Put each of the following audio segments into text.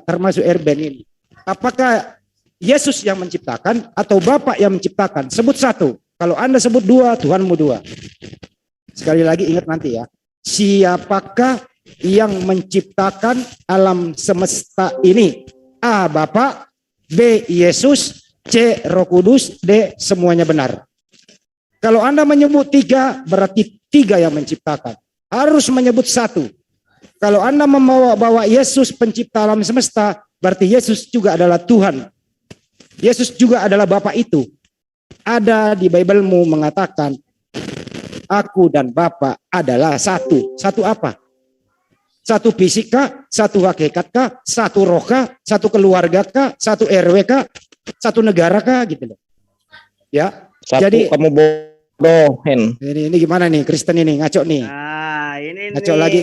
termasuk Erben ini. Apakah Yesus yang menciptakan atau Bapa yang menciptakan? Sebut satu. Kalau Anda sebut dua, Tuhanmu dua. Sekali lagi ingat nanti ya. Siapakah yang menciptakan alam semesta ini? A. Bapa, B. Yesus, C. Roh Kudus, D. Semuanya benar. Kalau Anda menyebut tiga, berarti tiga yang menciptakan. Harus menyebut satu. Kalau Anda membawa Yesus pencipta alam semesta, berarti Yesus juga adalah Tuhan. Yesus juga adalah Bapa itu. Ada di Biblemu mengatakan, aku dan Bapa adalah satu. Satu apa? Satu fisik kah? Satu hakikat kah? Satu roh kah? Satu keluarga kah? Satu RW kah? Satu negara kah? Gitu loh. Ya. Satu jadi kamu bodohin. Ini gimana nih Kristen ini ngaco nih? Nah, ini ngaco nih. lagi.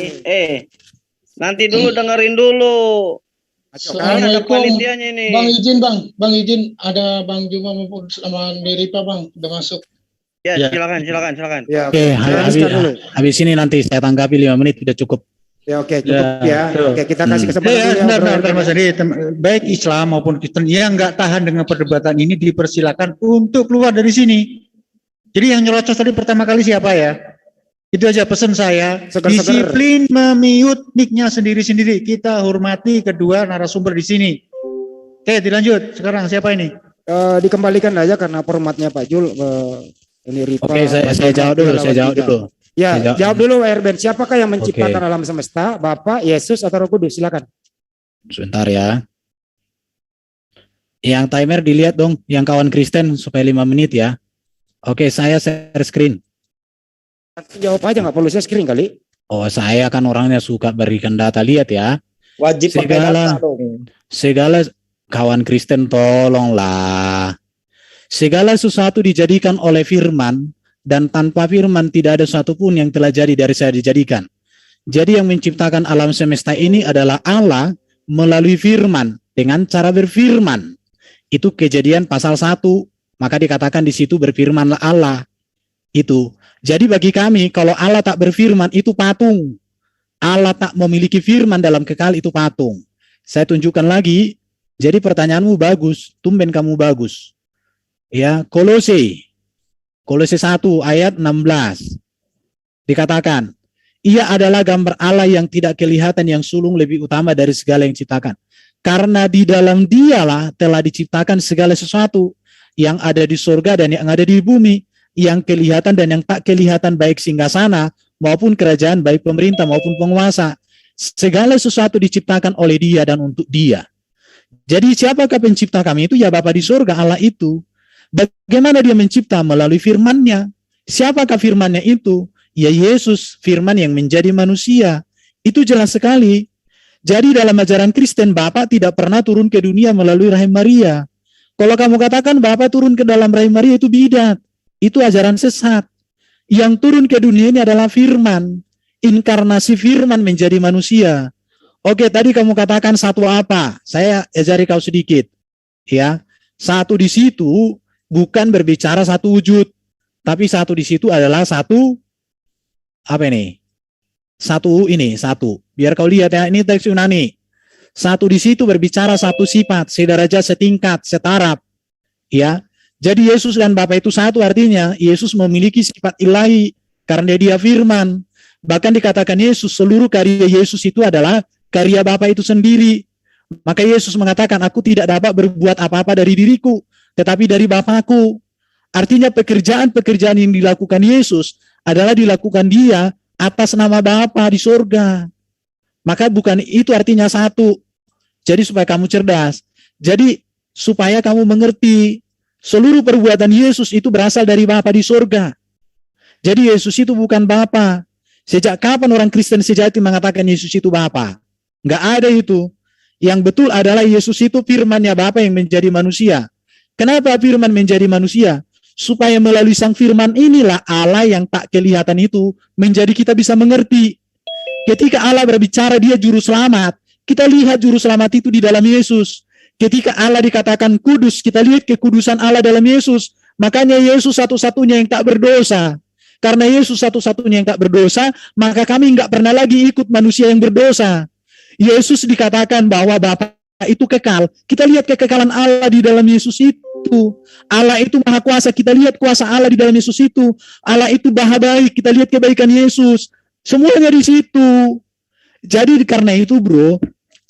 Nanti dulu dengerin dulu. Ada panitianya ini. Bang izin ada Bang Juma maupun sama Deripa Bang udah masuk. Ya, silakan. Ya, Oke, habis ini nanti saya tanggapi 5 menit sudah cukup. Ya oke, cukup ya. Oke, kita kasih kesempatan Ya, dulu ya. benar Mas Adi. Baik Islam maupun Kristen yang nggak tahan dengan perdebatan ini dipersilakan untuk keluar dari sini. Jadi yang nyerocos tadi pertama kali siapa ya? Itu aja pesan saya. Disiplin memiut mic-nya sendiri-sendiri. Kita hormati kedua narasumber di sini. Oke, dilanjut. Sekarang siapa ini? Dikembalikan aja karena formatnya Pak Jul. Ini Ripa. Oke, saya jawab dulu. Ya, jawab dulu Erben. Siapakah yang menciptakan alam semesta? Bapa, Yesus atau Roh Kudus? Silakan. Sebentar ya. Yang timer dilihat dong, yang kawan Kristen supaya 5 menit ya. Oke, saya share screen. Jawab aja, nggak perlu share screen kali. Oh, saya kan orangnya suka berikan data, lihat ya. Wajib pakai data dong. Segala kawan Kristen tolonglah. Segala sesuatu dijadikan oleh firman, dan tanpa firman tidak ada satupun yang telah jadi dari saya dijadikan. Jadi yang menciptakan alam semesta ini adalah Allah melalui firman, dengan cara berfirman. Itu Kejadian pasal 1, maka dikatakan di situ berfirmanlah Allah. Itu. Jadi bagi kami, kalau Allah tak berfirman itu patung. Allah tak memiliki firman dalam kekal itu patung. Saya tunjukkan lagi. Jadi pertanyaanmu bagus, tumben kamu bagus. Ya, Kolose 1 ayat 16 dikatakan, ia adalah gambar Allah yang tidak kelihatan, yang sulung lebih utama dari segala yang diciptakan. Karena di dalam dialah telah diciptakan segala sesuatu yang ada di surga dan yang ada di bumi, yang kelihatan dan yang tak kelihatan, baik singgasana maupun kerajaan, baik pemerintah maupun penguasa. Segala sesuatu diciptakan oleh Dia dan untuk Dia. Jadi siapakah pencipta kami itu? Ya Bapa di surga, Allah itu. Bagaimana Dia mencipta? Melalui firman-Nya. Siapakah firman-Nya itu? Ya Yesus, firman yang menjadi manusia. Itu jelas sekali. Jadi dalam ajaran Kristen, Bapa tidak pernah turun ke dunia melalui rahim Maria. Kalau kamu katakan Bapa turun ke dalam rahim Maria, itu bidat. Itu ajaran sesat. Yang turun ke dunia ini adalah firman. Inkarnasi firman menjadi manusia. Oke, tadi kamu katakan satu apa? Saya ajari kau sedikit. Ya, satu di situ bukan berbicara satu wujud, tapi satu di situ adalah satu apa ini? Satu. Biar kau lihat ya, ini teks Yunani. Satu di situ berbicara satu sifat, sederajat, setingkat, setaraf. Ya. Jadi Yesus dan Bapa itu satu, artinya Yesus memiliki sifat ilahi karena Dia firman. Bahkan dikatakan Yesus, seluruh karya Yesus itu adalah karya Bapa itu sendiri. Maka Yesus mengatakan, aku tidak dapat berbuat apa-apa dari diriku, tetapi dari Bapakku. Artinya pekerjaan-pekerjaan yang dilakukan Yesus adalah dilakukan Dia atas nama Bapa di surga. Maka bukan itu artinya satu. Jadi supaya kamu cerdas. Jadi supaya kamu mengerti, seluruh perbuatan Yesus itu berasal dari Bapa di surga. Jadi Yesus itu bukan Bapa. Sejak kapan orang Kristen sejati mengatakan Yesus itu Bapa? Enggak ada itu. Yang betul adalah Yesus itu firman-Nya Bapa yang menjadi manusia. Kenapa firman menjadi manusia? Supaya melalui sang firman inilah Allah yang tak kelihatan itu menjadi kita bisa mengerti. Ketika Allah berbicara Dia juru selamat, kita lihat juru selamat itu di dalam Yesus. Ketika Allah dikatakan kudus, kita lihat kekudusan Allah dalam Yesus. Makanya Yesus satu-satunya yang tak berdosa. Karena Yesus satu-satunya yang tak berdosa, maka kami enggak pernah lagi ikut manusia yang berdosa. Yesus dikatakan bahwa Bapa itu kekal. Kita lihat kekekalan Allah di dalam Yesus itu. Allah itu maha kuasa. Kita lihat kuasa Allah di dalam Yesus itu. Allah itu maha baik. Kita lihat kebaikan Yesus. Semuanya di situ. Jadi karena itu bro,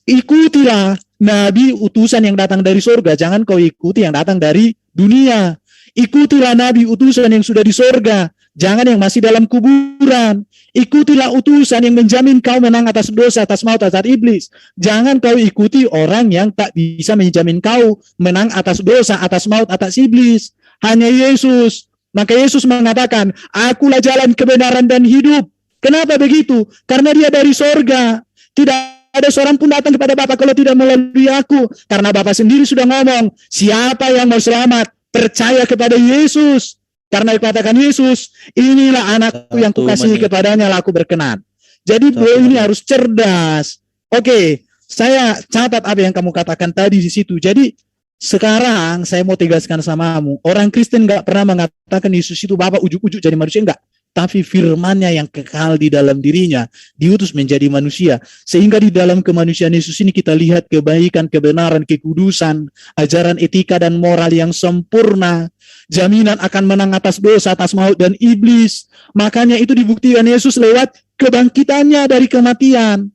ikutilah nabi utusan yang datang dari surga. Jangan kau ikuti yang datang dari dunia. Ikutilah nabi utusan yang sudah di surga. Jangan yang masih dalam kuburan. Ikutilah utusan yang menjamin kau menang atas dosa, atas maut, atas iblis. Jangan kau ikuti orang yang tak bisa menjamin kau menang atas dosa, atas maut, atas iblis. Hanya Yesus. Maka Yesus mengatakan, akulah jalan kebenaran dan hidup. Kenapa begitu? Karena dia dari sorga. Tidak ada seorang pun datang kepada Bapa kalau tidak melalui aku. Karena Bapa sendiri sudah ngomong, siapa yang mau selamat, percaya kepada Yesus. Karena dikatakan Yesus, inilah anakku yang kukasihi kepadanya aku berkenan. Jadi beliau ini harus cerdas. Oke, saya catat apa yang kamu katakan tadi di situ. Jadi sekarang saya mau tegaskan samamu. Orang Kristen nggak pernah mengatakan Yesus itu Bapa ujuk-ujuk jadi manusia, enggak. Tapi firman-Nya yang kekal di dalam dirinya diutus menjadi manusia. Sehingga di dalam kemanusiaan Yesus ini kita lihat kebaikan, kebenaran, kekudusan, ajaran etika dan moral yang sempurna. Jaminan akan menang atas dosa, atas maut dan iblis. Makanya itu dibuktikan Yesus lewat kebangkitannya dari kematian.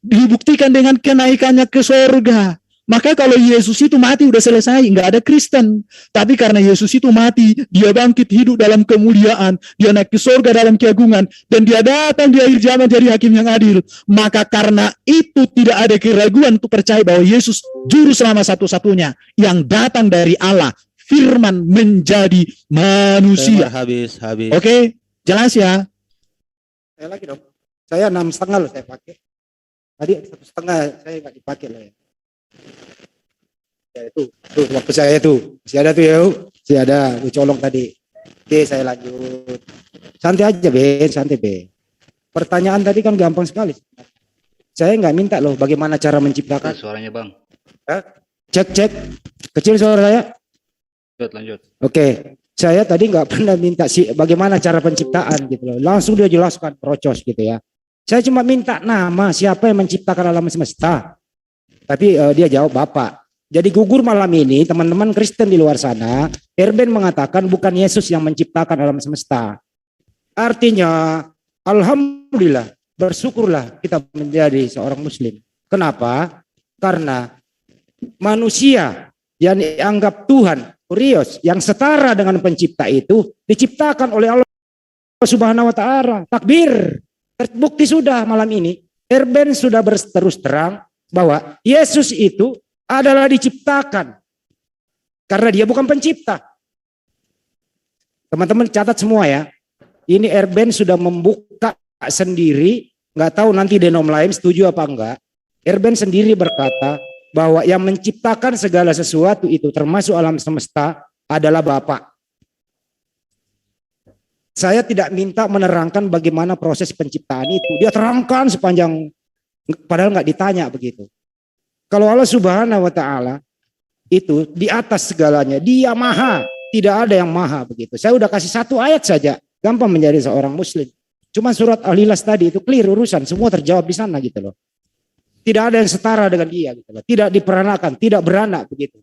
Dibuktikan dengan kenaikannya ke surga. Maka kalau Yesus itu mati udah selesai, nggak ada Kristen. Tapi karena Yesus itu mati, dia bangkit hidup dalam kemuliaan, dia naik ke surga dalam keagungan, dan dia datang di akhir zaman jadi hakim yang adil. Maka karena itu tidak ada keraguan untuk percaya bahwa Yesus juru selamat satu-satunya yang datang dari Allah. Firman menjadi manusia. Habis. Oke, jelas ya? Saya lagi dong. Saya 6,5 loh saya pakai. Tadi 1,5 saya nggak dipakai loh ya. Ya tuh waktu saya tuh masih ada tuh ya, masih ada tuh colong tadi. Oke, saya lanjut. Santai aja Ben, santai Ben. Pertanyaan tadi kan gampang sekali. Saya nggak minta loh bagaimana cara menciptakan. Suaranya Bang. Cek, kecil suara saya. Lanjut. Oke, saya tadi nggak pernah minta bagaimana cara penciptaan gitu loh. Langsung dia jelaskan procos gitu ya. Saya cuma minta nama siapa yang menciptakan alam semesta. Tapi dia jawab Bapak. Jadi gugur malam ini teman-teman Kristen di luar sana, Erben mengatakan bukan Yesus yang menciptakan alam semesta. Artinya, alhamdulillah, bersyukurlah kita menjadi seorang muslim. Kenapa? Karena manusia yang dianggap Tuhan, Kurios, yang setara dengan pencipta itu diciptakan oleh Allah Subhanahu wa taala. Takbir. Terbukti sudah malam ini. Erben sudah berterus terang bahwa Yesus itu adalah diciptakan karena dia bukan pencipta. Teman-teman catat semua ya. Ini Erben sudah membuka sendiri, nggak tahu nanti denom lain setuju apa enggak. Erben sendiri berkata bahwa yang menciptakan segala sesuatu itu termasuk alam semesta adalah Bapa. Saya tidak minta menerangkan bagaimana proses penciptaan itu. Dia terangkan sepanjang, padahal nggak ditanya begitu. Kalau Allah Subhanahu wa taala itu di atas segalanya, dia maha, tidak ada yang maha begitu. Saya udah kasih satu ayat saja, gampang menjadi seorang muslim. Cuma surat Al-Ikhlas tadi itu clear urusan, semua terjawab di sana gitu loh. Tidak ada yang setara dengan dia gitu loh. Tidak diperanakan, tidak beranak begitu.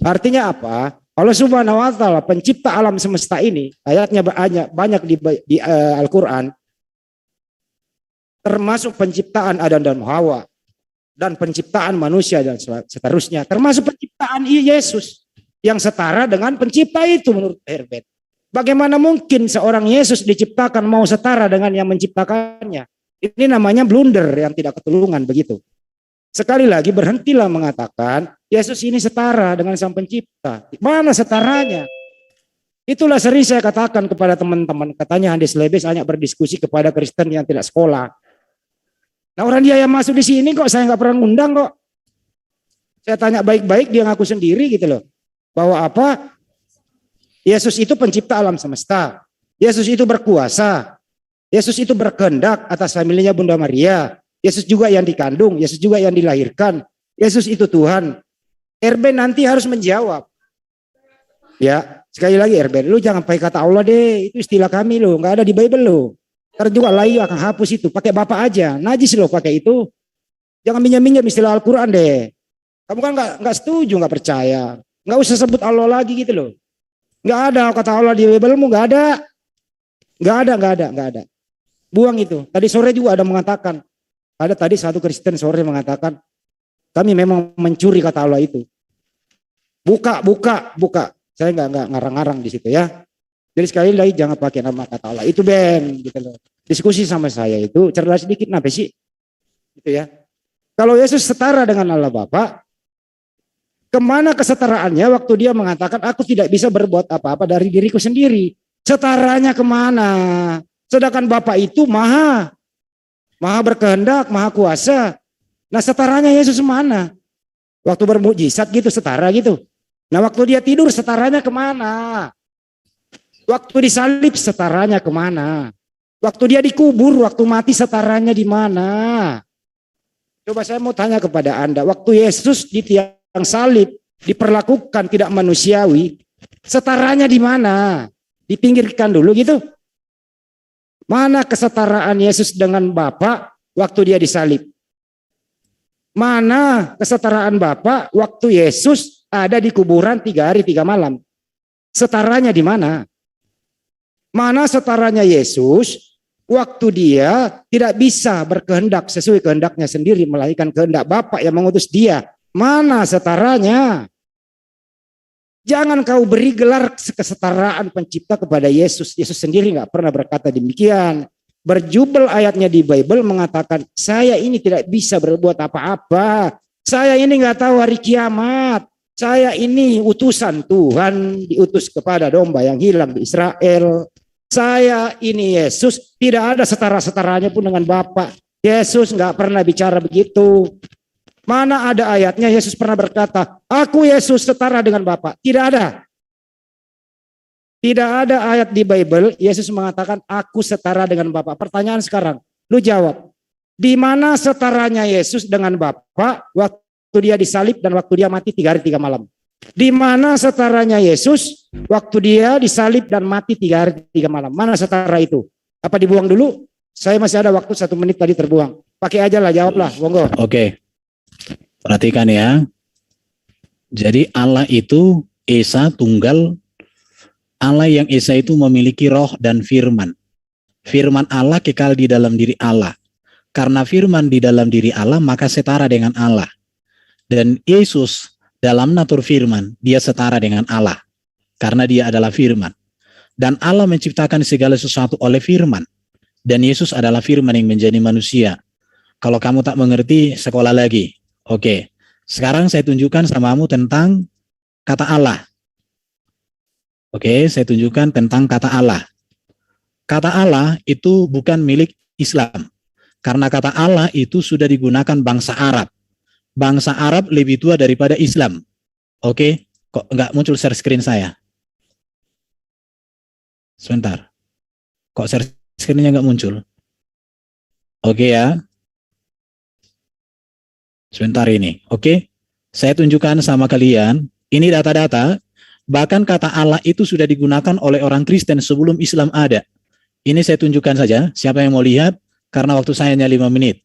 Artinya apa? Allah Subhanahu wa taala pencipta alam semesta ini, ayatnya banyak di Al-Qur'an. Termasuk penciptaan Adam dan Hawa. Dan penciptaan manusia dan seterusnya. Termasuk penciptaan Yesus. Yang setara dengan pencipta itu menurut Herbert. Bagaimana mungkin seorang Yesus diciptakan mau setara dengan yang menciptakannya? Ini namanya blunder yang tidak ketulungan begitu. Sekali lagi berhentilah mengatakan Yesus ini setara dengan sang pencipta. Mana setaranya? Itulah sering saya katakan kepada teman-teman. Katanya Andes Lebes hanya berdiskusi kepada Kristen yang tidak sekolah. Nah orang dia yang masuk di sini kok saya nggak pernah ngundang kok. Saya tanya baik-baik dia ngaku sendiri gitu loh. Bahwa apa? Yesus itu pencipta alam semesta. Yesus itu berkuasa. Yesus itu berkehendak atas familinya Bunda Maria. Yesus juga yang dikandung. Yesus juga yang dilahirkan. Yesus itu Tuhan. Erben nanti harus menjawab. Ya sekali lagi Erben, lu jangan pakai kata Allah deh. Itu istilah kami lo, nggak ada di Bible lo. Ntar juga layu akan hapus itu, pakai Bapak aja. Najis loh pakai itu. Jangan minjem-minjem istilah Al-Quran deh. Kamu kan nggak setuju, nggak percaya. Nggak usah sebut Allah lagi gitu loh. Nggak ada kata Allah di Bible-mu, nggak ada. Nggak ada. Buang itu. Tadi sore juga ada mengatakan. Ada tadi satu Kristen sore mengatakan, kami memang mencuri kata Allah itu. Buka. Saya nggak ngarang-ngarang di situ ya. Jadi sekali lagi jangan pakai nama kata Allah. Itu Ben gitu loh. Diskusi sama saya itu cerdas sedikit kenapa sih? Gitu ya. Kalau Yesus setara dengan Allah Bapa, kemana kesetaraannya waktu dia mengatakan aku tidak bisa berbuat apa-apa dari diriku sendiri? Setaranya kemana? Sedangkan Bapa itu maha berkehendak, maha kuasa. Nah setaranya Yesus mana? Waktu bermukjizat gitu setara gitu. Nah waktu dia tidur setaranya kemana? Waktu disalib setaranya kemana? Waktu dia dikubur, waktu mati setaranya di mana? Coba saya mau tanya kepada Anda, waktu Yesus di tiang salib diperlakukan tidak manusiawi, setaranya di mana? Dipinggirkan dulu gitu. Mana kesetaraan Yesus dengan Bapa waktu dia disalib? Mana kesetaraan Bapa waktu Yesus ada di kuburan 3 hari 3 malam? Setaranya di mana? Mana setaranya Yesus waktu dia tidak bisa berkehendak sesuai kehendaknya sendiri, melainkan kehendak Bapa yang mengutus dia? Mana setaranya? Jangan kau beri gelar kesetaraan pencipta kepada Yesus. Yesus sendiri nggak pernah berkata demikian. Berjubel ayatnya di Bible mengatakan, saya ini tidak bisa berbuat apa-apa. Saya ini nggak tahu hari kiamat. Saya ini utusan Tuhan, diutus kepada domba yang hilang di Israel. Saya ini Yesus, tidak ada setara-setaranya pun dengan Bapa. Yesus nggak pernah bicara begitu. Mana ada ayatnya Yesus pernah berkata, aku Yesus setara dengan Bapa? Tidak ada. Tidak ada ayat di Bible Yesus mengatakan aku setara dengan Bapa. Pertanyaan sekarang, lu jawab. Di mana setaranya Yesus dengan Bapa waktu dia disalib dan waktu dia mati 3 hari 3 malam? Di mana setaranya Yesus waktu dia disalib dan mati 3 hari 3 malam? Mana setara itu? Apa dibuang dulu? Saya masih ada waktu 1 menit tadi terbuang. Pakai aja lah, jawablah, monggo. Oke. Perhatikan ya. Jadi Allah itu Esa tunggal. Allah yang Esa itu memiliki roh dan firman. Firman Allah kekal di dalam diri Allah. Karena firman di dalam diri Allah maka setara dengan Allah. Dan Yesus dalam natur firman dia setara dengan Allah. Karena dia adalah firman. Dan Allah menciptakan segala sesuatu oleh firman. Dan Yesus adalah firman yang menjadi manusia. Kalau kamu tak mengerti, sekolah lagi. Oke, sekarang saya tunjukkan samamu tentang kata Allah. Oke, saya tunjukkan tentang kata Allah. Kata Allah itu bukan milik Islam. Karena kata Allah itu sudah digunakan bangsa Arab. Bangsa Arab lebih tua daripada Islam. Oke, kok nggak muncul share screen saya? Sebentar. Kok share screen-nya nggak muncul? Oke ya. Sebentar ini, oke? Saya tunjukkan sama kalian, ini data-data, bahkan kata Allah itu sudah digunakan oleh orang Kristen sebelum Islam ada. Ini saya tunjukkan saja, siapa yang mau lihat, karena waktu saya hanya 5 menit.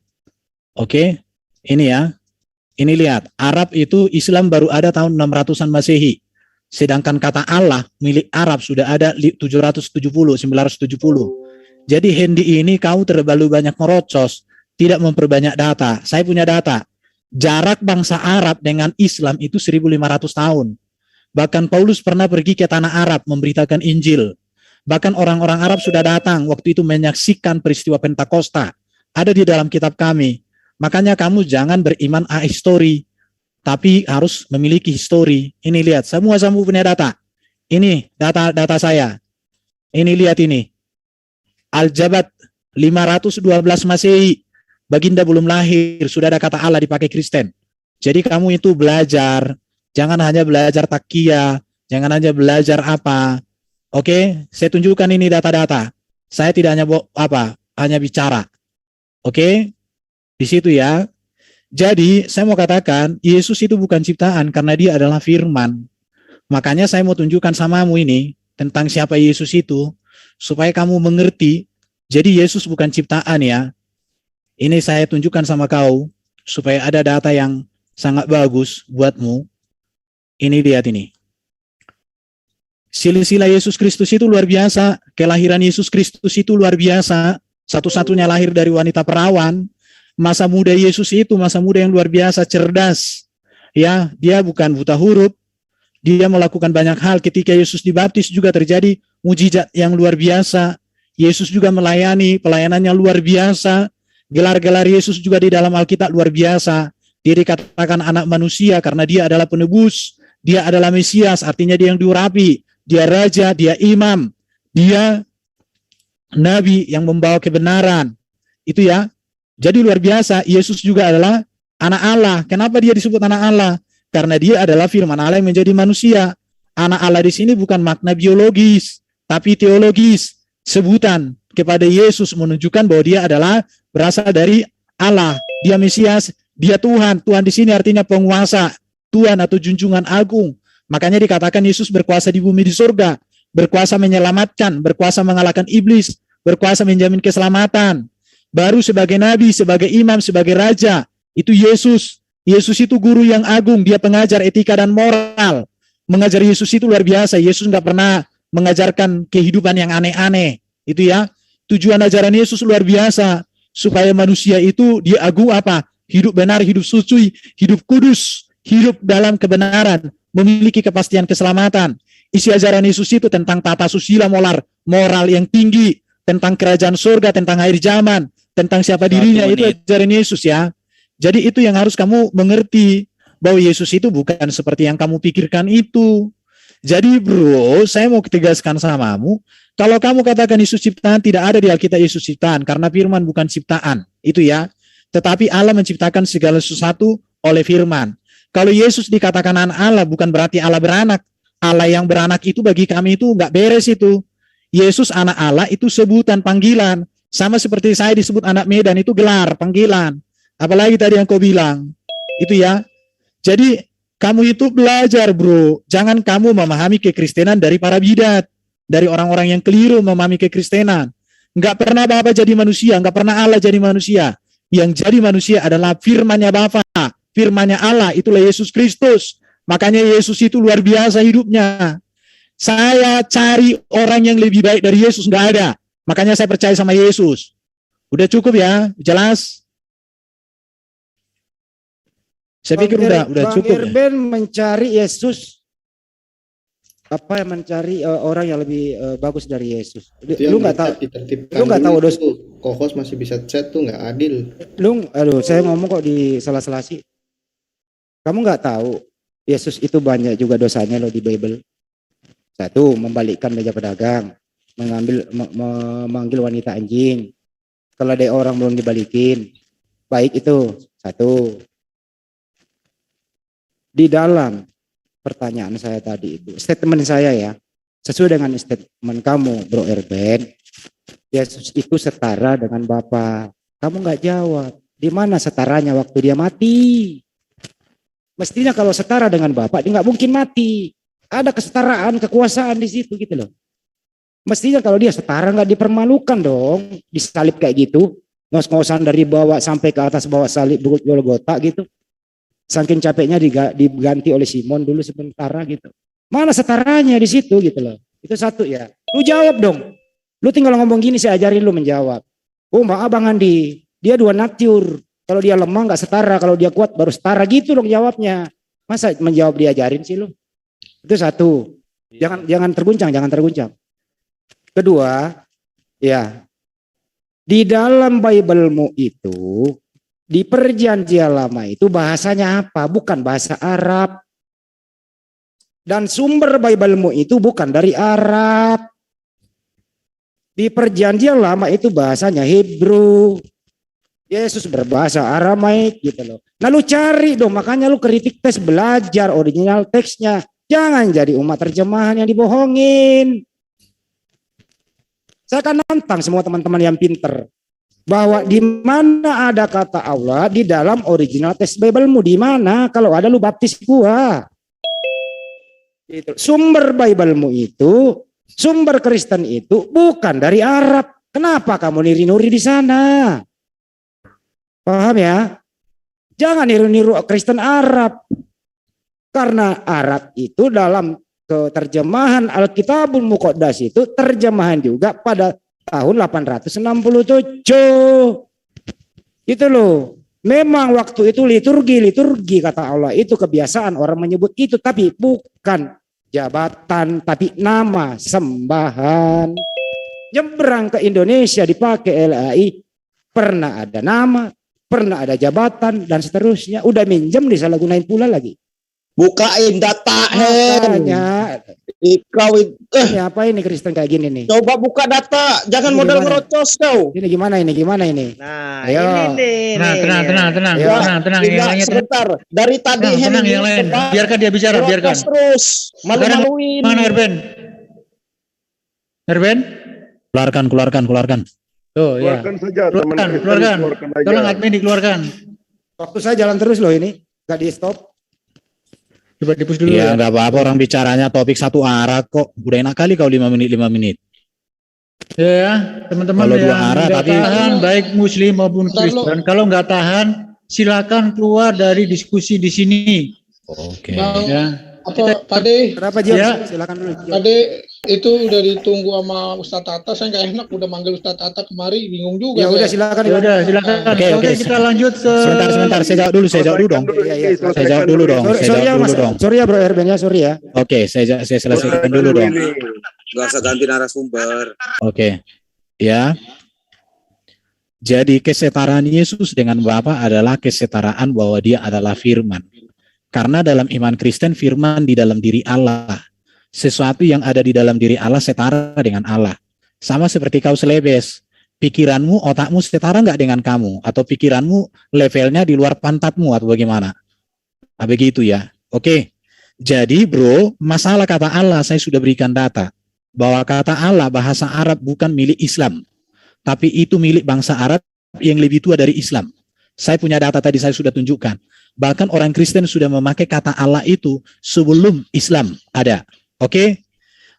Oke, ini ya, ini lihat, Arab itu Islam baru ada tahun 600-an Masehi. Sedangkan kata Allah milik Arab sudah ada 770, 970. Jadi Hendi ini kau terlalu banyak merocos, tidak memperbanyak data. Saya punya data. Jarak bangsa Arab dengan Islam itu 1500 tahun. Bahkan Paulus pernah pergi ke tanah Arab memberitakan Injil. Bahkan orang-orang Arab sudah datang waktu itu menyaksikan peristiwa Pentakosta. Ada di dalam kitab kami. Makanya kamu jangan beriman ahistori, tapi harus memiliki histori. Ini lihat, semua punya data. Ini data saya. Ini lihat ini. Al-Jabat 512 Masehi. Baginda belum lahir, sudah ada kata Allah dipakai Kristen. Jadi kamu itu belajar, jangan hanya belajar takia, jangan hanya belajar apa. Oke, saya tunjukkan ini data-data. Saya tidak hanya hanya bicara. Oke, di situ ya. Jadi saya mau katakan, Yesus itu bukan ciptaan karena dia adalah firman. Makanya saya mau tunjukkan samamu ini tentang siapa Yesus itu, supaya kamu mengerti. Jadi Yesus bukan ciptaan ya. Ini saya tunjukkan sama kau. supaya ada data yang sangat bagus buatmu. Ini lihat ini. Silsilah Yesus Kristus itu luar biasa. Kelahiran Yesus Kristus itu luar biasa. Satu-satunya lahir dari wanita perawan. Masa muda Yesus itu masa muda yang luar biasa, cerdas. Ya, dia bukan buta huruf. Dia melakukan banyak hal. Ketika Yesus dibaptis juga terjadi mujizat yang luar biasa. Yesus juga melayani, pelayanannya luar biasa. Gelar-gelar Yesus juga di dalam Alkitab luar biasa. Dia dikatakan anak manusia karena dia adalah penebus. Dia adalah Mesias, artinya dia yang diurapi. Dia raja, dia imam. Dia nabi yang membawa kebenaran. Itu ya. Jadi luar biasa, Yesus juga adalah anak Allah. Kenapa dia disebut anak Allah? Karena dia adalah firman Allah yang menjadi manusia. Anak Allah di sini bukan makna biologis, tapi teologis. Sebutan kepada Yesus menunjukkan bahwa dia adalah berasal dari Allah. Dia Mesias, dia Tuhan. Tuhan di sini artinya penguasa, Tuhan atau junjungan agung. Makanya dikatakan Yesus berkuasa di bumi di surga, berkuasa menyelamatkan, berkuasa mengalahkan iblis, berkuasa menjamin keselamatan. Baru sebagai nabi, sebagai imam, sebagai raja, itu Yesus. Yesus itu guru yang agung, dia pengajar etika dan moral. Mengajar Yesus itu luar biasa. Yesus nggak pernah mengajarkan kehidupan yang aneh-aneh. Itu ya. Tujuan ajaran Yesus luar biasa. Supaya manusia itu dia agung apa? Hidup benar, hidup suci, hidup kudus, hidup dalam kebenaran, memiliki kepastian keselamatan. Isi ajaran Yesus itu tentang tata susila moral yang tinggi, tentang kerajaan surga, tentang akhir zaman, tentang siapa dirinya, itu ajaran Yesus ya. Jadi itu yang harus kamu mengerti, bahwa Yesus itu bukan seperti yang kamu pikirkan itu. Jadi bro, saya mau tegaskan samamu, kalau kamu katakan Yesus ciptaan, tidak ada di Alkitab Yesus ciptaan, karena firman bukan ciptaan, itu ya. Tetapi Allah menciptakan segala sesuatu oleh firman. Kalau Yesus dikatakan anak Allah, bukan berarti Allah beranak. Allah yang beranak itu bagi kami itu nggak beres itu. Yesus anak Allah itu sebutan, panggilan. Sama seperti saya disebut anak Medan, itu gelar, panggilan. Apalagi tadi yang kau bilang. Itu ya. Jadi kamu itu belajar bro. Jangan kamu memahami kekristenan dari para bidat. Dari orang-orang yang keliru memahami kekristenan. Nggak pernah Bapa jadi manusia. Nggak pernah Allah jadi manusia. Yang jadi manusia adalah firman-Nya Bapa. Firman-Nya Allah, itulah Yesus Kristus. Makanya Yesus itu luar biasa hidupnya. Saya cari orang yang lebih baik dari Yesus, nggak ada. Makanya saya percaya sama Yesus. Udah cukup ya, jelas. Saya pikir udah cukup. Bang Irben mencari Yesus, apa yang mencari orang yang lebih bagus dari Yesus. Lu nggak tahu, lu nggak tahu dos. Kokos masih bisa chat tuh, nggak adil. Aduh, saya ngomong kok di salah-salah sih. Kamu nggak tahu Yesus itu banyak juga dosanya loh di Bible. Satu, membalikkan meja pedagang, memanggil wanita anjing. Kalau ada orang belum dibalikin, baik itu. Satu. Di dalam pertanyaan saya tadi itu, statement saya ya, sesuai dengan statement kamu, Bro Irben, Yesus itu setara dengan Bapa. Kamu nggak jawab. Di mana setaranya waktu dia mati? Mestinya kalau setara dengan Bapa, dia nggak mungkin mati. Ada kesetaraan, kekuasaan di situ gitu loh. Mestinya kalau dia setara nggak dipermalukan dong, disalib kayak gitu, ngos-ngosan dari bawah sampai ke atas bawah salib Golgota gitu. Saking capeknya diganti oleh Simon dulu sementara gitu. Mana setaranya di situ gitu loh. Itu satu ya. Lu jawab dong. Lu tinggal ngomong gini, saya ajarin lu menjawab. Oh maaf Bang Andi, dia dua natur. Kalau dia lemah nggak setara, kalau dia kuat baru setara gitu dong jawabnya. Masa menjawab diajarin sih lu? Itu satu. Jangan terguncang. Kedua, ya. Di dalam Bible-mu itu, di perjanjian lama itu bahasanya apa? Bukan bahasa Arab. Dan sumber Bible-mu itu bukan dari Arab. Di perjanjian lama itu bahasanya Hebrew. Yesus berbahasa Aramaik gitu loh. Nah lu cari dong, makanya lu kritik tes, belajar original teksnya. Jangan jadi umat terjemahan yang dibohongin. Saya akan nantang semua teman-teman yang pinter. Bahwa di mana ada kata Allah di dalam original teks Bible-mu, di mana? Kalau ada lu baptis gua. Itu. Sumber Bible-mu itu, sumber Kristen itu bukan dari Arab. Kenapa kamu niri-nuri di sana? Paham ya? Jangan niru-niru Kristen Arab. Karena Arab itu dalam terjemahan Alkitabul Muqaddas itu terjemahan juga pada tahun 867. Itu loh. Memang waktu itu liturgi kata Allah itu kebiasaan orang menyebut itu, tapi bukan jabatan, tapi nama sembahan. Nyebrang ke Indonesia dipakai LAI, pernah ada nama, pernah ada jabatan dan seterusnya. Udah minjem disalahgunain pula lagi. Bukain data, Hen. Makanya ini apa ini Kristen kayak gini nih? Coba buka data, jangan Ini modal gimana? ngerocos kau. Ini gimana ini? Nah, Ayo. ini nih. Tenang. Ya, Tenang. Yang tidak, lainnya sebentar. Dari tadi tenang, yang lain. Biarkan dia bicara, biarkan. Ngerocos terus, malu-maluin. Mana Erben? Erben? Keluarkan. Tuh, ya. Keluarkan saja teman Kristen, Keluarkan. aja. Tolong admin dikeluarkan. Waktu saya jalan terus loh ini, nggak di stop. Coba dipus dulu Iya, ya. nggak apa-apa orang bicaranya topik satu arah kok. Udah enak kali kau 5 menit. Ya, teman-teman Kalau yang dua arah nggak tapi- tahan, baik Muslim maupun Ntar lo- Kristen, kalau nggak tahan, silakan keluar dari diskusi di sini. Oke. Bang, Ya, apa Pade? Kenapa Jio? Ya. Silakan dulu. Jio. Pade itu udah ditunggu sama Ustadz Tata, saya nggak enak udah manggil Ustadz Tata kemari, bingung juga. Ya udah saya. silakan. ya udah silakan. Oke. Kita lanjut ke Sebentar, saya jawab dulu dong. Iya. Saya jawab dulu dong. Sorry ya Mas, sorry ya Bro Erben ya, sorry ya. Oke, saya selesaikan dulu dong. Gak usah ganti narasumber. Oke. Ya. Jadi kesetaraan Yesus dengan Bapa adalah kesetaraan bahwa dia adalah firman. Karena dalam iman Kristen firman di dalam diri Allah. Sesuatu yang ada di dalam diri Allah setara dengan Allah. Sama seperti kau selebes. Pikiranmu, otakmu setara nggak dengan kamu? Atau pikiranmu levelnya di luar pantatmu atau bagaimana? Nah, begitu ya. Oke. Jadi bro, masalah kata Allah saya sudah berikan data. Bahwa kata Allah bahasa Arab bukan milik Islam. Tapi itu milik bangsa Arab yang lebih tua dari Islam. Saya punya data tadi saya sudah tunjukkan. Bahkan orang Kristen sudah memakai kata Allah itu sebelum Islam ada. Oke?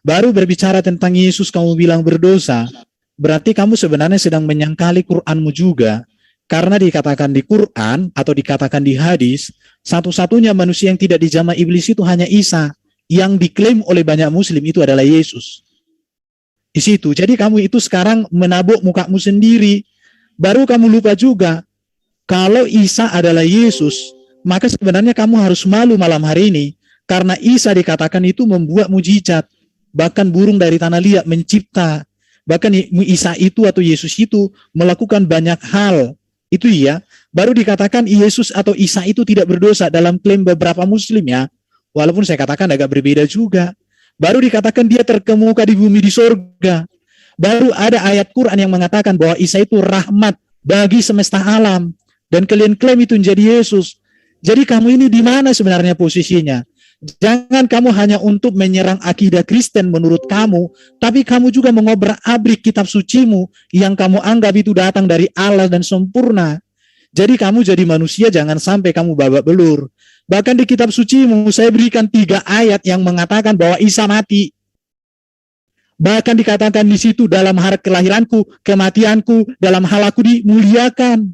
Baru berbicara tentang Yesus kamu bilang berdosa. Berarti kamu sebenarnya sedang menyangkali Qur'anmu juga. Karena dikatakan di Qur'an atau dikatakan di hadis, satu-satunya manusia yang tidak dijamah iblis itu hanya Isa. Yang diklaim oleh banyak muslim itu adalah Yesus. Di situ. Jadi kamu itu sekarang menabuk mukamu sendiri. Baru kamu lupa juga. Kalau Isa adalah Yesus, maka sebenarnya kamu harus malu malam hari ini. Karena Isa dikatakan itu membuat mujizat. Bahkan burung dari tanah liat mencipta. Bahkan Isa itu atau Yesus itu melakukan banyak hal. Itu iya. Baru dikatakan Yesus atau Isa itu tidak berdosa dalam klaim beberapa muslim ya. Walaupun saya katakan agak berbeda juga. Baru dikatakan dia terkemuka di bumi di sorga. Baru ada ayat Quran yang mengatakan bahwa Isa itu rahmat bagi semesta alam. Dan kalian klaim itu menjadi Yesus. Jadi kamu ini di mana sebenarnya posisinya? Jangan kamu hanya untuk menyerang akidah Kristen menurut kamu, tapi kamu juga mengobrak-abrik kitab sucimu yang kamu anggap itu datang dari Allah dan sempurna. Jadi kamu jadi manusia jangan sampai kamu babak belur. Bahkan di kitab sucimu saya berikan 3 ayat yang mengatakan bahwa Isa mati. Bahkan dikatakan di situ dalam hari kelahiranku, kematianku, dalam hal aku dimuliakan.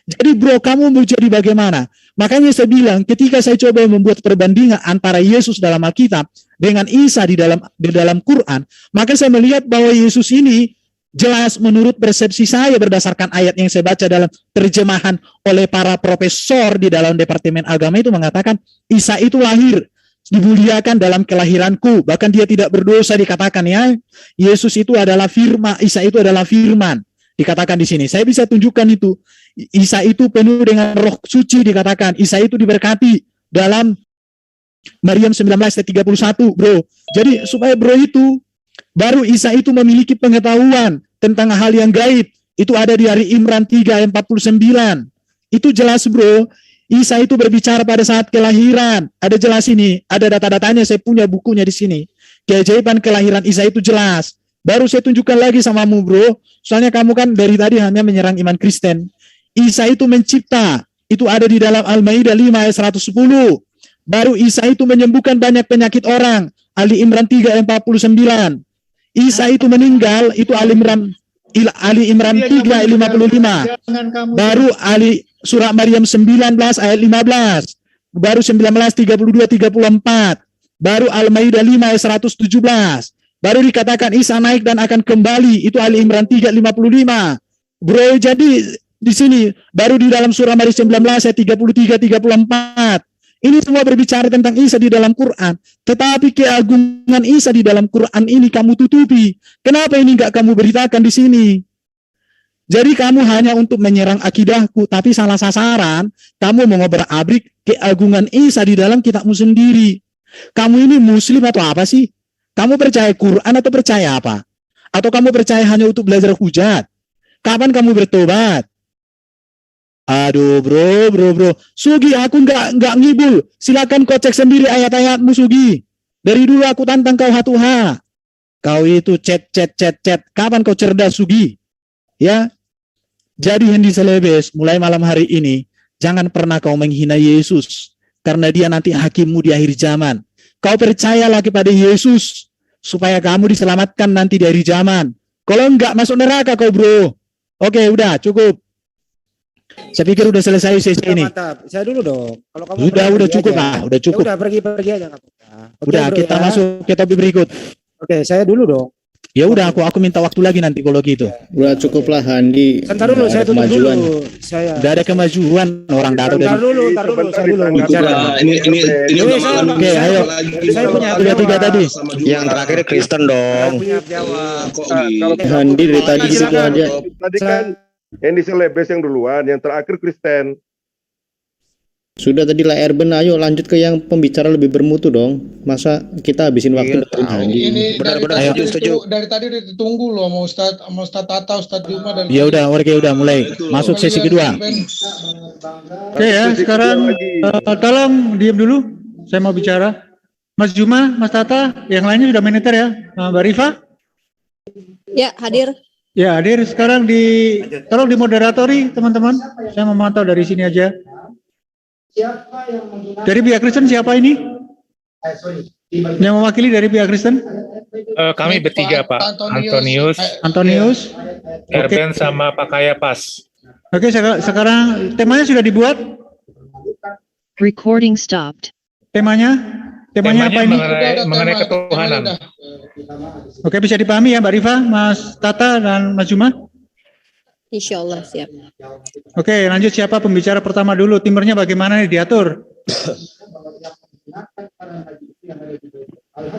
Jadi bro, kamu mau jadi bagaimana? Makanya saya bilang ketika saya coba membuat perbandingan antara Yesus dalam Alkitab dengan Isa di dalam Quran, maka saya melihat bahwa Yesus ini jelas menurut persepsi saya berdasarkan ayat yang saya baca dalam terjemahan oleh para profesor di dalam Departemen Agama itu mengatakan Isa itu lahir dimuliakan dalam kelahiranku, bahkan dia tidak berdosa dikatakan ya. Yesus itu adalah firman, Isa itu adalah firman. Dikatakan di sini. Saya bisa tunjukkan itu. Isa itu penuh dengan roh suci dikatakan. Isa itu diberkati dalam Maryam 19:31, bro. Jadi supaya bro itu baru Isa itu memiliki pengetahuan tentang hal yang gaib. Itu ada di Ali Imran 3:49. Itu jelas, bro. Isa itu berbicara pada saat kelahiran. Ada jelas ini. Ada data-datanya, saya punya bukunya di sini. Keajaiban kelahiran Isa itu jelas. Baru saya tunjukkan lagi samamu, bro. Soalnya kamu kan dari tadi hanya menyerang iman Kristen. Isa itu mencipta. Itu ada di dalam Al-Maidah 5:110. Baru Isa itu menyembuhkan banyak penyakit orang. Ali Imran 3:49. Isa itu meninggal. Itu Ali Imran 3:55. Baru surah Maryam 19 ayat 15, baru 19:32-34, baru Al-Maidah 5 ayat 117, baru dikatakan Isa naik dan akan kembali, itu Ali Imran 3:55. Bro, jadi di sini baru di dalam surah Maryam 19 ayat 33-34. Ini semua berbicara tentang Isa di dalam Quran. Tetapi keagungan Isa di dalam Quran ini kamu tutupi. Kenapa ini enggak kamu beritakan di sini? Jadi kamu hanya untuk menyerang akidahku, tapi salah sasaran. Kamu mau ngobrak-abrik keagungan Isa di dalam kitabmu sendiri. Kamu ini muslim atau apa sih? Kamu percaya Quran atau percaya apa? Atau kamu percaya hanya untuk belajar hujat? Kapan kamu bertobat? Aduh bro. Sugi, aku nggak ngibul. Silakan kau cek sendiri ayat-ayatmu Sugi. Dari dulu aku tantang kau hatuha. Kau itu chat. Kapan kau cerdas Sugi? Ya. Jadi Hendi Selebes, mulai malam hari ini, jangan pernah kau menghina Yesus. Karena dia nanti hakimmu di akhir zaman. Kau percayalah kepada Yesus. Supaya kamu diselamatkan nanti di akhir zaman. Kalau enggak masuk neraka kau bro. Oke, udah cukup. Saya pikir udah selesai sesi ini. Mantap. Saya dulu dong. Kalau kamu Udah cukup lah, udah Ya cukup. udah pergi aja nggak apa-apa. Oke, Udah bro, kita ya. masuk ke topik berikut. Oke, saya dulu dong. Ya udah aku minta waktu lagi nanti kalau gitu. Udah cukup lah Handi. Sebentar dulu, Udah saya ada tutup kemajuan. dulu. Saya. Udah ada kemajuan orang Dato Bentar dari. dulu, saya dulu. bicara. Ini Oke, udah saya- makan. Oke, ayo. Saya punya Udah tiga tadi. Yang terakhir Kristen Saya dong. punya jawab. Handi dari tadi gitu aja. Tadi kan Hendi Selebes yang duluan, yang terakhir Kristen. Sudah tadi lah Erben, ayo lanjut ke yang pembicara lebih bermutu dong. Masa kita habisin waktu dari Handi? Ini Benar-benar dari setuju. dari tadi ditunggu loh sama Ustaz Tata, Ustaz Juma dari Ya udah, oke udah mulai. Masuk sesi kedua. Oke ya, sekarang tolong diam dulu. Saya mau bicara. Mas Juma, Mas Tata, yang lainnya sudah monitor ya. Mbak Rifa? Ya, hadir. Ya, hadir sekarang tolong dimoderatori teman-teman. Saya memantau dari sini aja. Dari pihak Kristen siapa ini? Yang mewakili dari pihak Kristen? Kami bertiga Pak, Antonius, Erben sama Pak Kayapas. Oke, sekarang temanya sudah dibuat? Recording stopped. Temanya apa ini? Mengenai ketuhanan. Oke, bisa dipahami ya Mbak Rifa, Mas Tata, dan Mas Juma? Insya Allah siap. Oke, lanjut siapa pembicara pertama dulu? Timernya bagaimana nih diatur?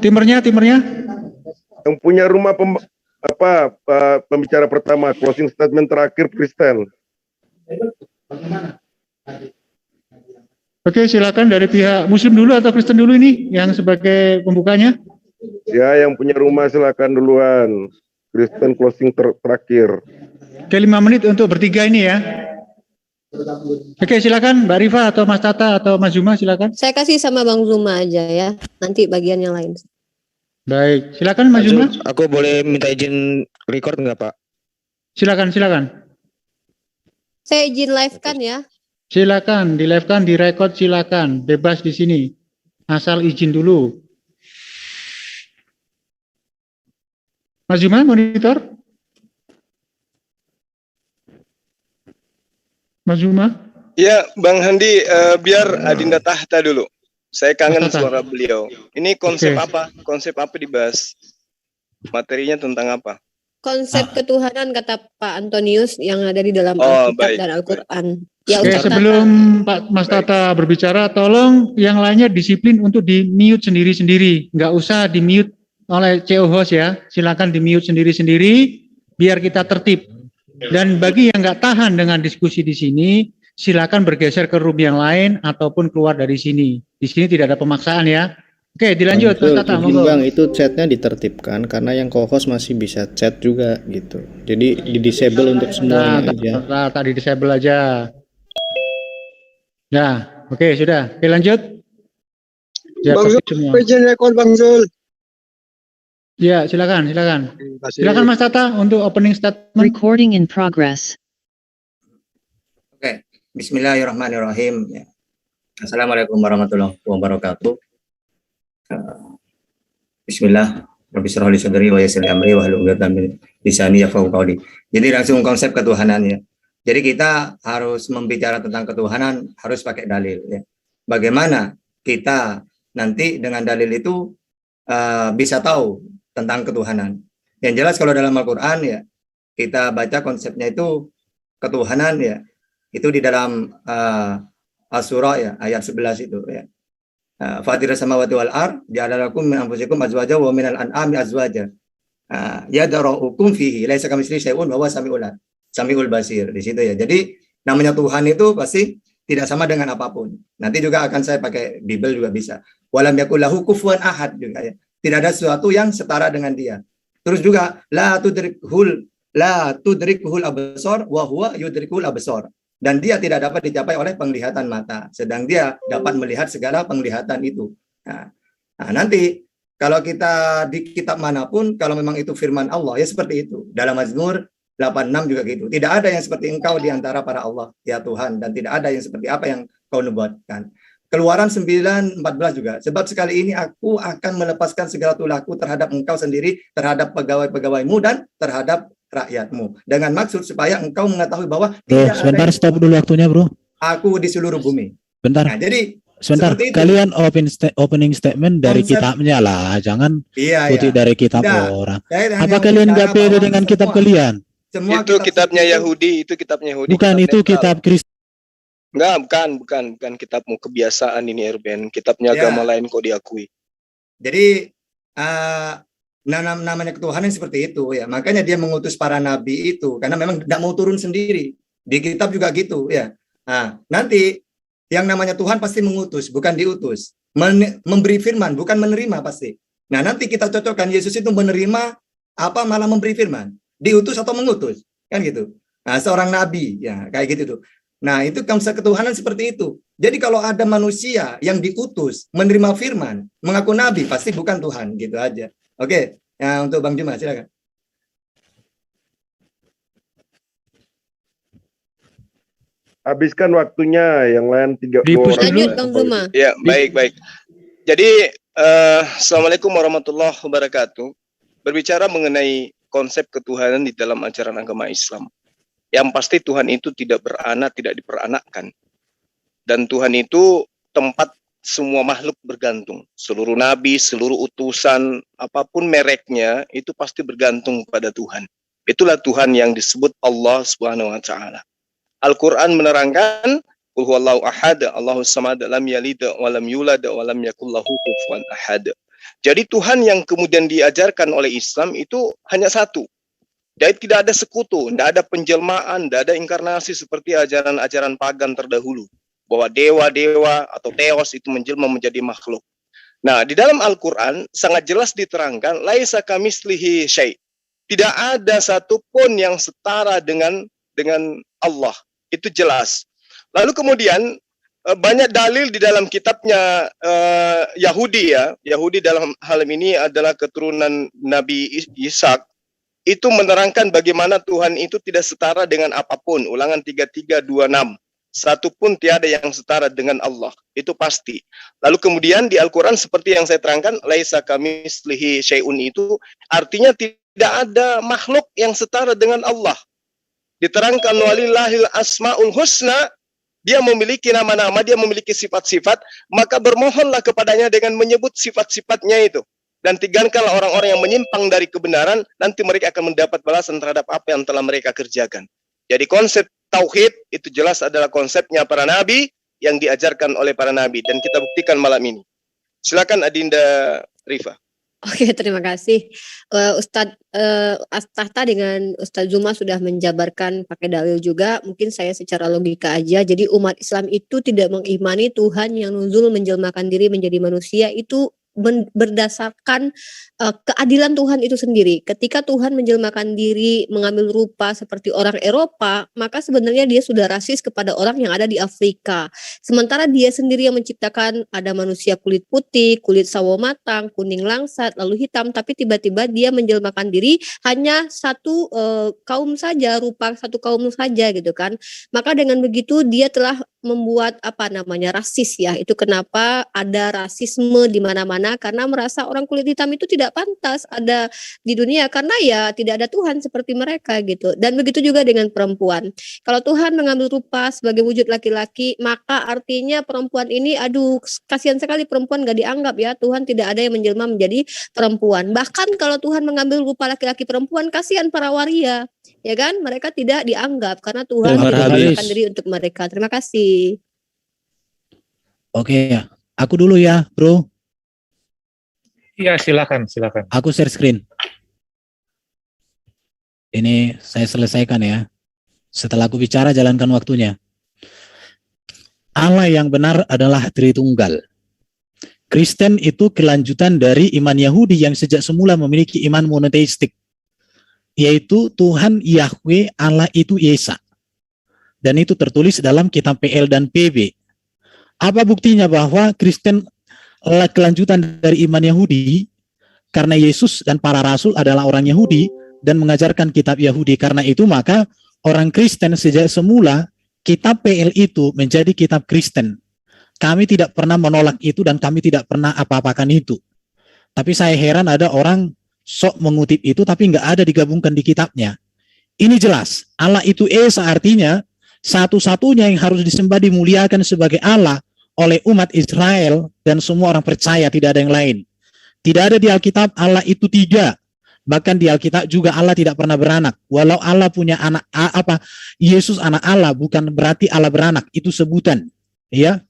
Timernya? Yang punya rumah pembicara pertama, closing statement terakhir Kristen. Oke, silakan dari pihak Muslim dulu atau Kristen dulu ini yang sebagai pembukanya. Ya, yang punya rumah silakan duluan. Kristen closing terakhir. Oke, 5 menit untuk bertiga ini ya. Oke, silakan Mbak Rifa atau Mas Tata atau Mas Juma, silakan. Saya kasih sama Bang Zuma aja ya. Nanti bagian yang lain. Baik, silakan Mas Juma. Aku boleh minta izin record nggak Pak? Silakan. Saya izin live kan ya. Silakan, di live kan, di record silakan, bebas di sini. Asal izin dulu. Mas Juma, monitor. Mas Juma. Ya, Bang Handi, biar Adinda Tahta dulu. Saya kangen Tahta. suara beliau. Ini konsep Oke. apa? Konsep apa dibahas? Materinya tentang apa? Konsep ketuhanan kata Pak Antonius yang ada di dalam Oh, Alkitab baik, dan Al-Quran. Ya, Oke, Ustaz sebelum Pak Mas Tata berbicara, tolong yang lainnya disiplin untuk di-mute sendiri-sendiri. Nggak usah di-mute oleh CO host ya. Silakan di-mute sendiri-sendiri biar kita tertib. Dan bagi yang nggak tahan dengan diskusi di sini, silakan bergeser ke room yang lain ataupun keluar dari sini. Di sini tidak ada pemaksaan ya. Oke, dilanjut Mas Tata. Izin Monggo. Bang, itu chatnya ditertibkan karena yang co-host masih bisa chat juga gitu. Jadi di disable untuk semuanya aja. Tadi disable aja. Ya, oke sudah. Oke lanjut. Ya, Bang Zul, tertib semua. izin rekod Bang Zul. Ya, silakan. Silakan Mas Tata untuk opening statement. Recording in progress. Oke, Bismillahirrahmanirrahim. Ya. Assalamualaikum warahmatullahi wabarakatuh. Bismillah. Rabbi shrah li sadri wa yassir li amri wahlul 'uqdatam min lisani yafqahu qawli. Jadi langsung konsep ketuhanannya. Jadi kita harus membicara tentang ketuhanan harus pakai dalil. Ya. Bagaimana kita nanti dengan dalil itu bisa tahu tentang ketuhanan. Yang jelas kalau dalam Al-Quran ya kita baca konsepnya itu ketuhanan ya itu di dalam As-Surah ya ayat 11 itu ya. Fatiras samawati wal ard ja'alalakum min anfusikum azwaja wa minal an'ami azwaja. Yadra'ukum fihi laisa kamitslihi syai'un wa huwa samiul basir di situ ya. Jadi namanya Tuhan itu pasti tidak sama dengan apapun. Nanti juga akan saya pakai Bible juga bisa. Walam yakul lahu kufuwan ahad juga ya. Tidak ada sesuatu yang setara dengan dia. Terus juga la tudrikuhul absar wa huwa yudrikul absar. Dan dia tidak dapat dicapai oleh penglihatan mata, sedang dia dapat melihat segala penglihatan itu. Nah, nanti kalau kita di kitab manapun, kalau memang itu firman Allah, ya seperti itu. Dalam Mazmur 86 juga gitu. Tidak ada yang seperti engkau di antara para Allah, ya Tuhan. Dan tidak ada yang seperti apa yang kau nubuatkan. Keluaran 9:14 juga. Sebab sekali ini aku akan melepaskan segala tulahku terhadap engkau sendiri, terhadap pegawai-pegawaimu, dan terhadap rakyatmu. Dengan maksud supaya engkau mengetahui bahwa Bro, sebentar stop dulu waktunya, Bro. Aku di seluruh bumi. Bentar. Nah, jadi sebentar, kalian opening statement dari kitabnya lah, jangan kutip dari kitab orang. Apa kalian nggak pede dengan kitab kalian? Itu kitabnya Yahudi, itu kitabnya Yahudi. Bukan, itu kitab Kristen. Enggak, bukan kitabmu, kebiasaan ini Erben. Kitabnya agama lain kok diakui. Jadi namanya ketuhanan seperti itu ya. Makanya dia mengutus para nabi itu karena memang tidak mau turun sendiri. Di kitab juga gitu ya. Nah, nanti yang namanya Tuhan pasti mengutus, bukan diutus. Memberi firman, bukan menerima pasti. Nah, nanti kita cocokkan Yesus itu menerima apa malah memberi firman. Diutus atau mengutus, kan gitu. Nah, seorang nabi ya, kayak gitu tuh. Nah, itu konsep ketuhanan seperti itu. Jadi kalau ada manusia yang diutus menerima firman, mengaku nabi, pasti bukan Tuhan, gitu aja. Oke, ya, untuk Bang Juma silakan. Habiskan waktunya, yang lain 30 orang. Lanjut Bang Juma. Ya, baik. Jadi, Assalamualaikum warahmatullahi wabarakatuh. Berbicara mengenai konsep ketuhanan di dalam ajaran agama Islam. Yang pasti Tuhan itu tidak beranak, tidak diperanakkan. Dan Tuhan itu tempat semua makhluk bergantung. Seluruh nabi, seluruh utusan, apapun mereknya, itu pasti bergantung pada Tuhan. Itulah Tuhan yang disebut Allah Subhanahu wa Ta'ala. Al-Quran menerangkan, Qul huwallahu ahad, Allahus samad, lam yalid wa lam yulad wa lam yakul lahu kufuwan ahad. Jadi Tuhan yang kemudian diajarkan oleh Islam itu hanya satu. Jadi tidak ada sekutu, tidak ada penjelmaan, tidak ada inkarnasi seperti ajaran-ajaran pagan terdahulu. Bahwa dewa-dewa atau teos itu menjelma menjadi makhluk. Nah, di dalam Al-Quran sangat jelas diterangkan, laisa kamitslihi syai'. Tidak ada satupun yang setara dengan Allah. Itu jelas. Lalu kemudian banyak dalil di dalam kitabnya Yahudi ya. Yahudi dalam hal ini adalah keturunan Nabi Ishak. Itu menerangkan bagaimana Tuhan itu tidak setara dengan apapun. Ulangan 3326. Satu pun tiada yang setara dengan Allah. Itu pasti. Lalu kemudian di Al-Quran seperti yang saya terangkan, laisa kamitslihi syai'un itu artinya tidak ada makhluk yang setara dengan Allah. Diterangkan walillahil asmaul husna, dia memiliki nama-nama, dia memiliki sifat-sifat, maka bermohonlah kepadanya dengan menyebut sifat-sifatnya itu. Dan tinggalkanlah orang-orang yang menyimpang dari kebenaran, nanti mereka akan mendapat balasan terhadap apa yang telah mereka kerjakan. Jadi konsep tauhid itu jelas adalah konsepnya para nabi yang diajarkan oleh para nabi dan kita buktikan malam ini. Silakan Adinda Rifa. Oke, terima kasih. Ustadz Astahta dengan Ustadz Zuma sudah menjabarkan pakai dalil juga. Mungkin saya secara logika aja. Jadi umat Islam itu tidak mengimani Tuhan yang nuzul menjelmakan diri menjadi manusia itu berdasarkan keadilan Tuhan itu sendiri. Ketika Tuhan menjelmakan diri mengambil rupa seperti orang Eropa, maka sebenarnya dia sudah rasis kepada orang yang ada di Afrika. Sementara dia sendiri yang menciptakan ada manusia kulit putih, kulit sawo matang, kuning langsat, lalu hitam, tapi tiba-tiba dia menjelmakan diri hanya satu kaum saja, rupa satu kaum saja gitu kan. Maka dengan begitu dia telah membuat rasis ya. Itu kenapa ada rasisme di mana-mana Bagaimana? Karena merasa orang kulit hitam itu tidak pantas ada di dunia karena ya tidak ada Tuhan seperti mereka gitu. Dan begitu juga dengan perempuan. Kalau Tuhan mengambil rupa sebagai wujud laki-laki, maka artinya perempuan ini, aduh, kasihan sekali perempuan gak dianggap ya. Tuhan tidak ada yang menjelma menjadi perempuan. Bahkan kalau Tuhan mengambil rupa laki-laki perempuan, kasihan para waria, ya kan? Mereka tidak dianggap karena Tuhan tidak menyatakan diri untuk mereka. Terima kasih. Oke ya, aku dulu ya, bro. Iya, silakan. Aku share screen. Ini saya selesaikan ya. Setelah aku bicara, jalankan waktunya. Allah yang benar adalah Tritunggal. Kristen itu kelanjutan dari iman Yahudi yang sejak semula memiliki iman monoteistik, yaitu Tuhan Yahweh Allah itu Esa. Dan itu tertulis dalam kitab PL dan PB. Apa buktinya bahwa Kristen adalah kelanjutan dari iman Yahudi? Karena Yesus dan para rasul adalah orang Yahudi dan mengajarkan kitab Yahudi. Karena itu maka orang Kristen sejak semula kitab PL itu menjadi kitab Kristen. Kami tidak pernah menolak itu dan kami tidak pernah apa-apakan itu. Tapi saya heran ada orang sok mengutip itu tapi nggak ada digabungkan di kitabnya. Ini jelas, Allah itu Esa, artinya satu-satunya yang harus disembah dimuliakan sebagai Allah oleh umat Israel dan semua orang percaya, tidak ada yang lain. Tidak ada di Alkitab Allah itu tiga. Bahkan di Alkitab juga Allah tidak pernah beranak. Walau Allah punya anak Yesus anak Allah, bukan berarti Allah beranak, itu sebutan. Ya.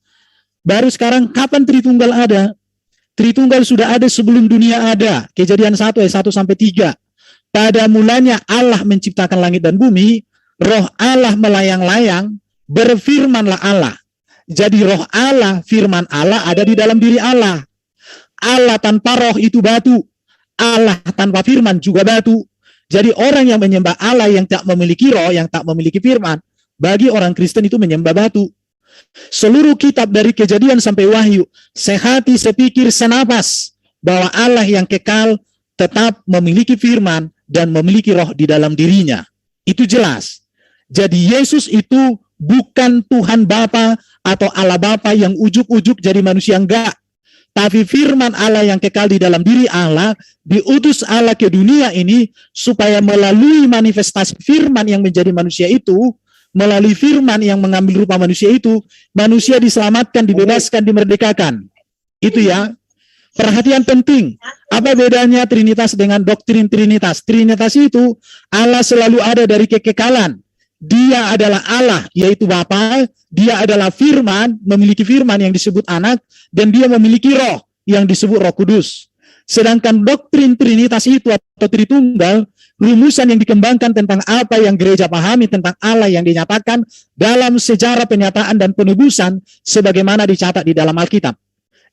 Baru sekarang kapan Tritunggal ada? Tritunggal sudah ada sebelum dunia ada. Kejadian 1 ayat 1 sampai 3. Pada mulanya Allah menciptakan langit dan bumi, roh Allah melayang-layang, berfirmanlah Allah. Jadi roh Allah, firman Allah ada di dalam diri Allah. Allah tanpa roh itu batu. Allah tanpa firman juga batu. Jadi orang yang menyembah Allah yang tak memiliki roh, yang tak memiliki firman, bagi orang Kristen itu menyembah batu. Seluruh kitab dari Kejadian sampai Wahyu, sehati, sepikir, senapas, bahwa Allah yang kekal tetap memiliki firman dan memiliki roh di dalam dirinya. Itu jelas. Jadi Yesus itu bukan Tuhan Bapa atau Allah Bapa yang ujuk-ujuk jadi manusia, enggak. Tapi firman Allah yang kekal di dalam diri Allah, diutus Allah ke dunia ini supaya melalui manifestasi firman yang menjadi manusia itu, melalui firman yang mengambil rupa manusia itu, manusia diselamatkan, dibebaskan, dimerdekakan. Itu ya. Perhatian penting. Apa bedanya Trinitas dengan doktrin Trinitas? Trinitas itu Allah selalu ada dari kekekalan. Dia adalah Allah, yaitu Bapa. Dia adalah firman, memiliki firman yang disebut anak, dan dia memiliki roh yang disebut Roh Kudus. Sedangkan doktrin Trinitas itu atau Tritunggal, rumusan yang dikembangkan tentang apa yang gereja pahami tentang Allah yang dinyatakan dalam sejarah penyataan dan penebusan sebagaimana dicatat di dalam Alkitab.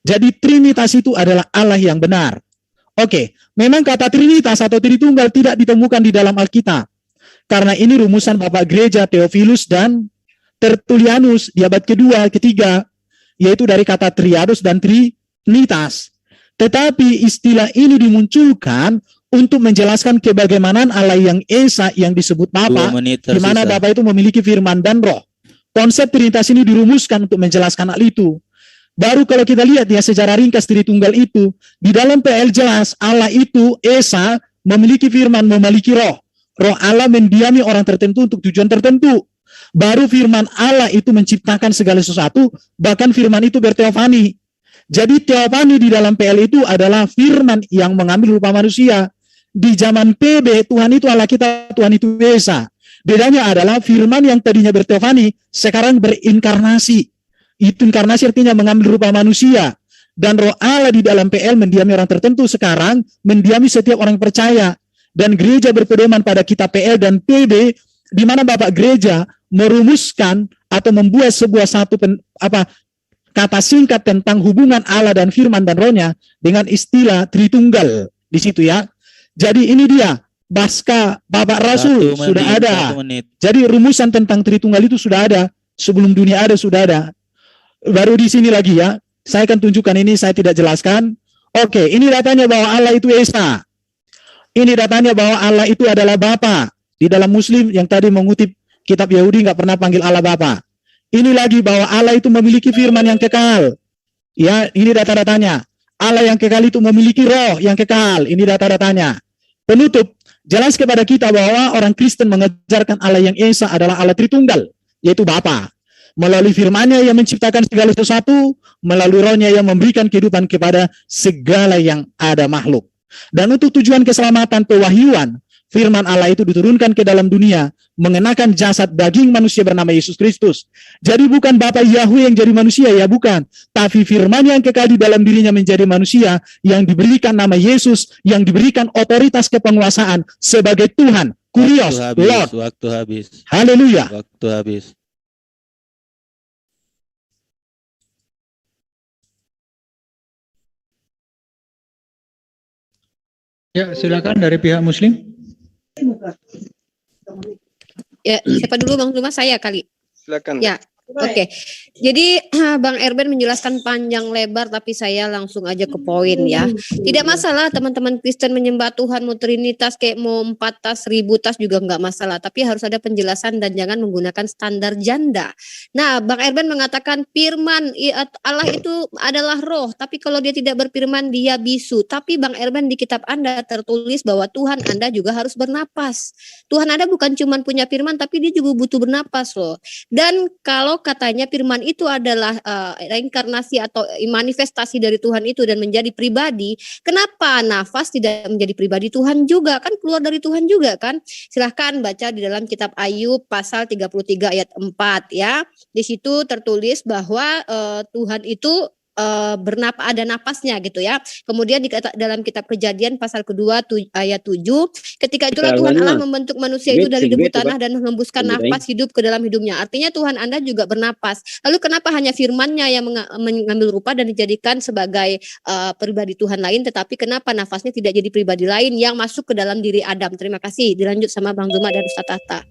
Jadi Trinitas itu adalah Allah yang benar. Oke, memang kata Trinitas atau Tritunggal tidak ditemukan di dalam Alkitab. Karena ini rumusan Bapak Gereja Theophilus dan Tertullianus di abad kedua, ketiga, yaitu dari kata Triados dan Trinitas. Tetapi istilah ini dimunculkan untuk menjelaskan kebagaimanaan Allah yang Esa yang disebut Bapa, di mana Bapa itu memiliki firman dan roh. Konsep Trinitas ini dirumuskan untuk menjelaskan hal itu. Baru kalau kita lihat ya sejarah ringkas Tritunggal itu, di dalam PL jelas Allah itu Esa memiliki firman, memiliki roh. Roh Allah mendiami orang tertentu untuk tujuan tertentu. Baru firman Allah itu menciptakan segala sesuatu, bahkan firman itu berteofani. Jadi teofani di dalam PL itu adalah firman yang mengambil rupa manusia. Di zaman PB, Tuhan itu Allah kita, Tuhan itu Esa. Bedanya adalah firman yang tadinya berteofani, sekarang berinkarnasi. Itu inkarnasi artinya mengambil rupa manusia. Dan roh Allah di dalam PL mendiami orang tertentu, sekarang mendiami setiap orang percaya. Dan gereja berpedoman pada kitab PL dan PB, di mana Bapak Gereja merumuskan atau membuat sebuah kata singkat tentang hubungan Allah dan firman dan rohnya dengan istilah Tritunggal di situ ya. Jadi ini dia Baska Bapak Rasul sudah ada. Jadi rumusan tentang Tritunggal itu sudah ada sebelum dunia ada, sudah ada. Baru di sini lagi ya. Saya akan tunjukkan ini, saya tidak jelaskan. Oke, ini datanya bahwa Allah itu Esa. Ini datanya bahwa Allah itu adalah Bapa. Di dalam Muslim yang tadi mengutip kitab Yahudi nggak pernah panggil Allah Bapa. Ini lagi bahwa Allah itu memiliki firman yang kekal. Ya, ini data-datanya. Allah yang kekal itu memiliki roh yang kekal. Ini data-datanya. Penutup, jelas kepada kita bahwa orang Kristen mengajarkan Allah yang Esa adalah Allah Tritunggal, yaitu Bapa. Melalui firman-Nya yang menciptakan segala sesuatu, melalui rohnya yang memberikan kehidupan kepada segala yang ada makhluk. Dan untuk tujuan keselamatan pewahyuan, firman Allah itu diturunkan ke dalam dunia, mengenakan jasad daging manusia bernama Yesus Kristus. Jadi bukan Bapa Yahweh yang jadi manusia, ya bukan. Tapi firman yang kekal di dalam dirinya menjadi manusia, yang diberikan nama Yesus, yang diberikan otoritas kepenguasaan sebagai Tuhan. Kurios, Lord. Waktu habis. Haleluya. Waktu habis. Ya, silakan dari pihak Muslim. Ya, siapa dulu Bang Zuma? Saya kali. Silakan. Ya, oke. Jadi Bang Erben menjelaskan panjang lebar, tapi saya langsung aja ke poin ya. Tidak masalah teman-teman Kristen menyembah Tuhan mau Trinitas kayak mau 4 tas, 1000 tas juga nggak masalah. Tapi harus ada penjelasan dan jangan menggunakan standar janda. Nah, Bang Erben mengatakan firman Allah itu adalah roh, tapi kalau dia tidak berfirman dia bisu. Tapi Bang Erben di kitab Anda tertulis bahwa Tuhan Anda juga harus bernapas. Tuhan Anda bukan cuma punya firman, tapi dia juga butuh bernapas loh. Dan kalau katanya firman itu adalah reinkarnasi atau manifestasi dari Tuhan itu dan menjadi pribadi, kenapa nafas tidak menjadi pribadi Tuhan juga? Kan keluar dari Tuhan juga kan? Silahkan baca di dalam kitab Ayub pasal 33 ayat 4 ya. Di situ tertulis bahwa Tuhan itu ada napasnya gitu ya. Kemudian di dalam kitab Kejadian pasal kedua ayat 7, ketika itulah Tuhan Allah membentuk manusia itu dari debu tanah dan mengembuskan nafas hidup ke dalam hidupnya. Artinya Tuhan Anda juga bernapas. Lalu kenapa hanya firman-Nya yang mengambil rupa dan dijadikan sebagai pribadi Tuhan lain, tetapi kenapa nafasnya tidak jadi pribadi lain yang masuk ke dalam diri Adam? Terima kasih. Dilanjut sama Bang Zuma dan Ustaz Tahta.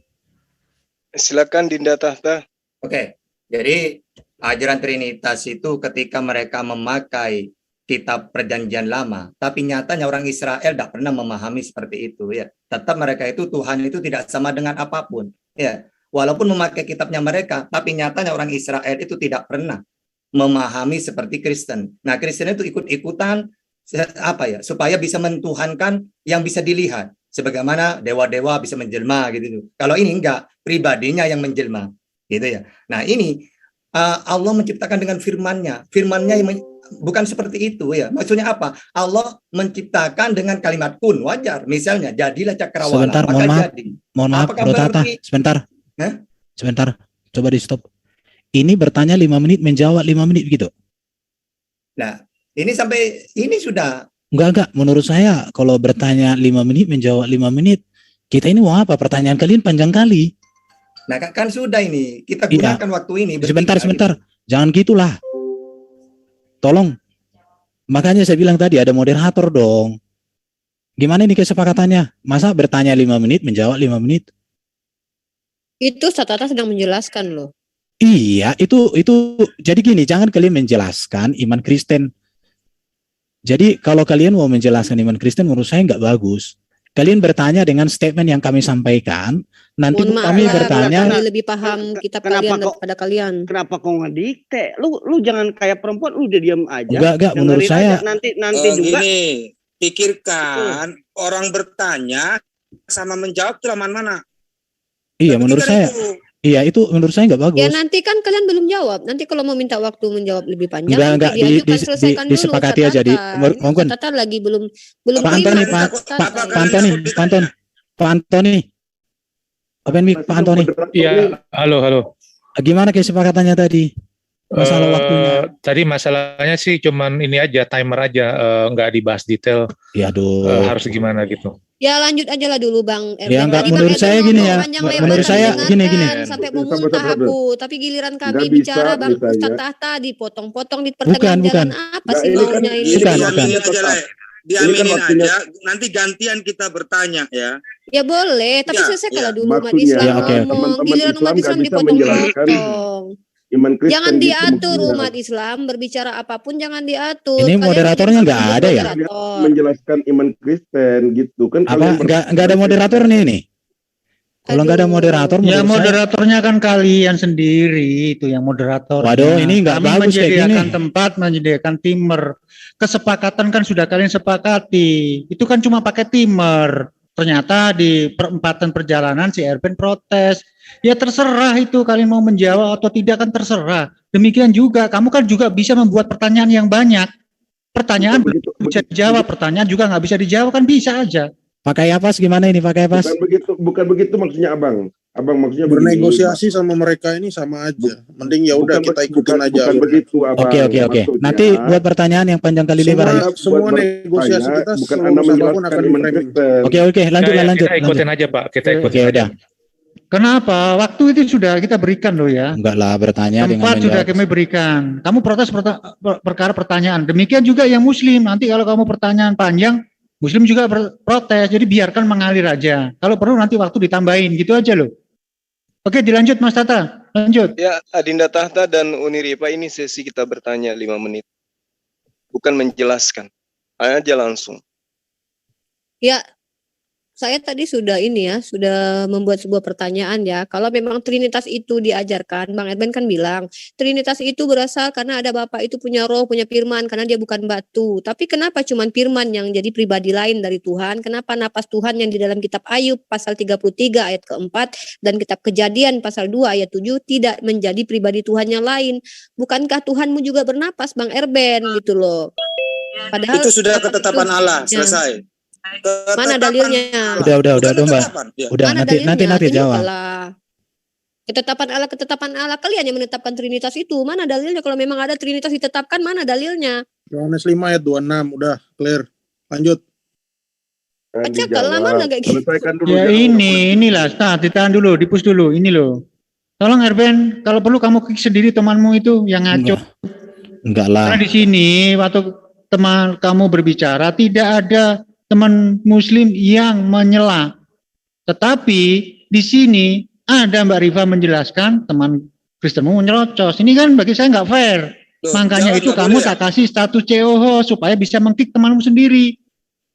Silakan Dinda Tahta. Oke, jadi ajaran Trinitas itu ketika mereka memakai kitab perjanjian lama, tapi nyatanya orang Israel tidak pernah memahami seperti itu ya. Tetap mereka itu Tuhan itu tidak sama dengan apapun ya. Walaupun memakai kitabnya mereka, tapi nyatanya orang Israel itu tidak pernah memahami seperti Kristen. Nah, Kristen itu ikut-ikutan supaya bisa mentuhankan yang bisa dilihat. Sebagaimana dewa-dewa bisa menjelma gitu. Kalau ini enggak, pribadinya yang menjelma gitu ya. Nah, ini Allah menciptakan dengan firman-Nya. Firman-Nya bukan seperti itu ya. Maksudnya apa? Allah menciptakan dengan kalimat kun, wajar. Misalnya, jadilah cakrawala. Sebentar, mohon maaf, Bro Tata. Sebentar, coba di stop. Ini bertanya 5 menit, menjawab 5 menit gitu. Nah, ini sudah. Enggak. Menurut saya, kalau bertanya 5 menit, menjawab 5 menit, kita ini mau apa? Pertanyaan kalian panjang kali. Nah kan sudah ini, kita gunakan waktu ini. Sebentar. Jangan gitulah. Tolong. Makanya saya bilang tadi ada moderator dong. Gimana ini kesepakatannya? Masa bertanya 5 menit, menjawab 5 menit? Itu Ustaz Tahta sedang menjelaskan loh. Iya, itu jadi gini, jangan kalian menjelaskan iman Kristen. Jadi kalau kalian mau menjelaskan iman Kristen menurut saya nggak bagus. Kalian bertanya dengan statement yang kami sampaikan, nanti kami bertanya lebih paham kitab kalian daripada kalian. Kenapa kau ngedikte? Lu jangan kayak perempuan, lu udah diam aja. Enggak, menurut saya nanti juga gini, pikirkan orang bertanya sama menjawab itu laman mana? Iya, menurut saya. Iya, itu menurut saya nggak bagus. Ya nanti kan kalian belum jawab. Nanti kalau mau minta waktu menjawab lebih panjang, enggak selesaikan dulu. Disepakati aja di monggon. Tata lagi belum Pak Antoni, Pak Antoni. Apa ini Pak Antoni? Iya, halo. Gimana kesepakatannya tadi? Masalah waktunya. Tadi masalahnya sih cuman ini aja, timer aja, nggak dibahas detail. Ya aduh. Harus gimana gitu. Ya lanjut aja lah dulu Bang. Ya enggak, menurut saya gini ya. Menurut saya gini. Sampai mau muntah aku. Tapi giliran kami bicara Bang Ustaz Tahta dipotong-potong di pertengahan jalan. Apa sih maunya ini? Diaminin aja. Nanti gantian kita bertanya ya. Ya boleh. Tapi selesai kalau dulu umat Islam ngomong. Giliran umat Islam dipotong-potong. Jangan diatur umat Islam berbicara apapun, jangan diatur. Ini moderatornya nggak ada ya? Menjelaskan iman Kristen gitu kan? Apa nggak ada moderator nih? Kalau nggak ada moderator, Ya menurut saya- moderatornya kan kalian sendiri itu yang moderator. Waduh, ini nggak bagus kayak menyediakan gini. tempat, menyediakan timer. Kesepakatan kan sudah kalian sepakati. Itu kan cuma pakai timer. Ternyata di perempatan perjalanan si Erben protes. Ya terserah itu kalian mau menjawab atau tidak kan terserah. Demikian juga kamu kan juga bisa membuat pertanyaan yang banyak. Pertanyaan bisa dijawab, pertanyaan juga nggak bisa dijawab kan bisa aja. Pakai apa? Gimana ini pakai apa? Bukan begitu maksudnya abang. Abang maksudnya Bernegosiasi sama mereka ini sama aja. Mending ya udah kita ikutin aja. Bukan begitu abang. Oke. Maksudnya, Nanti buat pertanyaan yang panjang kali lebar aja. Semua negosiasi kita bukan seluruh Anda siapapun menjelaskan akan iman di-framing. Kristen. Oke, lanjut. Kita ikutin aja Pak, kita ikutin Oke, aja. udah. Kenapa? Waktu itu sudah kita berikan loh ya. Enggak lah bertanya dengan Tempat sudah menjawab. kami berikan. Kamu protes perkara pertanyaan. Demikian juga yang Muslim. Nanti kalau kamu pertanyaan panjang, Muslim juga protes. Jadi biarkan mengalir aja. Kalau perlu nanti waktu ditambahin. Gitu aja loh. Oke, dilanjut Mas Tata. Lanjut. Ya, Adinda Tahta dan Uniripa, ini sesi kita bertanya 5 menit. Bukan menjelaskan. Aja langsung. Ya, saya tadi sudah sudah membuat sebuah pertanyaan ya. Kalau memang Trinitas itu diajarkan, Bang Edben kan bilang, Trinitas itu berasal karena ada Bapa itu punya roh, punya firman, karena dia bukan batu. Tapi kenapa cuman firman yang jadi pribadi lain dari Tuhan? Kenapa napas Tuhan yang di dalam kitab Ayub pasal 33 ayat keempat dan kitab Kejadian pasal 2 ayat 7 tidak menjadi pribadi Tuhan yang lain? Bukankah Tuhanmu juga bernapas, Bang Erben, gitu loh. Padahal Itu sudah ketetapan Allah, selesai. Mana dalilnya? Udah, Mbak. Ya. Udah, Mana nanti dalilnya? jawab. Tunjukkanlah. Ketetapan Allah kalian yang menetapkan Trinitas itu. Mana dalilnya? Kalau memang ada Trinitas ditetapkan, mana dalilnya? Yohanes 5 ayat 26 udah clear. Lanjut. Bacakanlah mana kayak gitu. Ya inilah. Nah, ditahan dulu, dipus dulu. Ini loh. Tolong Erben, kalau perlu kamu kick sendiri temanmu itu yang ngaco. Enggak lah. Karena di sini waktu teman kamu berbicara tidak ada teman Muslim yang menyela. Tetapi di sini ada Mbak Rifa menjelaskan teman Kristenmu menyerocos. Ini kan bagi saya nggak fair. Makanya itu kamu tak kasih status COH supaya bisa mengkick temanmu sendiri.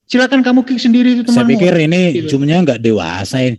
Silakan kamu kick sendiri itu Saya temanmu. pikir ini zoomnya nggak dewasa ini.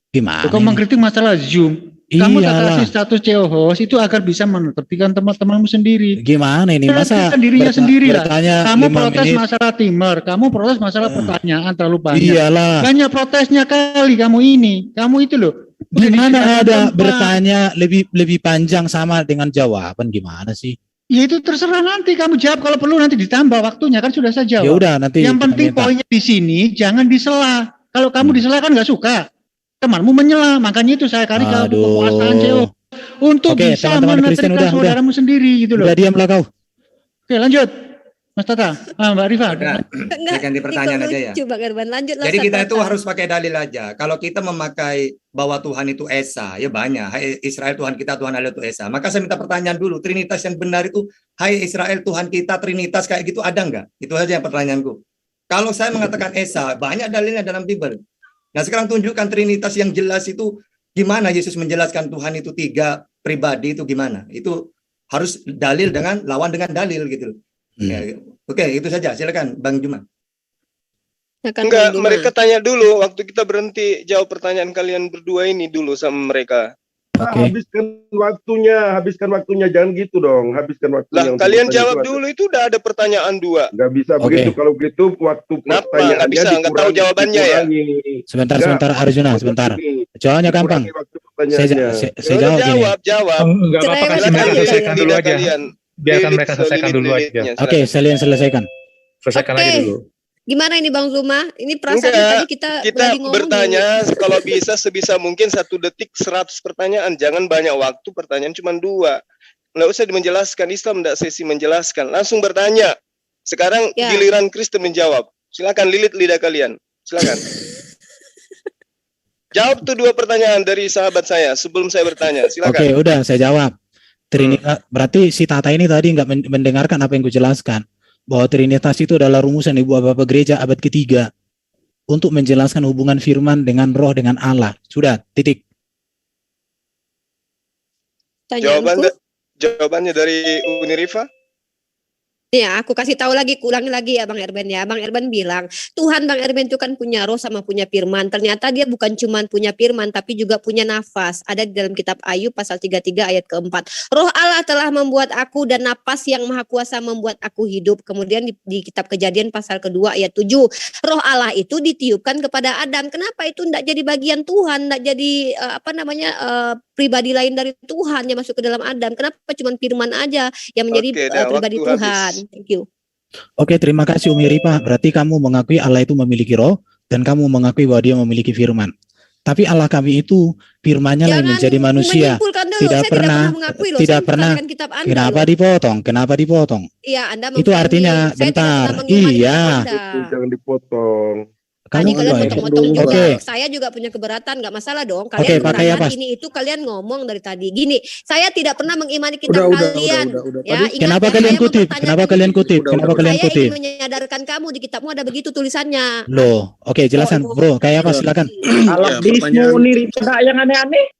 Gimana? Kau ini? mengkritik masalah Zoom. Kamu tak Iyalah. kasih status COH itu agar bisa menertibkan teman-temanmu sendiri. Gimana ini? Masa Kan dirinya sendiri lah. bertanya Kamu 5 protes menit? masalah timer, kamu protes masalah pertanyaan terlalu banyak. Iyalah. Banyak protesnya kali kamu ini. Kamu itu loh. Di mana ada tempat. bertanya lebih panjang sama dengan jawaban, gimana sih? Ya itu terserah nanti kamu jawab, kalau perlu nanti ditambah waktunya kan sudah saya jawab. Ya udah, nanti Yang kita penting minta. poinnya di sini jangan disela. Kalau kamu disela kan nggak suka. Temanmu menyela, makanya itu saya kasih kamu kekuasaan CEO untuk Oke, bisa teman-teman Kristen menetrika saudaramu sendiri gitu loh. Udah diamlah kau. Oke, lanjut. Mas Tata, Mbak Rifa. Saya ganti pertanyaan aja ya. Coba Erben lanjutlah. Jadi kita Ustaz itu Tata. harus pakai dalil aja. Kalau kita memakai bahwa Tuhan itu Esa, ya banyak. Hai Israel Tuhan kita, Tuhan Allah itu Esa. Maka saya minta pertanyaan dulu, Trinitas yang benar itu, hai Israel Tuhan kita, Trinitas kayak gitu ada nggak? Itu aja yang pertanyaanku. Kalau saya mengatakan Esa, banyak dalilnya dalam Bible. Nah sekarang tunjukkan Trinitas yang jelas itu gimana Yesus menjelaskan Tuhan itu 3 pribadi itu gimana? Itu harus dalil dengan lawan dengan dalil gitu. Ya, oke, itu saja. Silakan Bang Juma. Enggak, mereka tanya dulu waktu kita berhenti jawab pertanyaan kalian berdua ini dulu sama mereka. Habiskan waktunya, jangan gitu dong. Habiskan waktunya. Lah, kalian jawab dulu, itu udah ada pertanyaan 2. Nggak bisa begitu. Kalau begitu waktu pertanyaannya nggak bisa, nggak tahu jawabannya ya? Sebentar Arjuna, sebentar. Jawabannya gampang. Saya jawab gini. Jawab. Enggak apa-apa, kasih mereka selesaikan dulu aja. Biarkan mereka selesaikan dulu aja. Oke, kalian selesaikan. Selesaikan aja dulu. Gimana ini Bang Zuma? Ini perasaan Enggak, tadi kita lagi ngomong bertanya kalau bisa sebisa mungkin 1 detik 100 pertanyaan. Jangan banyak waktu, pertanyaan cuma 2. Nggak usah menjelaskan, Islam tidak sesi menjelaskan. Langsung bertanya. Sekarang giliran Kristen menjawab. Silakan lilit lidah kalian. Silakan. Jawab tuh 2 pertanyaan dari sahabat saya sebelum saya bertanya. Silakan. Oke, udah saya jawab. Trinitas, berarti si Tata ini tadi nggak mendengarkan apa yang gue jelaskan. Bahwa Trinitas itu adalah rumusan Ibu Bapak Gereja abad ke-3 untuk menjelaskan hubungan firman dengan roh dengan Allah. Sudah, titik. Jawabannya dari Unirifa? Ya, aku kasih tahu lagi, ulangi lagi ya Bang Erben ya. Bang Erben bilang, Tuhan Bang Erben itu kan punya roh sama punya firman. Ternyata dia bukan cuma punya firman, tapi juga punya nafas. Ada di dalam kitab Ayub pasal 33 ayat keempat. Roh Allah telah membuat aku dan napas yang maha kuasa membuat aku hidup. Kemudian di kitab Kejadian pasal kedua ayat 7. Roh Allah itu ditiupkan kepada Adam. Kenapa itu tidak jadi bagian Tuhan, tidak jadi pribadi lain dari Tuhan yang masuk ke dalam Adam? Kenapa cuma firman aja yang menjadi pribadi Tuhan? Thank you. Oke, terima kasih Umi Rifa. Berarti kamu mengakui Allah itu memiliki roh dan kamu mengakui bahwa dia memiliki firman. Tapi Allah kami itu firman-Nya lah yang menjadi manusia. Tidak pernah. Kenapa dipotong? Kenapa dipotong? Iya, Anda itu artinya bentar. Iya. Jangan dipotong. Tadi kalian potong-potong juga. Saya juga punya keberatan, nggak masalah dong. Kalian beratan ini itu kalian ngomong dari tadi. Gini, saya tidak pernah mengimani kitab kalian. Ya, kenapa kalian kutip? Kenapa kalian kutip? Kenapa kalian kutip? Saya ingin menyadarkan kamu di kitabmu ada begitu tulisannya. Loh, oke, jelasan, Bro. Kayak apa? Silakan. Kalau bismu nirita yang aneh-aneh.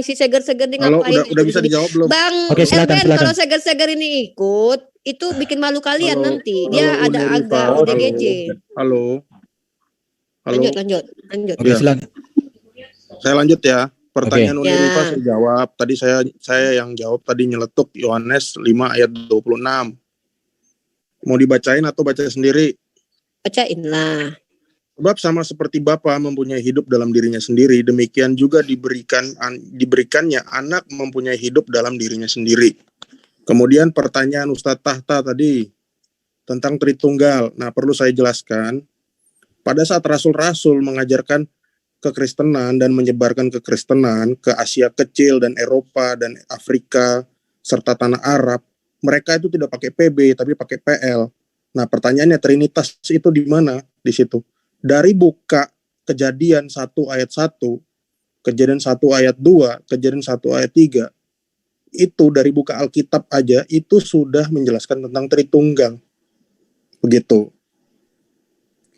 Si seger-seger di Halo, ngapain? udah bisa dijawab belum? Bang, oke, silakan. kalau seger-seger ini ikut, itu bikin malu kalian nanti. Dia ada agak ODGJ. Halo. Lanjut. Oke, silakan. Saya lanjut ya. Pertanyaan Uni Rifa saya jawab. Tadi saya yang jawab tadi nyeletuk Yohanes 5 ayat 26. Mau dibacain atau baca sendiri? Bacain lah. Sebab sama seperti Bapa mempunyai hidup dalam dirinya sendiri, demikian juga diberikannya anak mempunyai hidup dalam dirinya sendiri. Kemudian pertanyaan Ustadz Tahta tadi tentang Tritunggal. Nah, perlu saya jelaskan, pada saat rasul-rasul mengajarkan kekristenan dan menyebarkan kekristenan ke Asia Kecil dan Eropa dan Afrika serta tanah Arab, mereka itu tidak pakai PB tapi pakai PL. Nah, pertanyaannya Trinitas itu di mana di situ? Dari buka Kejadian 1 ayat 1, Kejadian 1 ayat 2, Kejadian 1 ayat 3, itu dari buka Alkitab aja itu sudah menjelaskan tentang Tritunggal. Begitu.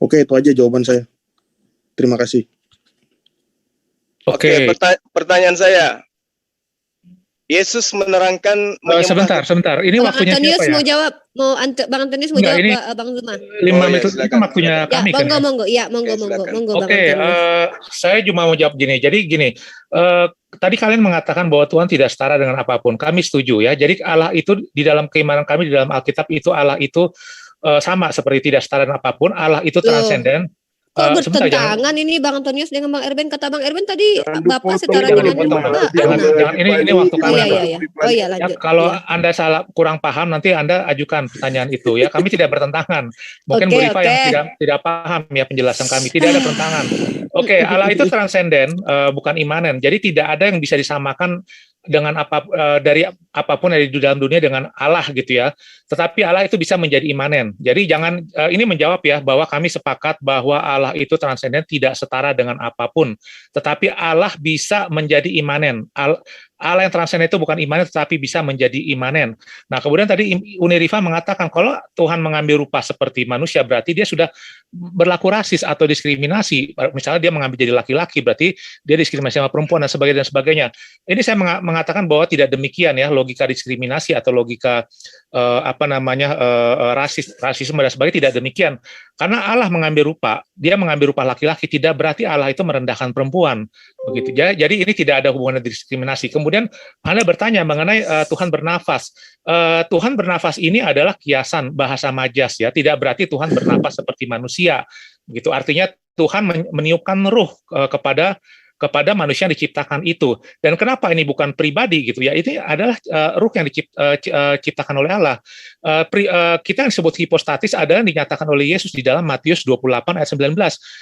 Oke, itu aja jawaban saya. Terima kasih. Oke, pertanyaan saya. Yesus menerangkan sebentar. Ini waktunya siapa ya? Mau jawab, Bang Antonius mau jawab, Bang Zuma. 5 menit itu waktunya kami kan. Monggo. Oke, saya cuma mau jawab gini. Jadi gini, tadi kalian mengatakan bahwa Tuhan tidak setara dengan apapun. Kami setuju ya. Jadi Allah itu di dalam keimanan kami di dalam Alkitab itu Allah itu sama seperti tidak setara dengan apapun. Allah itu transenden. Kok bertentangan ini Bang Antonius dengan Bang Erben? Kata Bang Erben tadi Bapak setara dengan Bapak. Jangan, ini waktu kami. Lanjut. Kalau Anda salah kurang paham nanti Anda ajukan pertanyaan itu ya. Kami tidak bertentangan. Mungkin Bu Rifa yang tidak paham ya penjelasan kami. Tidak ada pertentangan. Oke, Allah itu transenden, bukan imanen. Jadi tidak ada yang bisa disamakan dengan dari apapun yang di dalam dunia dengan Allah gitu ya. Tetapi Allah itu bisa menjadi imanen. Jadi jangan ini menjawab ya bahwa kami sepakat bahwa Allah itu transenden tidak setara dengan apapun. Tetapi Allah bisa menjadi imanen. Allah yang transenden itu bukan imanen tetapi bisa menjadi imanen. Nah, kemudian tadi Uni Rifa mengatakan kalau Tuhan mengambil rupa seperti manusia berarti dia sudah berlaku rasis atau diskriminasi. Misalnya dia mengambil jadi laki-laki berarti dia diskriminasi sama perempuan dan sebagainya. Ini saya mengatakan bahwa tidak demikian ya, logika diskriminasi atau logika rasisme dan sebagainya tidak demikian. Karena Allah mengambil rupa, dia mengambil rupa laki-laki tidak berarti Allah itu merendahkan perempuan. Begitu. Jadi ini tidak ada hubungan diskriminasi. Kemudian Anda bertanya mengenai Tuhan bernafas. Tuhan bernafas ini adalah kiasan bahasa majas ya, tidak berarti Tuhan bernafas seperti manusia. Begitu. Artinya Tuhan meniupkan ruh kepada manusia yang diciptakan itu. Dan kenapa ini bukan pribadi gitu ya? Ini adalah ruh yang diciptakan oleh Allah. Kita yang disebut hipostatis adalah yang dinyatakan oleh Yesus di dalam Matius 28 ayat 19.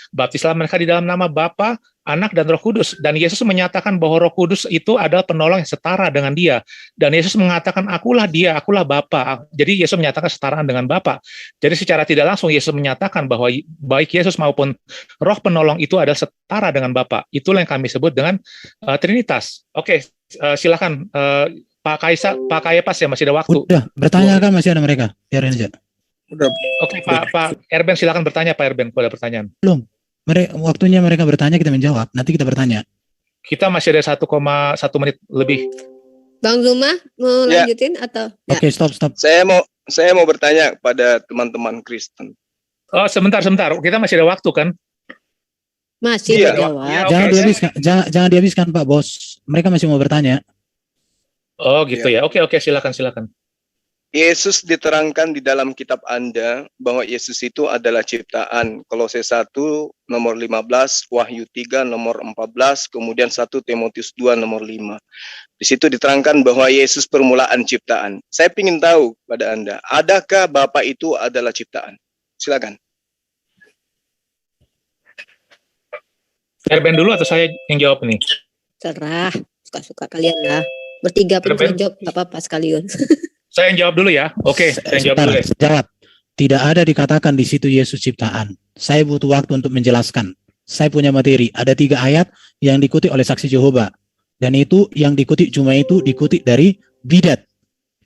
Baptislah mereka di dalam nama Bapa, Anak dan Roh Kudus. Dan Yesus menyatakan bahwa Roh Kudus itu adalah penolong yang setara dengan Dia. Dan Yesus mengatakan akulah Dia, akulah Bapa. Jadi Yesus menyatakan setaraan dengan Bapa. Jadi secara tidak langsung Yesus menyatakan bahwa baik Yesus maupun Roh penolong itu adalah setara dengan Bapa. Itulah yang kami sebut dengan Trinitas. Oke, silakan Pak Kayepas ya, masih ada waktu. Udah, bertanya kan masih ada mereka. Biarin aja. Udah. Oke, Pak Erben silakan bertanya Pak Erben kalau ada pertanyaan. Belum. Waktunya mereka bertanya, kita menjawab. Nanti kita bertanya. Kita masih ada 1,1 menit lebih. Bang Zuma mau Ya. lanjutin atau? Ya. Oke, stop. Saya mau bertanya kepada teman-teman Kristen. Oh, sebentar. Kita masih ada waktu kan? Masih Iya. berjawab. Ya, Jangan oke. dihabiskan, jangan dihabiskan Pak Bos. Mereka masih mau bertanya. Oh, gitu ya. Oke, silakan. Yesus diterangkan di dalam kitab Anda bahwa Yesus itu adalah ciptaan. Kolose 1 nomor 15, Wahyu 3 nomor 14, kemudian 1 Timotius 2 nomor 5. Di situ diterangkan bahwa Yesus permulaan ciptaan. Saya ingin tahu pada Anda, adakah Bapa itu adalah ciptaan? Silakan. Erben dulu atau saya yang jawab nih? Serah, suka-suka kalian lah. Bertiga pun Erben. jawab, nggak apa-apa sekalian. Saya yang jawab dulu ya. Oke, saya yang jawab dulu ya. Jawab. Tidak ada dikatakan di situ Yesus ciptaan. Saya butuh waktu untuk menjelaskan. Saya punya materi. Ada 3 ayat yang dikutip oleh saksi Jehovah. Dan itu yang dikutip cuma itu dikutip dari bidat.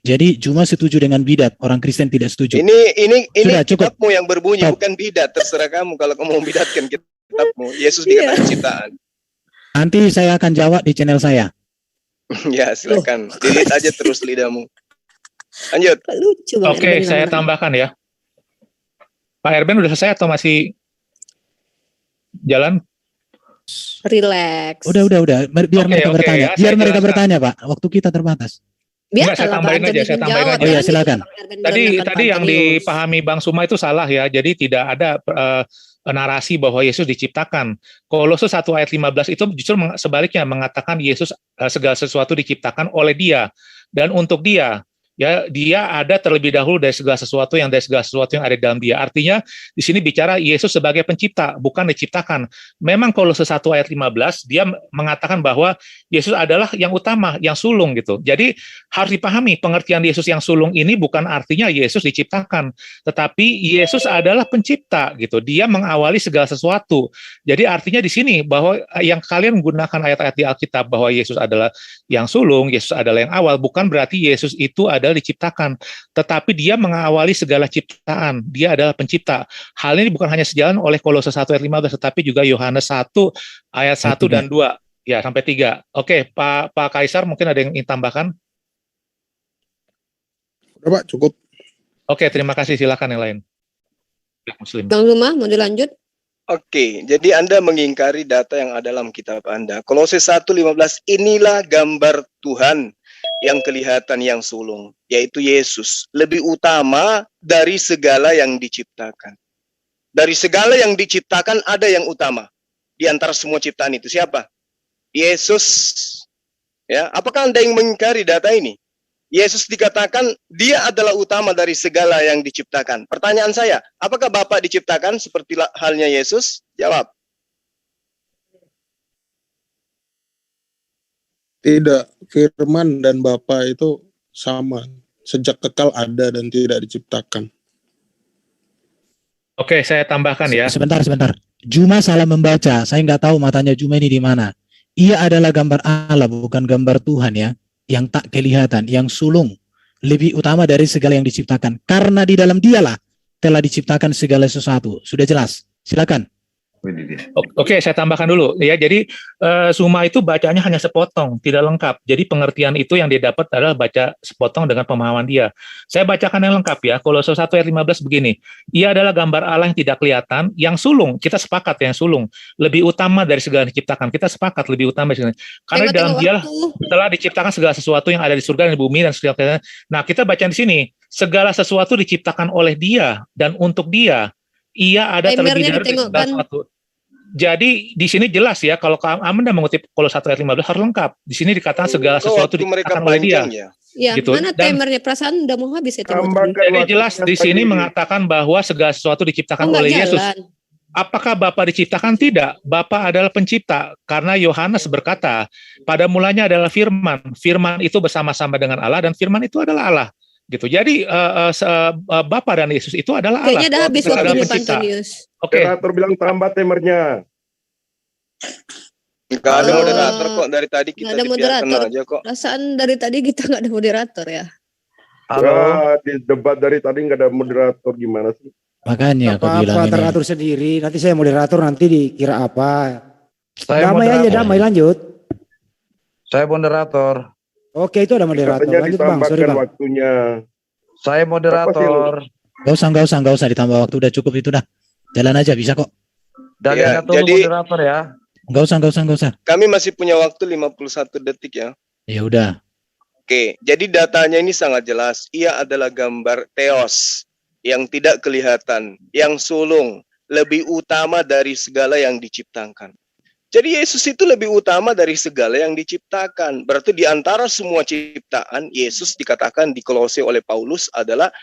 Jadi cuma setuju dengan bidat. Orang Kristen tidak setuju. Ini Sudah, cukup. kitabmu yang berbunyi, Stop. bukan bidat. Terserah kamu kalau kamu mau bidatkan kitabmu. Yesus dikatakan ciptaan. Nanti saya akan jawab di channel saya. Ya, silakan. Delete aja terus lidahmu. Lanjut. Lucu banget. Oke, saya tambahkan ya. Pak Erben udah selesai atau masih jalan? Relax. Udah. Biar Oke, mereka oke, bertanya. ya, Biar saya mereka jelaskan. bertanya, Pak. Waktu kita terbatas. Biar Enggak, saya tambahin aja, saya tambahin aja. Oh iya, silakan. Tadi yang dipahami Bang Suma itu salah ya. Jadi tidak ada narasi bahwa Yesus diciptakan. Kolose 1 ayat 15 itu justru sebaliknya mengatakan Yesus segala sesuatu diciptakan oleh Dia dan untuk Dia. Ya, dia ada terlebih dahulu dari segala sesuatu yang ada di dalam dia. Artinya di sini bicara Yesus sebagai pencipta, bukan diciptakan. Memang Kolose 1 ayat 15 dia mengatakan bahwa Yesus adalah yang utama, yang sulung gitu. Jadi harus dipahami pengertian Yesus yang sulung ini bukan artinya Yesus diciptakan, tetapi Yesus adalah pencipta gitu. Dia mengawali segala sesuatu. Jadi artinya di sini bahwa yang kalian menggunakan ayat-ayat di Alkitab bahwa Yesus adalah yang sulung, Yesus adalah yang awal, bukan berarti Yesus itu adalah diciptakan, tetapi dia mengawali segala ciptaan. Dia adalah pencipta. Hal ini bukan hanya sejalan oleh Kolose 1 ayat 15, tetapi juga Yohanes 1 ayat 1 dan 2. Ya, sampai 3. Oke, Pak Kaisar mungkin ada yang ingin tambahkan? Udah Pak, cukup. Oke, terima kasih. Silakan yang lain. Muslim. Bang Zuma mau dilanjut? Oke, jadi Anda mengingkari data yang ada dalam kitab Anda. Kolose 1:15, inilah gambar Tuhan yang kelihatan yang sulung, yaitu Yesus, lebih utama dari segala yang diciptakan. Dari segala yang diciptakan ada yang utama di antara semua ciptaan itu. Siapa? Yesus. Ya, apakah Anda yang mengingkari data ini? Yesus dikatakan dia adalah utama dari segala yang diciptakan. Pertanyaan saya, apakah Bapa diciptakan seperti halnya Yesus? Jawab. Tidak, firman dan Bapa itu sama. Sejak kekal ada dan tidak diciptakan. Oke, saya tambahkan ya. Sebentar. Juma salah membaca. Saya nggak tahu matanya Juma ini di mana. Ia adalah gambar Allah, bukan gambar Tuhan ya. Yang tak kelihatan, yang sulung. Lebih utama dari segala yang diciptakan. Karena di dalam dialah telah diciptakan segala sesuatu. Sudah jelas. Silakan. Oke, saya tambahkan dulu ya. Jadi Suma itu bacanya hanya sepotong, tidak lengkap. Jadi pengertian itu yang dia dapat adalah baca sepotong dengan pemahaman dia. Saya bacakan yang lengkap ya. Kolose 1 ayat 15 begini. Ia adalah gambar Allah yang tidak kelihatan, yang sulung. Kita sepakat yang sulung lebih utama dari segala yang diciptakan. Kita sepakat lebih utama dari segala. Karena di dalam dialah telah diciptakan segala sesuatu yang ada di surga dan di bumi dan segala. Nah, kita baca di sini, segala sesuatu diciptakan oleh Dia dan untuk Dia. Ia ada terlebih dari segala sesuatu. Jadi di sini jelas ya, kalau Anda mengutip Kolose 1 ayat 15 harus lengkap. Di sini dikatakan segala sesuatu diciptakan oleh Dia. Ya, gitu. mana Dan timernya? Perasaan udah mau habis ya. jadi jelas di sini mengatakan bahwa segala sesuatu diciptakan oleh Yesus. Apakah Bapa diciptakan? Tidak. Bapa adalah pencipta. Karena Yohanes berkata, pada mulanya adalah Firman. Firman itu bersama-sama dengan Allah dan Firman itu adalah Allah. Gitu. Jadi Bapa dan Yesus itu adalah Allah. Kayaknya udah habis waktunya Pak Antonius. Oke. Moderator bilang tambah timernya. Nggak ada moderator kok, dari tadi kita ada dibiarkan moderator aja kok. Perasaan dari tadi kita nggak ada moderator ya. Ya, di debat dari tadi nggak ada moderator, gimana sih? Makanya aku bilang ini. Teratur sendiri. Nanti saya moderator, nanti dikira apa. Saya Damai moderator. aja, damai lanjut. Saya moderator. Oke, itu ada moderator. Katanya Lanjut Bang, sorry ditambahkan Bang. waktunya. Saya moderator. Gak usah ditambah waktu, udah cukup itu dah. Jalan aja bisa kok. Dalilnya tuh jadi moderator ya. Gak usah. kami masih punya waktu 51 detik ya. Ya udah. Oke, jadi datanya ini sangat jelas. Ia adalah gambar Theos yang tidak kelihatan, yang sulung, lebih utama dari segala yang diciptakan. Jadi Yesus itu lebih utama dari segala yang diciptakan. Berarti di antara semua ciptaan, Yesus dikatakan di Kolose oleh Paulus adalah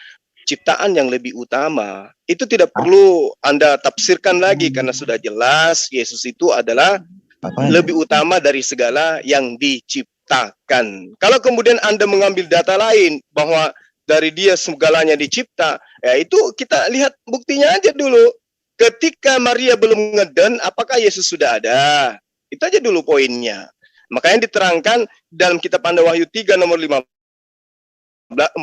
ciptaan yang lebih utama. Itu tidak perlu Anda tafsirkan lagi karena sudah jelas Yesus itu adalah lebih utama dari segala yang diciptakan. Kalau kemudian Anda mengambil data lain bahwa dari dia segalanya dicipta, ya itu kita lihat buktinya aja dulu. Ketika Maria belum ngeden, apakah Yesus sudah ada? Itu aja dulu poinnya. Makanya diterangkan dalam kitab Anda Wahyu 3 nomor 14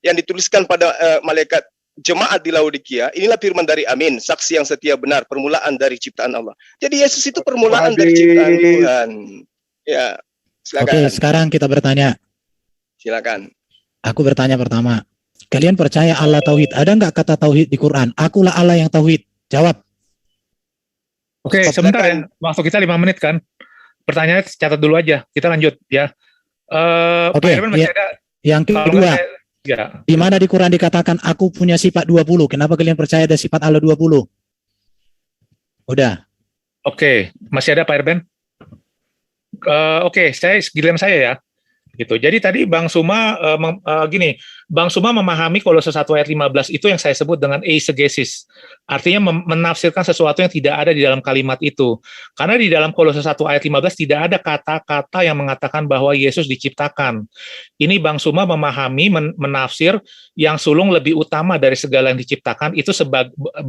yang dituliskan pada malaikat jemaat di Laodikia. Inilah firman dari Amin, saksi yang setia benar, permulaan dari ciptaan Allah. Jadi Yesus itu permulaan dari ciptaan Tuhan. Ya, silakan. Oke, sekarang kita bertanya. Silakan. Aku bertanya pertama. Kalian percaya Allah tauhid? Ada nggak kata tauhid di Quran? Akulah Allah yang tauhid. Jawab. Oke, sebentar ya. Waktu kita 5 menit kan. Pertanyaannya catat dulu aja. Kita lanjut ya. Oke, Pak Irwan masih ada. Yang kedua, di mana di Quran dikatakan aku punya sifat 20? Kenapa kalian percaya ada sifat Allah 20? Udah. Oke, masih ada Pak Irwan? Oke, giliran saya ya. Gitu. Jadi tadi Bang Suma gini, Bang Suma memahami Kolose 1 ayat 15 itu yang saya sebut dengan eisegesis. Artinya menafsirkan sesuatu yang tidak ada di dalam kalimat itu. Karena di dalam Kolose 1 ayat 15 tidak ada kata-kata yang mengatakan bahwa Yesus diciptakan. Ini Bang Suma memahami menafsir yang sulung lebih utama dari segala yang diciptakan itu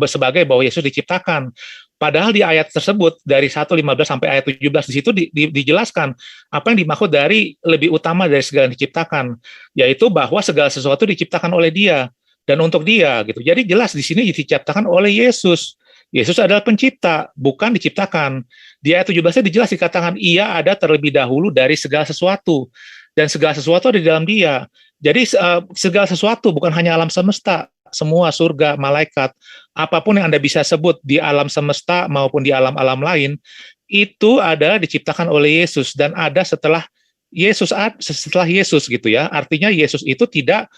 sebagai bahwa Yesus diciptakan. Padahal di ayat tersebut dari 1:15 sampai ayat 17 di situ dijelaskan apa yang dimaksud dari lebih utama dari segala yang diciptakan, yaitu bahwa segala sesuatu diciptakan oleh Dia dan untuk Dia gitu. Jadi jelas di sini diciptakan oleh Yesus. Yesus adalah pencipta, bukan diciptakan. Di ayat 17-nya dijelas dikatakan Ia ada terlebih dahulu dari segala sesuatu dan segala sesuatu ada di dalam Dia. Jadi segala sesuatu bukan hanya alam semesta, semua surga, malaikat, apapun yang Anda bisa sebut di alam semesta maupun di alam-alam lain, itu ada diciptakan oleh Yesus dan ada setelah Yesus gitu ya. Artinya Yesus itu tidak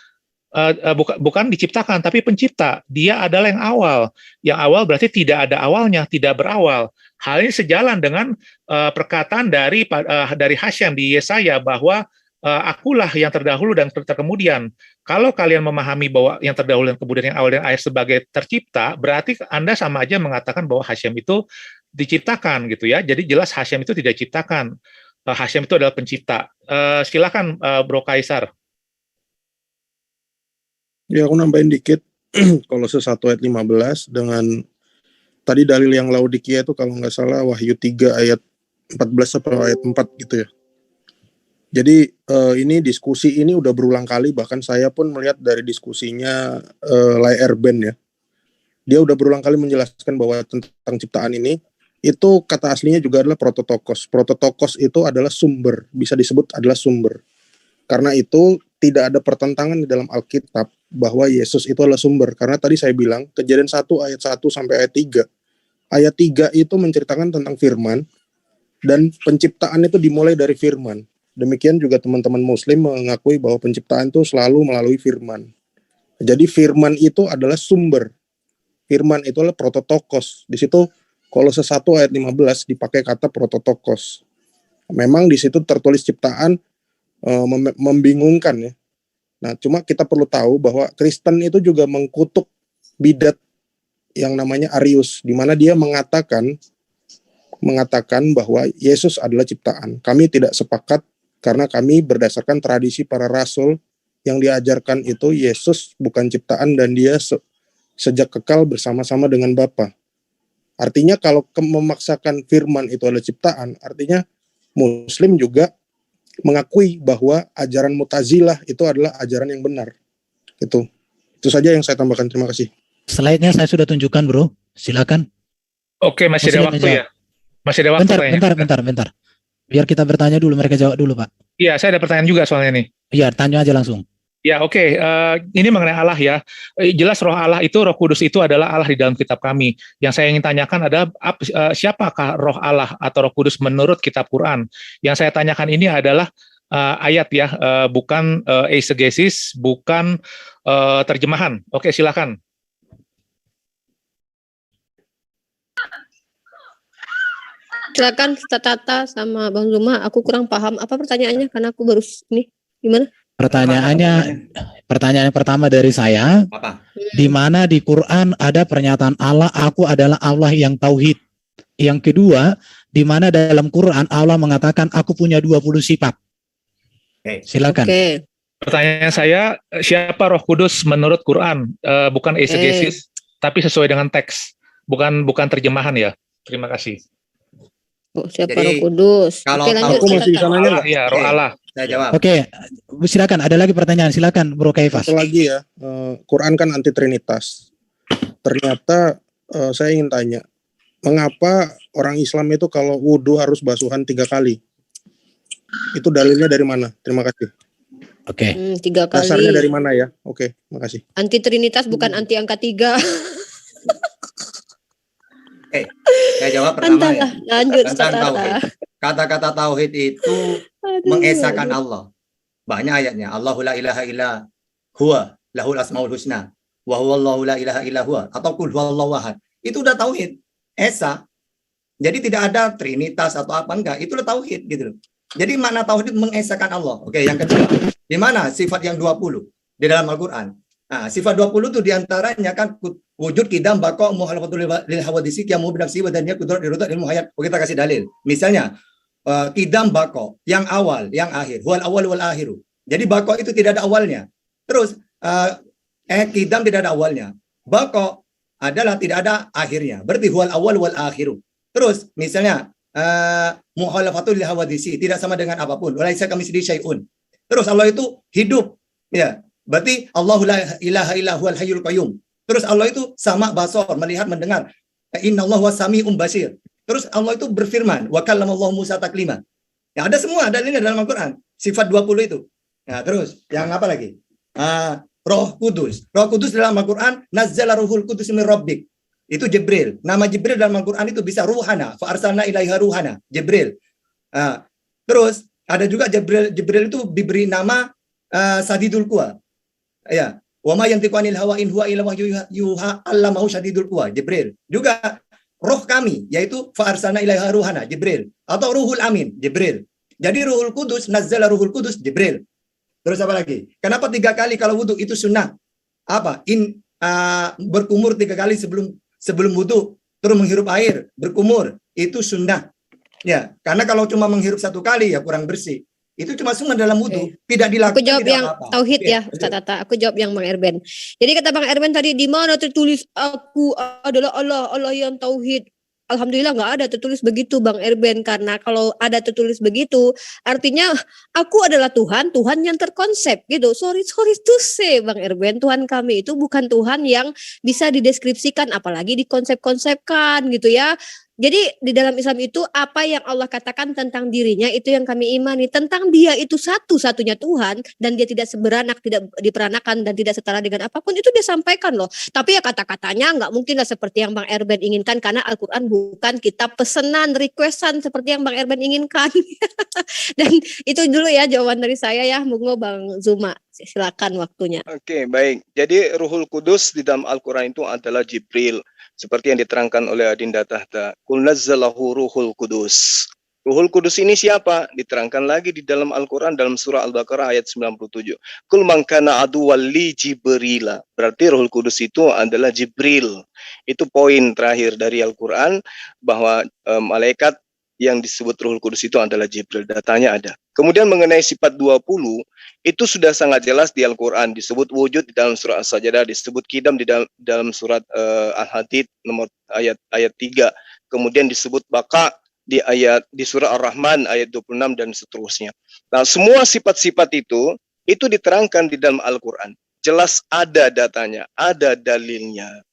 bukan diciptakan tapi pencipta. Dia adalah yang awal. Yang awal berarti tidak ada awalnya, tidak berawal. Hal ini sejalan dengan perkataan dari Hasyam di Yesaya bahwa akulah yang terdahulu dan terkemudian. Kalau kalian memahami bahwa yang terdahulu dan kemudian yang awal dan akhir sebagai tercipta, berarti Anda sama aja mengatakan bahwa Hasyam itu diciptakan gitu ya. Jadi jelas Hasyam itu tidak diciptakan. Hasyam itu adalah pencipta. Silakan Bro Kaisar. Ya, aku nambahin dikit. Kolose 1 ayat 15 dengan tadi dalil yang Laodikia itu kalau nggak salah Wahyu 3 ayat 14 atau ayat 4 gitu ya. Jadi ini diskusi ini udah berulang kali, bahkan saya pun melihat dari diskusinya Lai Erben ya. Dia udah berulang kali menjelaskan bahwa tentang ciptaan ini, itu kata aslinya juga adalah prototokos. Prototokos itu adalah sumber, bisa disebut adalah sumber. Karena itu tidak ada pertentangan di dalam Alkitab bahwa Yesus itu adalah sumber. Karena tadi saya bilang, Kejadian 1 ayat 1 sampai ayat 3. Ayat 3 itu menceritakan tentang firman, dan penciptaan itu dimulai dari firman. Demikian juga teman-teman muslim mengakui bahwa penciptaan itu selalu melalui firman. Jadi firman itu adalah sumber. Firman itu adalah prototokos. Di situ Kolose 1 ayat 15 dipakai kata prototokos. Memang di situ tertulis ciptaan membingungkan ya. Nah, cuma kita perlu tahu bahwa Kristen itu juga mengkutuk bidat yang namanya Arius, di mana dia mengatakan bahwa Yesus adalah ciptaan. Kami tidak sepakat karena kami berdasarkan tradisi para rasul yang diajarkan itu Yesus bukan ciptaan dan dia sejak kekal bersama-sama dengan Bapa. Artinya kalau memaksakan firman itu adalah ciptaan, artinya Muslim juga mengakui bahwa ajaran Mu'tazilah itu adalah ajaran yang benar. Itu saja yang saya tambahkan. Terima kasih. Slide-nya saya sudah tunjukkan, Bro. Silakan. Oke, masih ada waktu ya. Masih ada waktu. Bentar. Biar kita bertanya dulu, mereka jawab dulu, Pak. Iya, saya ada pertanyaan juga soalnya nih. Iya, tanya aja langsung. Ya, oke. Ini mengenai Allah ya. Jelas Roh Allah itu, Roh Kudus itu adalah Allah di dalam kitab kami. Yang saya ingin tanyakan adalah siapakah Roh Allah atau Roh Kudus menurut kitab Quran? Yang saya tanyakan ini adalah ayat ya, bukan eisegesis, bukan terjemahan. Oke, silakan. Silakan Ustaz Tata sama Bang Zuma. Aku kurang paham apa pertanyaannya karena aku baru ini gimana? Pertanyaan pertama dari saya, di mana di Quran ada pernyataan Allah, aku adalah Allah yang tauhid. Yang kedua, di mana dalam Quran Allah mengatakan aku punya 20 sifat. Silakan. Pertanyaan saya, siapa Roh Kudus menurut Quran? Bukan eisegesis, tapi sesuai dengan teks, bukan terjemahan ya. Terima kasih. Siapa Roh Kudus? Kalau lanjut. Aku masih di sananya nggak? Ya, Roh Allah. Saya jawab. Oke, silakan. Ada lagi pertanyaan? Silakan, Bro Kaifas. Satu lagi ya, Quran kan anti trinitas. Ternyata saya ingin tanya, mengapa orang Islam itu kalau wudhu harus basuhan 3 kali? Itu dalilnya dari mana? Terima kasih. Oke. 3 kali. Dasarnya dari mana ya? Oke, makasih. Anti Trinitas bukan anti angka 3. Saya jawab pertama ya. Lanjut, Tentang Ustaz Tata. tauhid. Kata-kata tauhid itu mengesahkan Allah. Banyak ayatnya. Allahu la ilaha illa huwa lahul asmaul husna wa huwa Allahu la ilaha illa huwa atau qul huwallahu ahad. Itu udah tauhid. Esa. Jadi tidak ada trinitas atau apa enggak. Itu udah tauhid gitu loh. Jadi makna tauhid mengesahkan Allah. Oke, yang kedua. Di mana sifat yang 20 di dalam Al-Qur'an? Nah, sifat 20 itu diantaranya kan wujud, kidam, bako, muhalafatul lil hawadisi, kiamu bidafsi, wadaniyah, kudrat, dirutat, ilmu hayat. Kita kasih dalil. Misalnya, kidam, bako, yang awal, yang akhir. Huwal awal wal akhiru. Jadi bako itu tidak ada awalnya. Terus, kidam tidak ada awalnya. Bako adalah tidak ada akhirnya. Berarti huwal awal wal akhiru. Terus, misalnya, muhalafatul lil hawadisi, tidak sama dengan apapun. Walaisa kamitslihi syai'un. Terus Allah itu hidup. Ya. Berarti Allahu la ilaha illa huwal hayyul qayyum. Terus Allah itu sama basor, melihat, mendengar. Innallahu wasami'un basir. Terus Allah itu berfirman, wa kallamallahu Musa taklima. Ya, ada semua dalilnya dalam Al-Qur'an. Sifat 20 itu. Nah, terus yang apa lagi? Roh Kudus. Roh Kudus dalam Al-Qur'an, nazzala ruhul qudus min rabbik. Itu Jibril. Nama Jibril dalam Al-Qur'an itu bisa ruhana, fa arsalna ilaiha ruhana, Jibril. Terus ada juga Jibril itu diberi nama Sadidul Quwa. Ya, wa ma yantiqu anil hawa in huwa illa wahyu yuha allamahu syadidul quwa, Jibril. Juga roh kami yaitu fa arsalna ilaiha ruhana, Jibril, atau ruhul amin, Jibril. Jadi ruhul kudus, nazzala ruhul kudus, Jibril. Terus apa lagi? Kenapa 3 kali kalau wudu itu sunnah? Apa? Berkumur 3 kali sebelum wudu, terus menghirup air, berkumur, itu sunnah. Ya, karena kalau cuma menghirup 1 kali ya kurang bersih. Itu cuma sunnah dalam wudu, tidak dilakukan. Aku jawab yang apa-apa. tauhid ya, Ustaz Tata. Aku jawab yang Bang Erben. Jadi kata Bang Erben tadi, di mana tertulis aku adalah Allah yang tauhid? Alhamdulillah nggak ada tertulis begitu Bang Erben, karena kalau ada tertulis begitu artinya aku adalah Tuhan yang terkonsep gitu. Sorry to say Bang Erben, Tuhan kami itu bukan Tuhan yang bisa dideskripsikan apalagi dikonsep-konsepkan gitu ya. Jadi di dalam Islam itu apa yang Allah katakan tentang dirinya itu yang kami imani, tentang dia itu satu-satunya Tuhan dan dia tidak seberanak, tidak diperanakan dan tidak setara dengan apapun, itu dia sampaikan loh. Tapi ya kata-katanya nggak mungkin lah seperti yang Bang Erben inginkan, karena Al-Quran bukan kitab pesanan, requestan seperti yang Bang Erben inginkan. Dan itu dulu ya jawaban dari saya ya. Monggo Bang Zuma, silakan waktunya. Oke, baik. Jadi Ruhul Kudus di dalam Al-Quran itu adalah Jibril. Seperti yang diterangkan oleh Adinda Tahta. Qul nazzalahu Ruhul Kudus. Ruhul Kudus ini siapa? Diterangkan lagi di dalam Al-Quran dalam surah Al-Baqarah ayat 97. Qul man kana aduwwan li Jibrila. Berarti Ruhul Kudus itu adalah Jibril. Itu poin terakhir dari Al-Quran, bahwa malaikat yang disebut Ruhul Kudus itu adalah Jibril. Datanya ada. Kemudian mengenai sifat 20, itu sudah sangat jelas di Al-Quran. Disebut wujud di dalam surah As-Sajdah, disebut kidam di dalam surat Al-Hadid nomor ayat 3. Kemudian disebut baka di surah Ar-Rahman ayat 26 dan seterusnya. Nah, semua sifat-sifat itu diterangkan di dalam Al-Quran. Jelas ada datanya, ada dalilnya.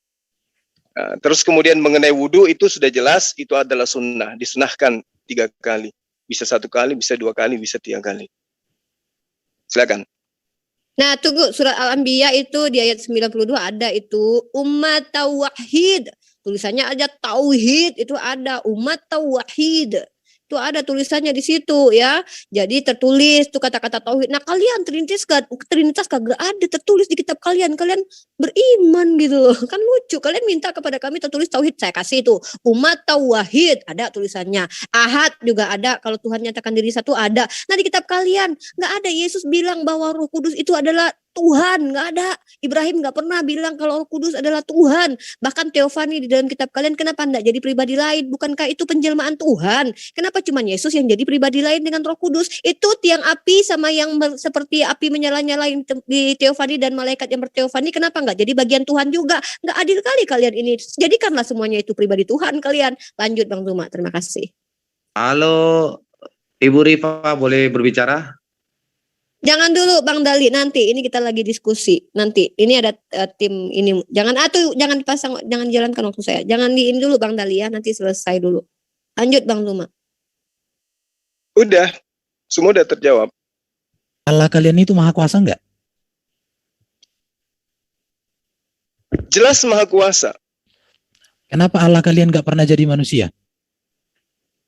Nah, terus kemudian mengenai wudu itu sudah jelas, itu adalah sunnah, disunahkan 3 kali. Bisa 1 kali, bisa 2 kali, bisa 3 kali. Silakan. Nah, tunggu, surat Al-Anbiya itu di ayat 92 ada itu umat tauhid. Tulisannya ada tauhid, itu ada umat tauhid. Itu ada tulisannya di situ ya. Jadi tertulis tuh kata-kata tauhid. Nah, kalian Trinitas kagak ada tertulis di kitab kalian. Kalian beriman gitu. Kan lucu. Kalian minta kepada kami tertulis tauhid. Saya kasih itu umat tauhid, ada tulisannya. Ahad juga ada. Kalau Tuhan nyatakan diri satu ada. Nah, di kitab kalian nggak ada Yesus bilang bahwa Roh Kudus itu adalah Tuhan, nggak ada. Ibrahim nggak pernah bilang kalau Roh Kudus adalah Tuhan. Bahkan teofani di dalam kitab kalian, kenapa enggak jadi pribadi lain? Bukankah itu penjelmaan Tuhan? Kenapa cuma Yesus yang jadi pribadi lain dengan Roh Kudus? Itu tiang api sama yang seperti api menyala-nyala di teofani dan malaikat yang berteofani, kenapa enggak jadi bagian Tuhan juga? Nggak adil kali kalian ini. Jadikanlah semuanya itu pribadi Tuhan kalian. Lanjut Bang Zuma, terima kasih. Halo, Ibu Rifa, boleh berbicara? Jangan dulu Bang Dali, nanti ini kita lagi diskusi. Nanti ini ada tim ini. Jangan dipasang, jangan jalankan waktu saya. Jangan ini dulu Bang Dali ya, nanti selesai dulu. Lanjut Bang Zuma. Udah, semua udah terjawab. Allah kalian itu maha kuasa enggak? Jelas maha kuasa. Kenapa Allah kalian enggak pernah jadi manusia?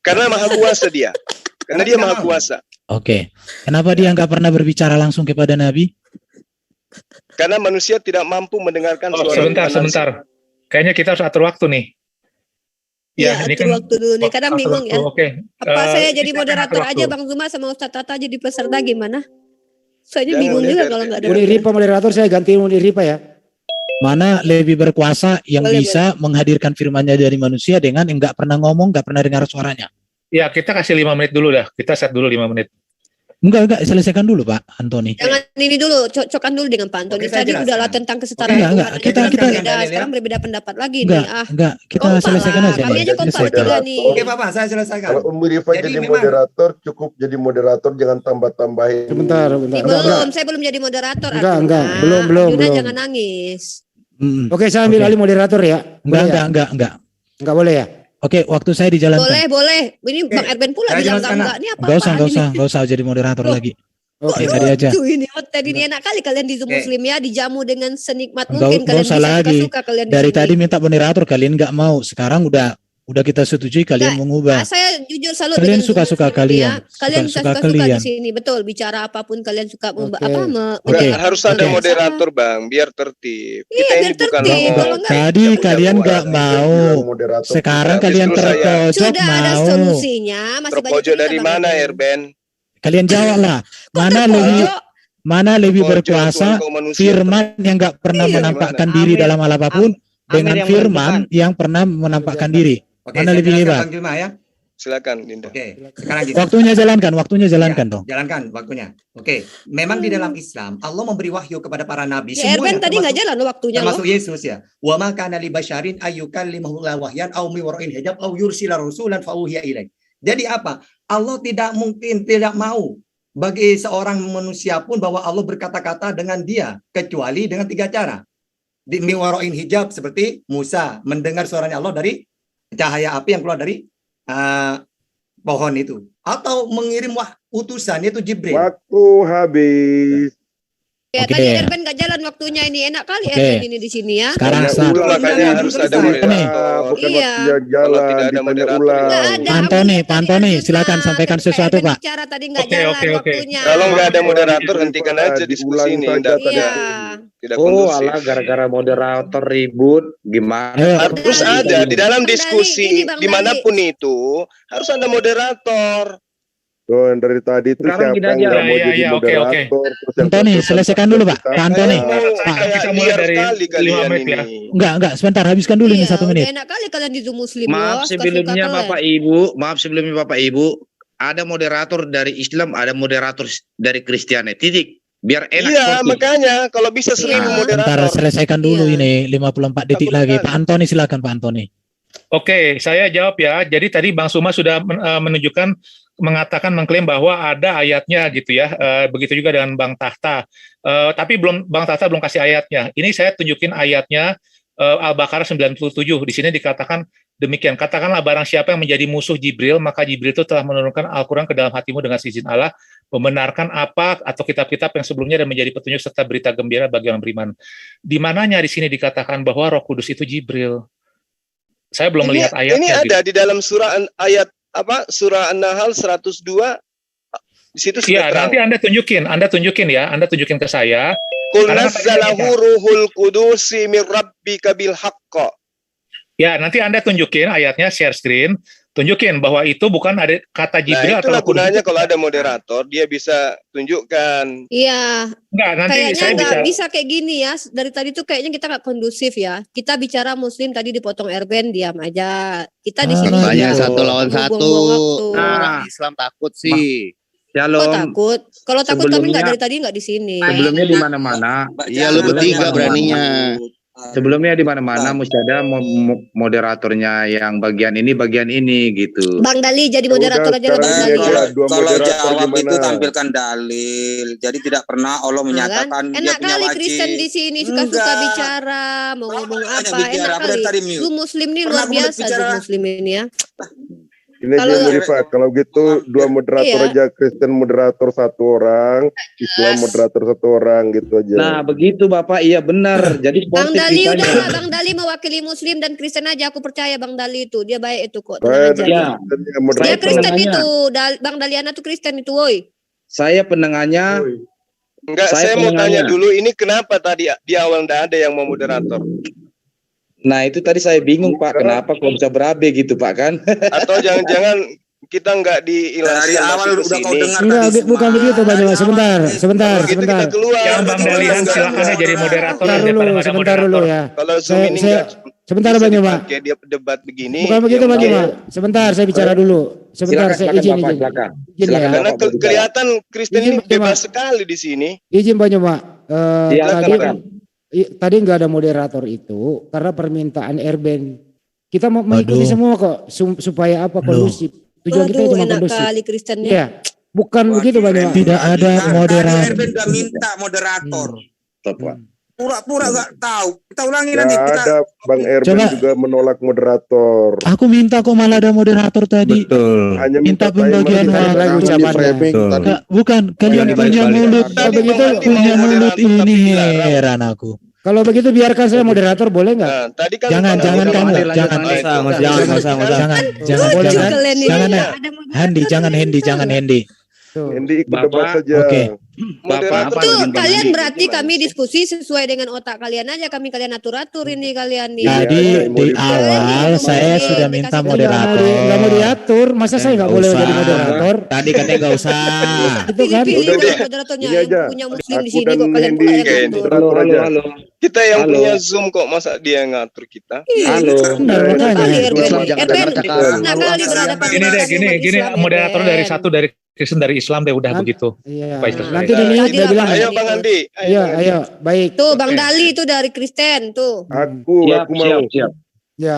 Karena maha kuasa dia. Karena dia maha kuasa. Oke. Kenapa dia enggak pernah berbicara langsung kepada Nabi? Karena manusia tidak mampu mendengarkan suara Sebentar. Kayaknya kita harus atur waktu nih. Ya, ini kan waktu dulu nih, kadang bingung ya. Oke. Apa saya jadi moderator aja Bang Zuma sama Ustadz Tata jadi peserta gimana? Soalnya bingung juga kalau nggak ada. Uni Ripa moderator, saya ganti Uni Ripa ya. Mana lebih berkuasa yang bisa menghadirkan firman-Nya dari manusia dengan yang nggak pernah ngomong, nggak pernah dengar suaranya? Ya, kita kasih 5 menit dulu dah. Kita set dulu 5 menit. Enggak, selesaikan dulu Pak Antoni. Jangan ini dulu, cocokkan dulu dengan Pak Antoni. Tadi udahlah tentang kesetaraan. Enggak, kita sekarang berbeda pendapat lagi enggak, nih. Enggak, kita selesaikan aja. Kami aja kompak juga nih. Oke Bapak, saya selesaikan. Kalau Umi Rifa jadi moderator, cukup jadi moderator, jangan tambah-tambahin. Sebentar. Saya belum jadi moderator. Enggak, belum. Jangan nangis. Oke, saya ambil alih moderator ya. Enggak. Enggak boleh ya? Oke, waktu saya dijalankan. Boleh. Ini Bang Erben pula bilang enggak. Ini apa? Enggak usah jadi moderator lagi. Oke, tadi aja. Tadi ini enak kali kalian di Zoom Muslim ya, dijamu dengan senikmat Enggak mungkin. Kalian usah bisa lagi. suka kalian Dari tadi minta moderator, kalian nggak mau. Sekarang udah kita setujui, kalian mengubah. Saya jujur salut Kalian dengan suka-suka Zoom kalian. ya. Kalian bisa suka-suka di sini, betul. Bicara apapun kalian suka harus ada moderator Bang, biar tertib. Kita ini bukan tadi kalian nggak mau. Sekarang kalian terpojok sudah mau. ada solusinya. Terpojok dari mana Erben? Kalian jawab lah. Mana lebih berkuasa firman yang nggak pernah menampakkan diri dalam hal apapun dengan firman yang pernah menampakkan diri. Mana lebih hebat? Silakan Dinda. Oke, sekarang gitu. Waktunya jalankan dong. Jalankan waktunya. Oke, memang di dalam Islam Allah memberi wahyu kepada para nabi ya, semuanya. Erben tadi nggak jalan loh waktunya. Termasuk Yesus ya. Wa ma kana li basyarin ayyukallimahu wahyan aw mi wara'il hijab aw yursila rasulan fa uhiya ilaih. Jadi apa? Allah tidak mau bagi seorang manusia pun bahwa Allah berkata-kata dengan dia kecuali dengan 3 cara. Di miwaroin hijab seperti Musa mendengar suaranya Allah dari cahaya api yang keluar dari pohon itu, atau mengirim utusan yaitu Jibril. Waktu habis. Ya, tadi Erben nggak jalan waktunya ini, enak kali Erben ini di sini ya. Sekarang makanya harus ada moderator. Iya. Kalau tidak ada moderator. Pak Antoni, silakan sampaikan sesuatu Pak. Bicara tadi nggak jalan waktunya. Kalau nggak ada moderator, hentikan aja diskusi ini. Tidak kondusif. Alah, gara-gara moderator ribut, gimana? Harus ada di dalam diskusi dimanapun itu harus ada moderator. Tuh, yang dari tadi itu siapa yang nggak mau jadi moderator? Antoni, selesaikan dulu Pak. Pak Antoni. Kita mulai dari 5 menit ya. Enggak, sebentar, habiskan dulu ini 1 menit. Enak kali kalian di Zoom Muslim. Maaf sebelumnya Bapak Ibu, ada moderator dari Islam, ada moderator dari Kristiani. Titik. Biar enak. Iya, makanya kalau bisa 1000 moderator. Bentar, selesaikan dulu ini 54 detik lagi. Pak Antoni, silakan Pak Antoni. Oke, saya jawab ya. Jadi tadi Bang Suma sudah mengklaim bahwa ada ayatnya gitu ya. Begitu juga dengan Bang Tahta. Tapi Bang Tahta belum kasih ayatnya. Ini saya tunjukin ayatnya Al-Baqarah 97. Di sini dikatakan demikian. Katakanlah barang siapa yang menjadi musuh Jibril, maka Jibril itu telah menurunkan Al-Quran ke dalam hatimu dengan izin Allah. membenarkan apa atau kitab-kitab yang sebelumnya dan menjadi petunjuk serta berita gembira bagi orang beriman. Di mananya di sini dikatakan bahwa Roh Kudus itu Jibril? Saya belum melihat ayatnya. Ini ada di dalam surah ayat apa? Surah An-Nahl 102. Di situ Iya, nanti Anda tunjukin ya. Anda tunjukin ke saya. Qul nazzalahu ruhul qudusi min rabbika bil haqq. Ya, nanti Anda tunjukin ayatnya, share screen, tunjukin bahwa itu bukan ada kata Jibril atau itulah Roh Kudus. gunanya kalau ada moderator, dia bisa tunjukkan. Iya. Enggak, nanti Kayaknya saya nggak bisa. bisa kayak gini ya. Dari tadi tuh kayaknya kita nggak kondusif ya. Kita bicara Muslim tadi dipotong Erben, diam aja. Kita di sini Banyak juga satu lawan satu. buang-buang waktu. Orang Islam takut sih. Kok takut? Kalau takut kami nggak Sebelumnya- dari tadi nggak di sini. Sebelumnya di mana-mana. Iya, lu bertiga beraninya. Sebelumnya di mana-mana mesti ada moderatornya yang bagian ini gitu. Bang Dali jadi moderator aja lah Bang Dali. Kalau jawab itu tampilkan dalil. Jadi tidak pernah Allah menyatakan dia Enak punya kali wajib. Kristen di sini suka-suka Enggak. bicara, mau ngomong apa, bicara, enak aku dari kali. tadi mute. Lu Muslim nih Pernah luar aku biasa, bicara. lu Muslim ini ya. Ini Kalau- aja Rifa, kalau gitu dua moderator Iya. aja, Kristen moderator satu orang, Islam moderator satu orang gitu aja. Nah, begitu Bapak, iya benar. Jadi Bang sportif Dali ditanya. udah, Bang Dali mewakili Muslim dan Kristen aja, aku percaya Bang Dali itu, dia baik itu kok. Tenang Saya aja. Ya, Dia Kristen pendengarnya. itu, Bang Daliana tuh Kristen itu, woi. Saya pendengarnya. Enggak, saya mau tanya dulu, ini kenapa tadi di awal nggak ada yang mau moderator? Nah, itu tadi saya bingung Pak, kenapa kok bisa berabe gitu Pak kan? Atau jangan-jangan kita nggak diilaskan Dari awal masuk ke udah kau sini? dengar Enggak, tadi bukan semua. begitu Bang Dewa. Sebentar. Kita keluar. Yang Bang Dalian silakan aja jadi moderator. Sebentar dulu, daripada nggak ada sebentar dulu moderator. ya. Kalau Zoom ini nggak Sebentar Bang Dewa. kayak dia debat begini. Bukan begitu Bang Dewa. Sebentar saya bicara dulu. Sebentar saya izin. Silakan. Izin ya. Karena kelihatan Kristen Izin, ini Pak. bebas sekali di sini. Izin Bang Dewa. Silakan. Tadi nggak ada moderator itu karena permintaan Erben. Kita mau mengikuti Waduh. semua kok supaya apa kondusif. Tujuan kita Waduh, cuma enak kondusif. kali Kristennya. Iya. Bukan begitu Bang Dewa. Tidak ada moderator. Erben udah minta moderator. Pak. Pura-pura nggak tahu. Kita ulangi Nggak nanti. Kita ada, Bang Erben Coba. juga menolak moderator. Aku minta kok malah ada moderator tadi. Hanya Minta timer pembagian tidak waktu. lagi ucapannya. Nggak, bukan, kalian punya mulut. Kalau begitu, Punya mulut ini heran aku. kalau begitu biarkan saya moderator boleh nggak? Nah, tadi kan Jangan, jangan kamu, lanjut, jangan, lanjut. jangan, jangan, Hendy, jangan Hendy. Hendy ikut Bapak, debat saja. Oke. moderator Itu begini. kalian berarti kami diskusi sesuai dengan otak kalian aja, kalian atur-atur ini kalian nih. Tadi Iya, di awal saya sudah minta moderator. Nggak mau diatur, masa saya nggak boleh Nggak jadi usah. moderator? Tadi katanya nggak usah. Itu kan? Pilih Udah deh. moderatornya Ini yang aja. punya Muslim di Aku sini dan kok kalian Hendy pula yang Hendy. ngatur. moderator aja. Kita yang Halo. punya Zoom kok, masa dia yang ngatur kita? Halo. Benar, makanya. Kali Erben, Islam jangan Erben, dengar-dengar. nah kali berhadapan Gini deh, dengan umat gini Islam, moderator Erben. dari satu dari Kristen dari Islam deh udah Nan- begitu. Iya. Pak Istus. Nanti Nah, Deni tadi dia lah, bilang. Bang Ayo Dali. Bang Andi. Iya, ayo, baik. Tuh Bang Dali itu dari Kristen tuh. Aku mau. Siap. Ya,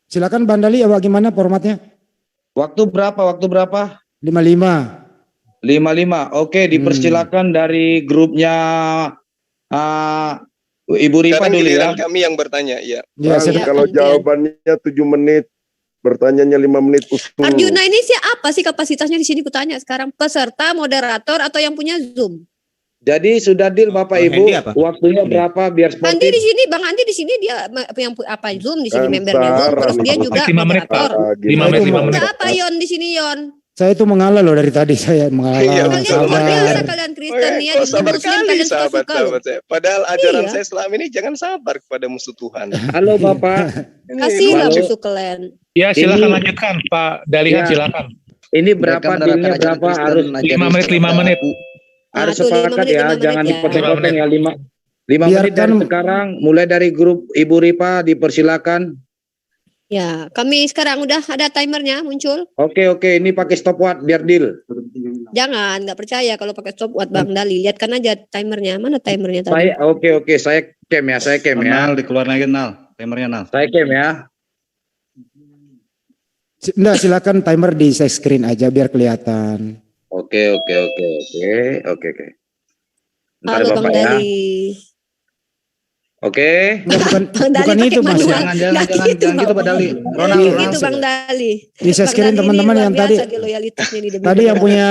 silakan Bang Dali. Ya, bagaimana formatnya? Waktu berapa? 55. 55. Oke, dipersilakan dari grupnya Ibu Rifa Sekarang dulu ya. giliran kami yang bertanya, ya. Ya, Bang, silakan. kalau gantian. jawabannya 7 menit, bertanyanya 5 menit usul. Arjuna ini siapa sih kapasitasnya di sini kutanya sekarang? Peserta, moderator atau yang punya Zoom? Jadi sudah deal Bapak Bang Ibu. Hendy apa? Waktunya berapa biar Andi sportif? di sini, Bang Andi di sini dia yang apa Zoom di sini Kan membernya Zoom, terus dia saran. juga 5 menit, Pak. moderator. 5 menit, 5 menit. Kenapa Yon di sini Yon? Saya itu mengalah loh dari tadi. Saya mengalah. Iya, Kalian luar biasa Sabar. kalian Kristen nih ya, Kok di sabar Muslim kali kalian suka-suka loh. sahabat-sahabat saya. Padahal ajaran Iya. saya selama ini jangan sabar kepada musuh Tuhan. Halo Bapak. Kasihlah Halo. musuh kalian. Ya silakan Ini- lanjutkan Pak Dalihan, Ya. silakan. Ini berapa Mereka menerapkan dealnya ajaran berapa? Kristen, Harus ajaran 5 menit, Islam. 5 menit. harus tuh, 5 sepakat menit, ya, 5 jangan menit ya. dipotong-potong ya. 5 menit dari Biarkan- sekarang, mulai dari grup Ibu Rifa dipersilakan. Ya, kami sekarang udah ada timernya muncul. Oke, ini pakai stopwatch biar deal. Jangan, nggak percaya kalau pakai stopwatch Bang Dali. Lihatkan aja timernya. Mana timernya tadi? Saya oke, saya cam ya. Nal, dikeluarin lagi Nal. Timernya Nal. Saya cam ya. Enggak, silakan timer di share screen aja biar kelihatan. Oke. Bentar Halo Bapak Bang ya. Dali. Oke. Bukan Dali itu pakai Mas. manual. Jangan gitu Pak Dali. Ronald Gitu langsung. Bang Dali. Di share Bang screen Dali teman-teman ini yang luar tadi biasa dia loyalitasnya nih demi tadi yang punya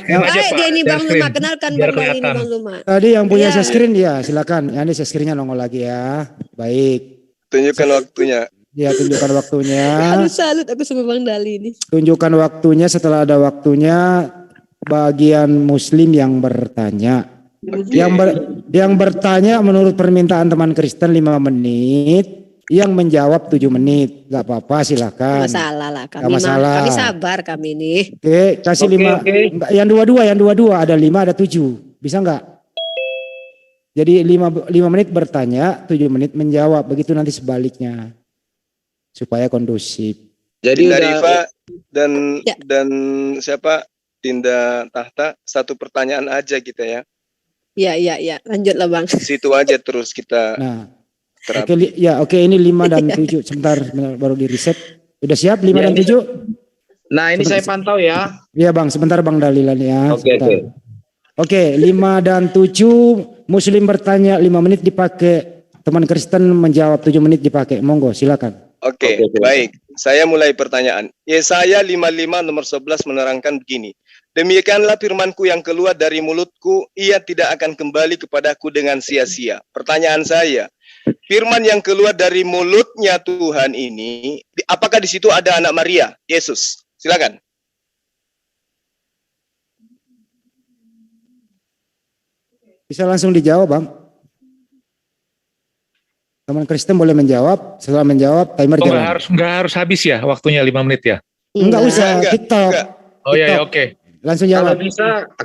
yang, aja, Pak. dia ini Bang Share Luma, screen. kenalkan Biar Bang Dali ini kelihatan. Bang Luma. tadi yang punya Iya. share screen ya, silakan. Ya, ini share screen-nya nongol lagi ya. Baik. Tunjukkan waktunya. Ya, tunjukkan waktunya. Aduh salut aku sama Bang Dali ini. Tunjukkan waktunya, setelah ada waktunya bagian muslim yang bertanya. Yang bertanya menurut permintaan teman Kristen 5 menit, yang menjawab 7 menit. Gak apa-apa, silakan. Masalah lah Gak kami masalah. kami sabar kami nih. Oke, kasih 5. Enggak, yang dua-dua ada 5 ada 7. Bisa enggak? Jadi 5 menit bertanya, 7 menit menjawab. Begitu nanti sebaliknya. Supaya kondusif. Jadi Rifa Ya. dan siapa Dinda Tahta, satu pertanyaan aja kita ya. Iya. Lanjutlah Bang. Situ aja terus kita Nah, terapkan. oke, ini 5 dan 7. Sebentar baru di reset. Udah siap 5 dan 7? Nah, ini saya pantau ya. Iya Bang, sebentar Bang Dalilan ya. Oke. Oke, 5 dan 7 muslim bertanya 5 menit dipakai. Teman Kristen menjawab 7 menit dipakai. Monggo, silakan. Oke, baik. Saya mulai pertanyaan. Yesaya 55 nomor 11 menerangkan begini. Demikianlah firmanku yang keluar dari mulutku, ia tidak akan kembali kepadaku dengan sia-sia. Pertanyaan saya, firman yang keluar dari mulutnya Tuhan ini, apakah di situ ada anak Maria, Yesus? Silakan. Bisa langsung dijawab, Bang. Teman Kristen boleh menjawab. Setelah menjawab, timer jalan. Nggak harus habis ya waktunya 5 menit ya? Enggak usah, TikTok. Oh iya, oke. Langsung jawab.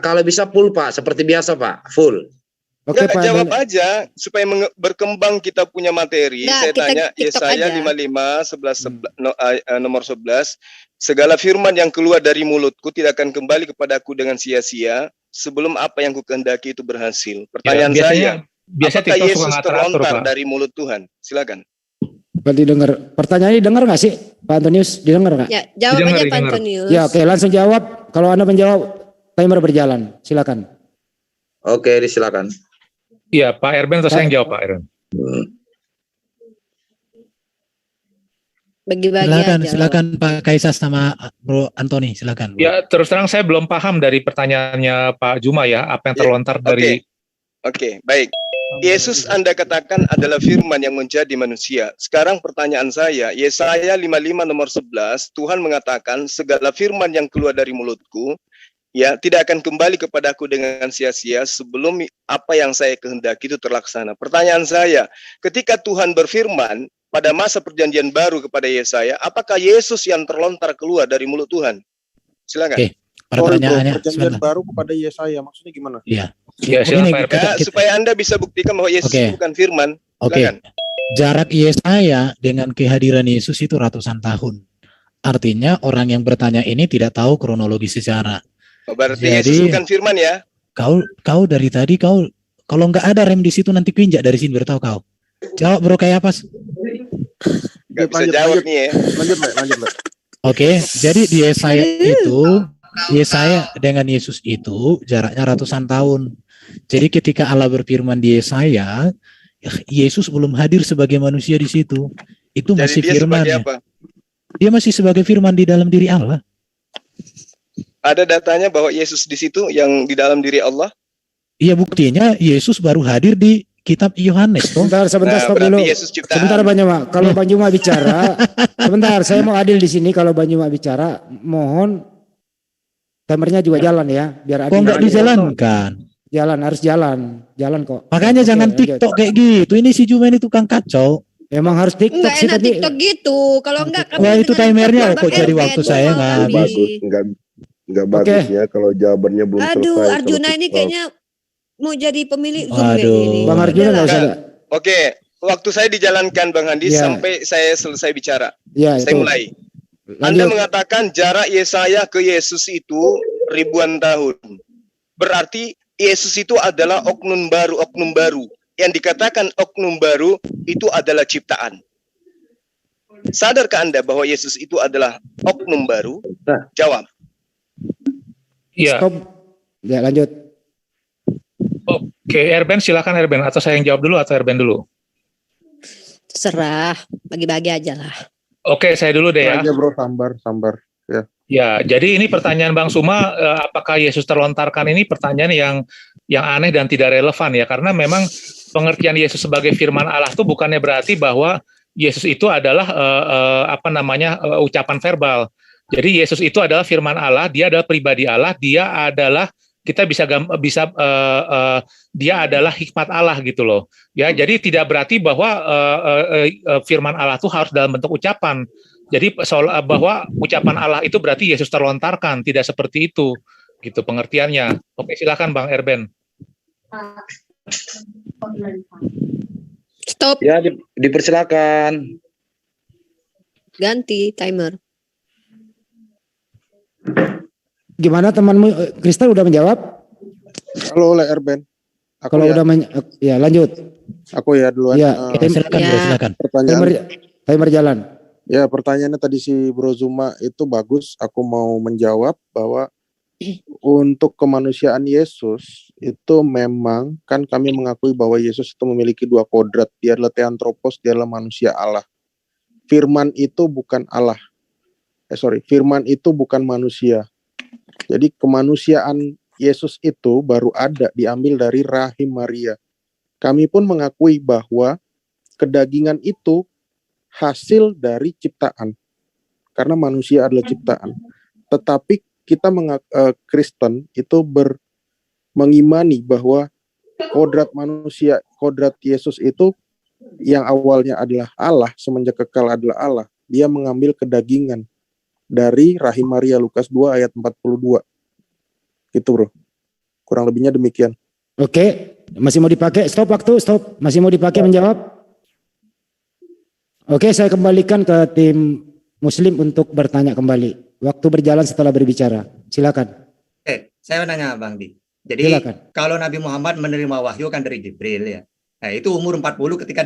Kalau bisa full Pak, seperti biasa Pak, full. Oke, Pak. Jawab aja supaya berkembang kita punya materi. Nah, Saya tanya Yesaya 55 nomor 11, segala firman yang keluar dari mulutku tidak akan kembali kepadaku dengan sia-sia sebelum apa yang kukehendaki itu berhasil. Pertanyaan saya, apakah TikTok suka Yesus ngatur-atur, terlontar Pak. dari mulut Tuhan? Silakan. Berarti dengar. Pertanyaan ini dengar nggak sih, Pak Antonius? Didengar nggak? Ya, jawab aja Pak Antonius. Ya, oke, langsung jawab. Kalau Anda menjawab, timer berjalan. Silakan. Oke, disilakan. Iya, Pak Erben atau saya yang jawab Pak Erben? Bagi-bagi Silakan Pak Kaisar sama Bro Antoni, silakan. Ya, terus terang saya belum paham dari pertanyaannya Pak Juma ya, apa yang terlontar dari... Oke, baik. Yesus Anda katakan adalah firman yang menjadi manusia. Sekarang pertanyaan saya, Yesaya 55 nomor 11, Tuhan mengatakan segala firman yang keluar dari mulutku, ya tidak akan kembali kepadaku dengan sia-sia sebelum apa yang saya kehendaki itu terlaksana. Pertanyaan saya, ketika Tuhan berfirman pada masa perjanjian baru kepada Yesaya, apakah Yesus yang terlontar keluar dari mulut Tuhan? Silakan. Oke, pertanyaannya Perjanjian baru kepada Yesaya, maksudnya gimana? Iya. Ya, Begini, Supaya Anda bisa buktikan bahwa Yesus Oke. bukan firman. Oke. Silakan. Jarak Yesaya dengan kehadiran Yesus itu ratusan tahun. Artinya orang yang bertanya ini tidak tahu kronologi sejarah. Oh, berarti Jadi, Yesus bukan firman ya? Kau dari tadi kalau nggak ada rem di situ nanti kuinjak dari sini bertahu kau. Jawab Bro kayak apa? Gak bisa jawab nih ya. Lanjut. Oke, jadi di Yesaya dengan Yesus itu jaraknya ratusan tahun. Jadi ketika Allah berfirman di Yesaya, Yesus belum hadir sebagai manusia di situ. Itu Jadi masih dia firman. sebagai apa? Dia masih sebagai firman di dalam diri Allah. Ada datanya bahwa Yesus di situ yang di dalam diri Allah? Iya, buktinya Yesus baru hadir di kitab Yohanes. Sebentar, stop dulu. Sebentar Bang Juma. Kalau Bang Juma bicara, sebentar, saya mau adil di sini. Kalau Bang Juma bicara, mohon timernya juga jalan ya, biar adil. Kok nggak dijalankan? Jalan, harus jalan kok. Makanya Oke, jangan lanjut. TikTok kayak gitu. Ini si Juma ini tukang kacau. Emang harus TikTok Enggak sih enak tapi TikTok gitu. Kalau enggak kami Wah, itu dengerin timernya Bang kok jadi Erben, waktu saya nggak kami. habis. Nggak bagusnya kalau jawabannya belum selesai. Aduh, kalau Arjuna ini TikTok. kayaknya mau jadi pemilik Zoom kayak Waduh. gini. Bang Arjuna nggak usah. Oke, waktu saya dijalankan Bang Handi Ya. sampai saya selesai bicara. Ya, Saya itu. mulai. Anda Lanjut. mengatakan jarak Yesaya ke Yesus itu ribuan tahun. Berarti Yesus itu adalah oknum baru. Yang dikatakan oknum baru itu adalah ciptaan. Sadarkah Anda bahwa Yesus itu adalah oknum baru? Jawab. Iya. Stop. Ya, lanjut. Oke, Erben silakan Erben, atau saya yang jawab dulu atau Erben dulu? Terserah, bagi-bagi aja lah. Oke, saya dulu deh ya. Aja bro, sambar. Ya. Ya, jadi ini pertanyaan Bang Suma, apakah Yesus terlontarkan ini pertanyaan yang aneh dan tidak relevan ya, karena memang pengertian Yesus sebagai firman Allah itu bukannya berarti bahwa Yesus itu adalah ucapan verbal. Jadi Yesus itu adalah firman Allah, dia adalah pribadi Allah, dia adalah dia adalah hikmat Allah gitu loh. Ya, jadi tidak berarti bahwa firman Allah itu harus dalam bentuk ucapan. Jadi bahwa ucapan Allah itu berarti Yesus terlontarkan, tidak seperti itu, gitu pengertiannya. Oke, silakan Bang Erben. Stop. Ya, dipersilakan. Ganti timer. Gimana temanmu Kristen udah menjawab? Halo oleh Erben. Kalau udah ya lanjut. Aku ya duluan. Ya, silakan bro, silakan. Pertanyaan. Timer jalan. Ya, pertanyaannya tadi si Bro Zuma itu bagus. Aku mau menjawab bahwa untuk kemanusiaan Yesus itu memang kan kami mengakui bahwa Yesus itu memiliki dua kodrat. Dia adalah Theanthropos, dia adalah manusia Allah. Firman itu bukan Allah. Firman itu bukan manusia. Jadi kemanusiaan Yesus itu baru ada diambil dari rahim Maria. Kami pun mengakui bahwa kedagingan itu hasil dari ciptaan. Karena manusia adalah ciptaan. Tetapi kita Kristen itu mengimani bahwa kodrat manusia, kodrat Yesus itu yang awalnya adalah Allah, semenjak kekal adalah Allah. Dia mengambil kedagingan dari rahim Maria, Lukas 2 ayat 42. Gitu bro. Kurang lebihnya demikian. Oke, masih mau dipakai? Stop waktu, stop. Masih mau dipakai menjawab? Oke, saya kembalikan ke tim Muslim untuk bertanya kembali. Waktu berjalan setelah berbicara. Silakan. Saya nanya Bang Di. Jadi silakan. Kalau Nabi Muhammad menerima wahyu kan dari Jibril ya. Nah, itu umur 40 ketika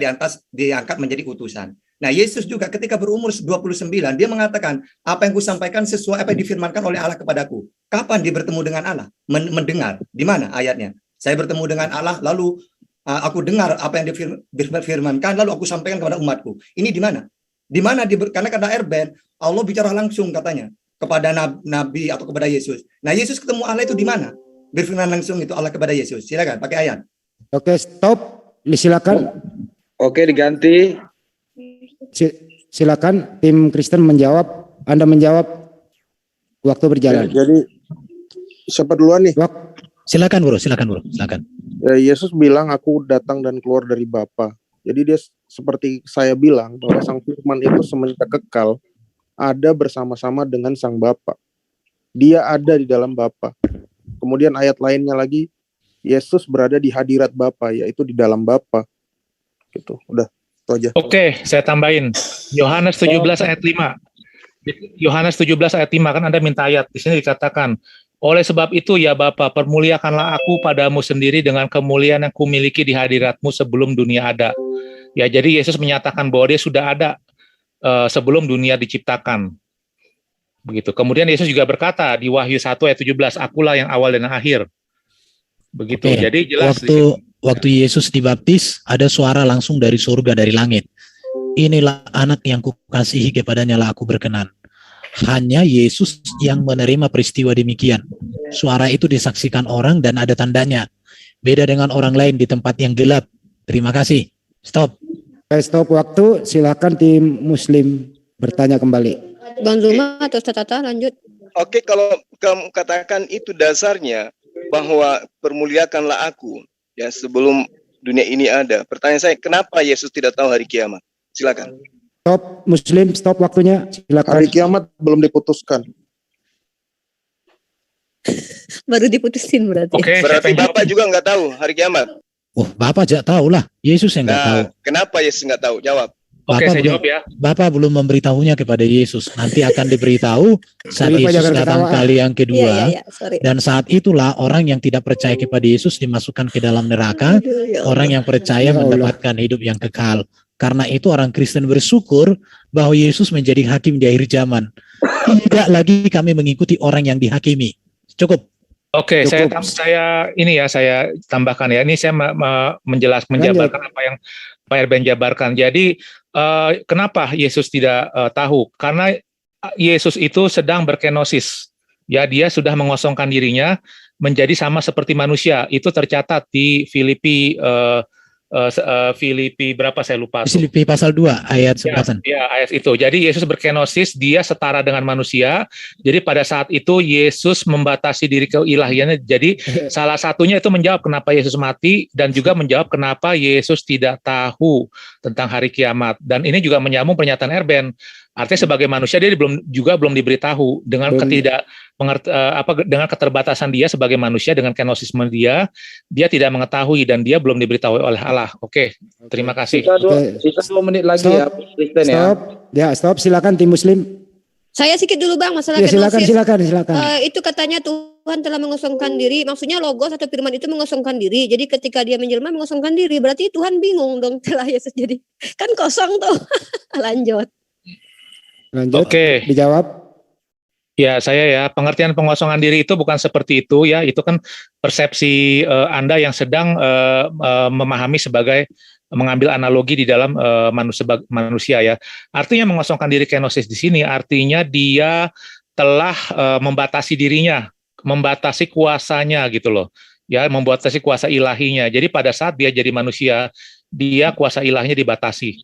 diangkat menjadi utusan. Nah, Yesus juga ketika berumur 29, dia mengatakan, apa yang kusampaikan sesuai apa yang difirmankan oleh Allah kepadaku. Kapan dia bertemu dengan Allah? Mendengar. Di mana ayatnya? Saya bertemu dengan Allah, lalu aku dengar apa yang difirmankan, lalu aku sampaikan kepada umatku. Ini di mana? Di mana? Karena kata Erben, Allah bicara langsung katanya kepada Nabi atau kepada Yesus. Nah, Yesus ketemu Allah itu di mana? Berfirman langsung itu Allah kepada Yesus. Silakan, pakai ayat. Oke, stop. Silakan. Oke, diganti. Silakan tim Kristen menjawab. Anda menjawab. Waktu berjalan. Jadi siapa duluan nih? Silakan bro, silakan. Yesus bilang aku datang dan keluar dari Bapa. Jadi dia seperti saya bilang bahwa Sang Firman itu semenjak kekal ada bersama-sama dengan Sang Bapa. Dia ada di dalam Bapa. Kemudian ayat lainnya lagi, Yesus berada di hadirat Bapa, yaitu di dalam Bapa. Gitu. Udah, itu aja. Oke, saya tambahin. Yohanes 17 ayat 5. Yohanes 17 ayat 5 kan Anda minta ayat. Di sini dikatakan, oleh sebab itu ya Bapa, permuliakanlah aku padamu sendiri dengan kemuliaan yang kumiliki di hadiratmu sebelum dunia ada. Ya, jadi Yesus menyatakan bahwa dia sudah ada sebelum dunia diciptakan. Begitu. Kemudian Yesus juga berkata di Wahyu 1 ayat 17, akulah yang awal dan akhir. Begitu. Oke. Jadi jelas Waktu Yesus dibaptis, ada suara langsung dari surga, dari langit. Inilah anak yang kukasihi, kepadanya lah aku berkenan. Hanya Yesus yang menerima peristiwa demikian. Suara itu disaksikan orang dan ada tandanya. Beda dengan orang lain di tempat yang gelap. Terima kasih. Stop. Stop waktu. Silakan tim Muslim bertanya kembali. Bang Zuma atau Ustaz Tata lanjut. Oke, kalau kamu katakan itu dasarnya bahwa permuliakanlah aku ya sebelum dunia ini ada. Pertanyaan saya, kenapa Yesus tidak tahu hari kiamat? Silakan. Stop Muslim, stop waktunya. Silakan. Hari kiamat belum diputuskan. Baru diputusin berarti. Oke, berarti Bapak juga nggak tahu hari kiamat. Oh, Bapak tidak tahu lah. Yesus yang nggak tahu. Kenapa Yesus nggak tahu? Jawab. Oke, saya jawab ya. Bapak belum memberitahunya kepada Yesus. Nanti akan diberitahu saat Yesus datang kali yang kedua. Dan saat itulah orang yang tidak percaya kepada Yesus dimasukkan ke dalam neraka. Orang yang percaya mendapatkan hidup yang kekal. Karena itu orang Kristen bersyukur bahwa Yesus menjadi hakim di akhir zaman. Tidak lagi kami mengikuti orang yang dihakimi. Cukup. Oke, saya tambahkan ya. Ini saya menjabarkan apa yang Pak Erben jabarkan. Jadi Kenapa Yesus tidak tahu? Karena Yesus itu sedang berkenosis. Ya, dia sudah mengosongkan dirinya menjadi sama seperti manusia. Itu tercatat di Filipi Filipi berapa saya lupa. Filipi pasal 2 ayat 11. Ya, ayat itu. Jadi Yesus berkenosis, dia setara dengan manusia. Jadi pada saat itu Yesus membatasi diri keilahiannya. Jadi salah satunya itu menjawab kenapa Yesus mati dan juga menjawab kenapa Yesus tidak tahu tentang hari kiamat. Dan ini juga menyambung pernyataan Erben. Artinya sebagai manusia dia belum diberitahu dengan dengan keterbatasan dia sebagai manusia, dengan kenosisme dia tidak mengetahui dan dia belum diberitahu oleh Allah. Oke, terima kasih. Sisa 2 menit lagi ya, Kristen ya. Stop, silakan tim Muslim. Saya sedikit dulu Bang, masalah Ya, silakan. Itu katanya Tuhan telah mengosongkan diri, maksudnya logos atau firman itu mengosongkan diri. Jadi ketika dia menjelma mengosongkan diri, berarti Tuhan bingung dong telah Yesus jadi kan kosong tuh. Lanjut. Oke. Dijawab. Ya, pengertian pengosongan diri itu bukan seperti itu ya, itu kan persepsi Anda yang sedang memahami sebagai mengambil analogi di dalam manusia ya. Artinya mengosongkan diri kenosis di sini artinya dia telah membatasi dirinya, membatasi kuasanya gitu loh. Ya, membatasi kuasa ilahinya. Jadi pada saat dia jadi manusia, dia kuasa ilahinya dibatasi.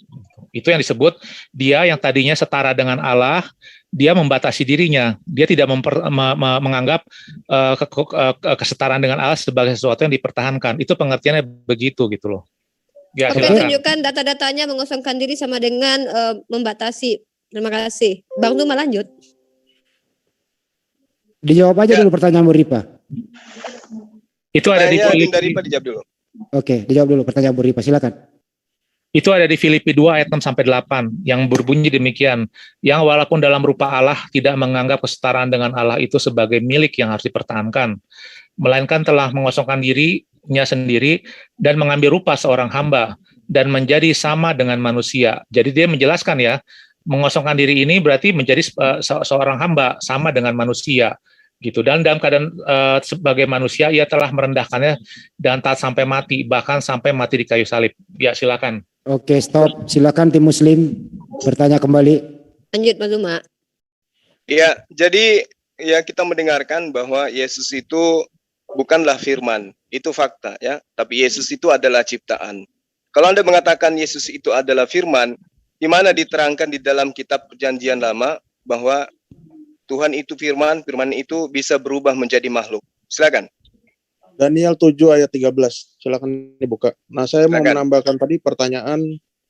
Itu yang disebut dia yang tadinya setara dengan Allah, dia membatasi dirinya. Dia tidak menganggap kesetaraan dengan Allah sebagai sesuatu yang dipertahankan. Itu pengertiannya begitu gitu loh. Ya, Oke, silakan. tunjukkan data-datanya mengosongkan diri sama dengan membatasi. Terima kasih. Bang Tuma lanjut. Dijawab aja dulu pertanyaan Bu Ripa. Itu ada di dari Pak dijawab dulu. Oke, dijawab dulu pertanyaan Bu Ripa, silakan. Itu ada di Filipi 2 ayat 6 sampai 8 yang berbunyi demikian, yang walaupun dalam rupa Allah tidak menganggap kesetaraan dengan Allah itu sebagai milik yang harus dipertahankan, melainkan telah mengosongkan dirinya sendiri dan mengambil rupa seorang hamba dan menjadi sama dengan manusia. Jadi dia menjelaskan ya, mengosongkan diri ini berarti menjadi seorang hamba sama dengan manusia gitu. Dan dalam keadaan sebagai manusia ia telah merendahkannya dan taat sampai mati, bahkan sampai mati di kayu salib. Ya, silakan. Oke, stop. Silakan tim Muslim bertanya kembali. Lanjut Mas Zuma. Ya, jadi ya kita mendengarkan bahwa Yesus itu bukanlah firman, itu fakta ya. Tapi Yesus itu adalah ciptaan. Kalau Anda mengatakan Yesus itu adalah firman, di mana diterangkan di dalam kitab Perjanjian Lama bahwa Tuhan itu firman, firman itu bisa berubah menjadi makhluk. Silakan. Daniel 7 ayat 13. Silakan dibuka. Nah, saya mau menambahkan tadi pertanyaan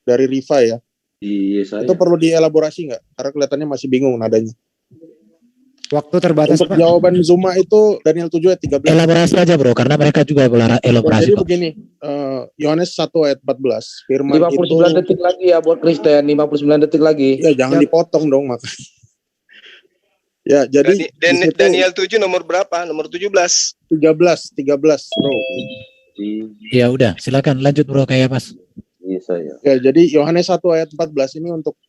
dari Riva ya. Iya, itu perlu dielaborasi nggak? Karena kelihatannya masih bingung nadanya. Waktu terbatas, Untuk Pak. jawaban Zuma itu Daniel 7 ayat 13. Elaborasi aja bro, karena mereka juga elaborasi. Jadi Pak. begini, Yohanes 1 ayat 14. Firman 59 itu, detik lagi ya buat Kristen, 59 detik lagi. Ya jangan dipotong dong makanya. Ya, jadi Daniel 7 nomor berapa? Nomor 17. 13 bro. Ya udah, silakan lanjut bro kayak pas. Ya, jadi Yohanes 1 ayat 14 ini untuk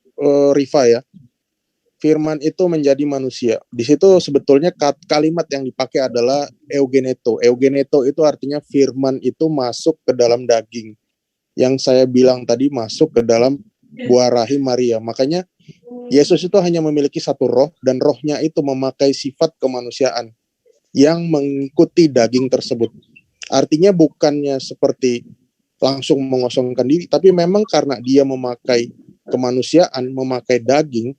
Riva ya. Firman itu menjadi manusia. Di situ sebetulnya kalimat yang dipakai adalah eugeneto. Eugeneto itu artinya firman itu masuk ke dalam daging. Yang saya bilang tadi masuk ke dalam buah rahim Maria. Makanya Yesus itu hanya memiliki satu roh dan rohnya itu memakai sifat kemanusiaan yang mengikuti daging tersebut. Artinya bukannya seperti langsung mengosongkan diri, tapi memang karena dia memakai kemanusiaan, memakai daging,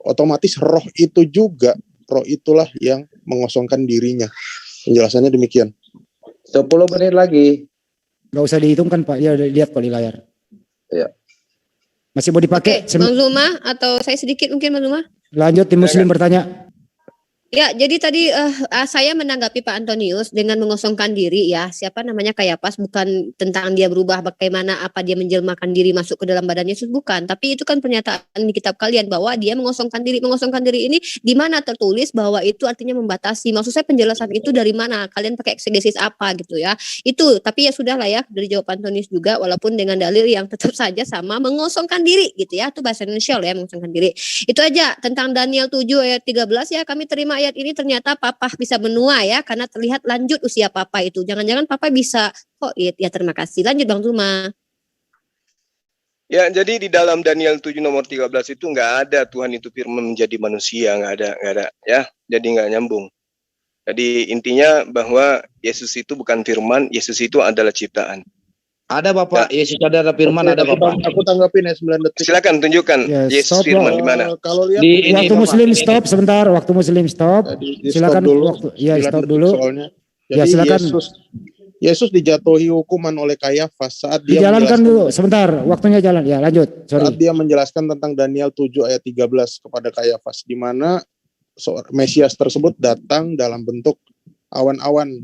otomatis roh itu juga, roh itulah yang mengosongkan dirinya. Penjelasannya demikian. 10 menit lagi. Nggak usah dihitungkan Pak, ya lihat kok di layar. Ya. Masih mau dipakai? Bang Zuma atau saya sedikit mungkin Bang Zuma? Lanjut tim Muslim bertanya. Ya, jadi tadi saya menanggapi Pak Antonius dengan mengosongkan diri ya. Siapa namanya Kayapas, bukan tentang dia berubah bagaimana apa dia menjelmakan diri masuk ke dalam badan Yesus, bukan. Tapi itu kan pernyataan di kitab kalian bahwa dia mengosongkan diri. Mengosongkan diri ini di mana tertulis bahwa itu artinya membatasi. Maksud saya penjelasan itu dari mana? Kalian pakai eksegesis apa gitu ya. Itu, tapi ya sudah lah ya dari jawab Antonius juga walaupun dengan dalil yang tetap saja sama mengosongkan diri gitu ya. Itu bahasa Indonesia ya, mengosongkan diri. Itu aja tentang Daniel 7 ayat 13 ya, kami terima ayat ini ternyata papa bisa menua ya karena terlihat lanjut usia papa itu. Jangan-jangan papa bisa ya terima kasih. Lanjut Bang Zuma. Ya, jadi di dalam Daniel 7 nomor 13 itu nggak ada Tuhan itu firman menjadi manusia, nggak ada, ya. Jadi nggak nyambung. Jadi intinya bahwa Yesus itu bukan firman, Yesus itu adalah ciptaan. Ada Bapak, Yesus ada firman, ada Bapak. Aku tanggapin ya 9 detik. Silakan tunjukkan Yesus firman di mana? Kalau lihat waktu Muslim stop sebentar, waktu Muslim stop. Silakan dulu. waktu, ya stop dulu. Soalnya. Ya Jadi silakan. Yesus dijatuhi hukuman oleh Kayafas saat dia Dijalankan dulu sebentar, waktunya jalan. Ya, lanjut. saat Sorry. dia menjelaskan tentang Daniel 7 ayat 13 kepada Kayafas, di mana Mesias tersebut datang dalam bentuk awan-awan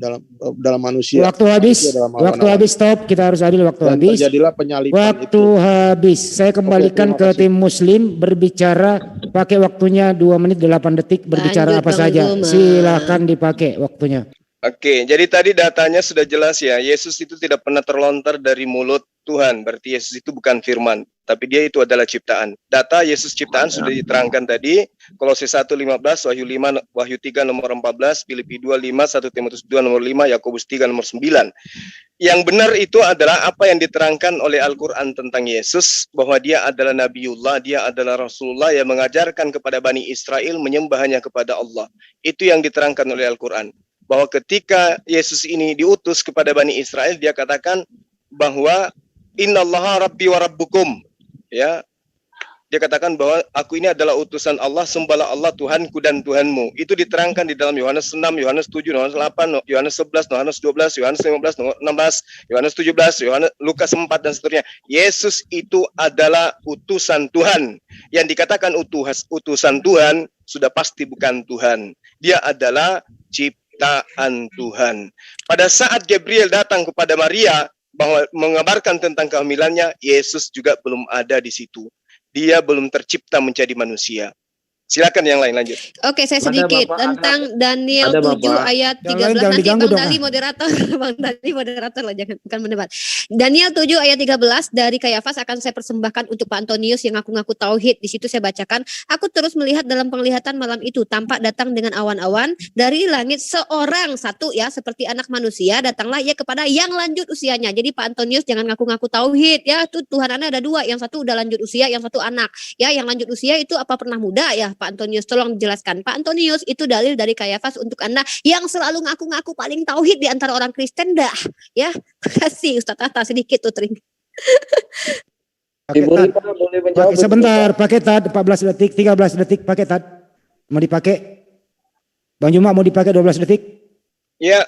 dalam manusia. Waktu habis. Manusia dalam Waktu awan-awan. habis stop, kita harus adil waktu Dan habis. terjadilah penyaliban Waktu itu. habis. Saya kembalikan terima ke tim Muslim berbicara pakai waktunya 2 menit 8 detik berbicara Lanjut, apa Bang saja. Zuma. Silakan dipakai waktunya. Oke, jadi tadi datanya sudah jelas ya. Yesus itu tidak pernah terlontar dari mulut Tuhan. Berarti Yesus itu bukan firman, tapi dia itu adalah ciptaan. Data Yesus ciptaan sudah diterangkan tadi. Kolose 1:15, Wahyu 5, Wahyu 3 nomor 14, Filipi 2:5, 1 Timotius 2 nomor 5, Yakobus 3 nomor 9. Yang benar itu adalah apa yang diterangkan oleh Al-Quran tentang Yesus, bahwa dia adalah Nabiullah, dia adalah Rasulullah yang mengajarkan kepada Bani Israel menyembah hanya kepada Allah. Itu yang diterangkan oleh Al-Quran. Bahwa ketika Yesus ini diutus kepada Bani Israel, dia katakan bahwa innallaha rabbi wa rabbukum. Ya, dia katakan bahwa aku ini adalah utusan Allah, sembahlah Allah Tuhanku dan Tuhanmu. Itu diterangkan di dalam Yohanes 6, Yohanes 7, Yohanes 8, Yohanes 11, Yohanes 12, Yohanes 15, 16, Yohanes 17, Yohanes Lukas 4 dan seterusnya. Yesus itu adalah utusan Tuhan. Yang dikatakan utusan Tuhan sudah pasti bukan Tuhan. Dia adalah ciptaan Tuhan. Pada saat Gabriel datang kepada Maria bahwa mengabarkan tentang kehamilannya, Yesus juga belum ada di situ. Dia belum tercipta menjadi manusia. Silakan yang lain lanjut. Oke, saya Ada, sedikit Bapak, tentang Daniel ada, 7 Bapak. ayat Yang 13 lain jangan nanti diganggu Bang dong, Dali ah. moderator, Bang Dali moderator lah, jangan bukan mendebat. Daniel 7 ayat 13 dari Kayafas akan saya persembahkan untuk Pak Antonius yang ngaku-ngaku tauhid. Di situ saya bacakan, aku terus melihat dalam penglihatan malam itu tampak datang dengan awan-awan dari langit seorang satu ya seperti anak manusia, datanglah ia kepada yang lanjut usianya. Jadi Pak Antonius jangan ngaku-ngaku tauhid ya. Tuh Tuhan Anda ada dua, yang satu udah lanjut usia, yang satu anak. Ya, yang lanjut usia itu apa pernah muda ya Pak Antonius? Tolong jelaskan. Pak Antonius, itu dalil dari Kayafas untuk Anda yang selalu ngaku-ngaku paling tauhid di antara orang Kristen dah. Ya, kasih Ustaz Tata sedikit tuh tring. Pakai tad. Sebentar, pakai tad 14 detik, 13 detik pakai tad. Mau dipakai? Bang Juma mau dipakai 12 detik? Ya,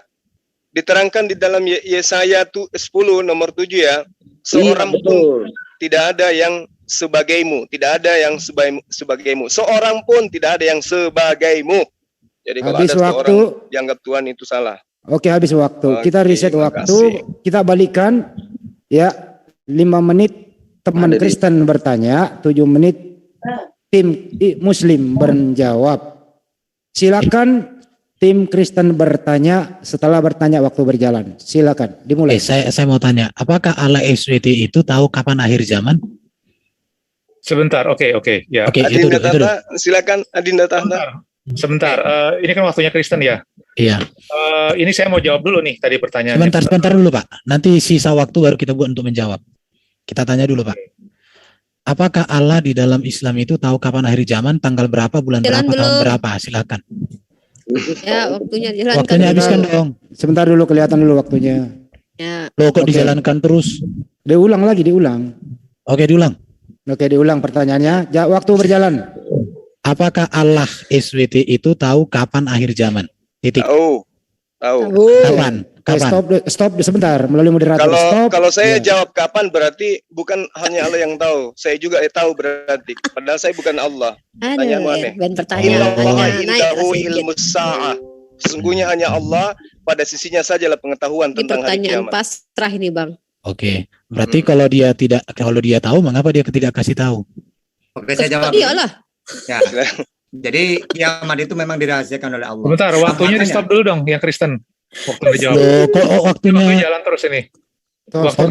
diterangkan di dalam Yesaya 10 nomor 7 ya. Seorang pun tidak ada yang sebagaimu, tidak ada yang sebagaimu. Seorang pun tidak ada yang sebagaimu. Jadi kalau Habis ada waktu. seorang dianggap Tuhan itu salah. Oke, habis waktu. Oke, Kita reset waktu, kita balikan ya 5 menit teman Kristen bertanya, 7 menit tim Muslim menjawab. Silakan tim Kristen bertanya, setelah bertanya waktu berjalan. Silakan, dimulai. Saya mau tanya, apakah Allah SWT itu tahu kapan akhir zaman? Sebentar, oke, ya. Oke, itu Adinda dulu. Tata, silakan Adinda Tata. Sebentar, ini kan waktunya Kristen ya. Iya. Ini saya mau jawab dulu nih tadi pertanyaannya. Sebentar dulu Pak. Nanti sisa waktu baru kita buat untuk menjawab. Kita tanya dulu Pak. Apakah Allah di dalam Islam itu tahu kapan akhir zaman, tanggal berapa, bulan Jalan berapa, tahun belum? berapa? Silakan. Ya, waktunya jalankan. Waktunya habiskan dong. Sebentar dulu, kelihatan dulu waktunya. Ya. Loh kok Oke. dijalankan terus? Diulang lagi, diulang. Oke, diulang. Oke, diulang pertanyaannya. Waktu berjalan. Apakah Allah SWT itu tahu kapan akhir zaman? Titik. Tahu. Kapan? Oke, stop sebentar melalui moderator. Stop. Kalau saya Ya. jawab kapan berarti bukan hanya Allah yang tahu. Saya juga tahu berarti. Padahal saya bukan Allah. Pertanyaanmu aneh. Ben pertanyaannya Innallaha naik indahu sedikit. ilmus sa'ah. Sesungguhnya hanya Allah pada sisinya sajalah pengetahuan Di tentang hari pertanyaan kiamat. pasrah ini Bang. Oke. Berarti kalau dia tahu, mengapa dia tidak kasih tahu? Oke, saya jawab. Iyalah. Ya. Jadi kiamat itu memang dirahasiakan oleh Allah. Sebentar, waktunya di Makanya- stop dulu dong yang Kristen. Waktu dijawab. Loh, kok waktunya? Waktunya jalan terus ini. Stop,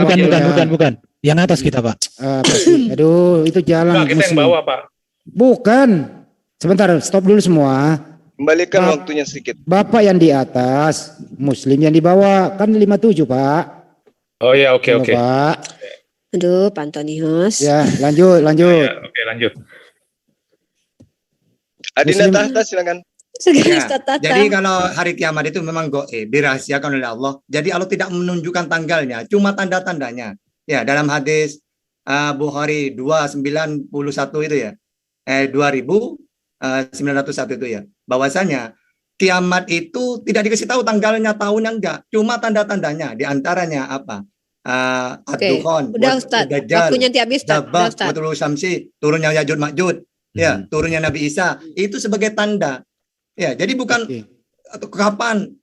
Bukan. Yang atas kita Pak. Apa sih? Aduh, itu jalan. Enggak, kita yang Muslim. bawa Pak. Bukan. Sebentar, stop dulu semua. Kembalikan waktunya sedikit. Bapak yang di atas, Muslim yang di bawah. Kan 57, Pak. Oh ya, oke. Pak. Aduh, Pak Antonius. Ya, lanjut. Ya, oke, lanjut. Adinda Muslim- Tahta silakan. Sekarang Ya, Ustaz Tata. jadi kalau hari kiamat itu memang goib, dirahasiakan oleh Allah. Jadi Allah tidak menunjukkan tanggalnya, cuma tanda-tandanya. Ya, dalam hadis Bukhari 291 itu ya, 2901 itu ya, bahwasanya kiamat itu tidak dikasih tahu tanggalnya, tahunnya enggak, cuma tanda-tandanya. Di antaranya apa? Oke, Ad-Dukhan, udah Ustaz. Dajjal, Waktunya nanti habis Ustaz. Udah Dabah, Ustaz. Watul Syamsi, turunnya Ya'juj Ma'juj, ya, turunnya Nabi Isa, itu sebagai tanda. Ya, jadi bukan atau kapan,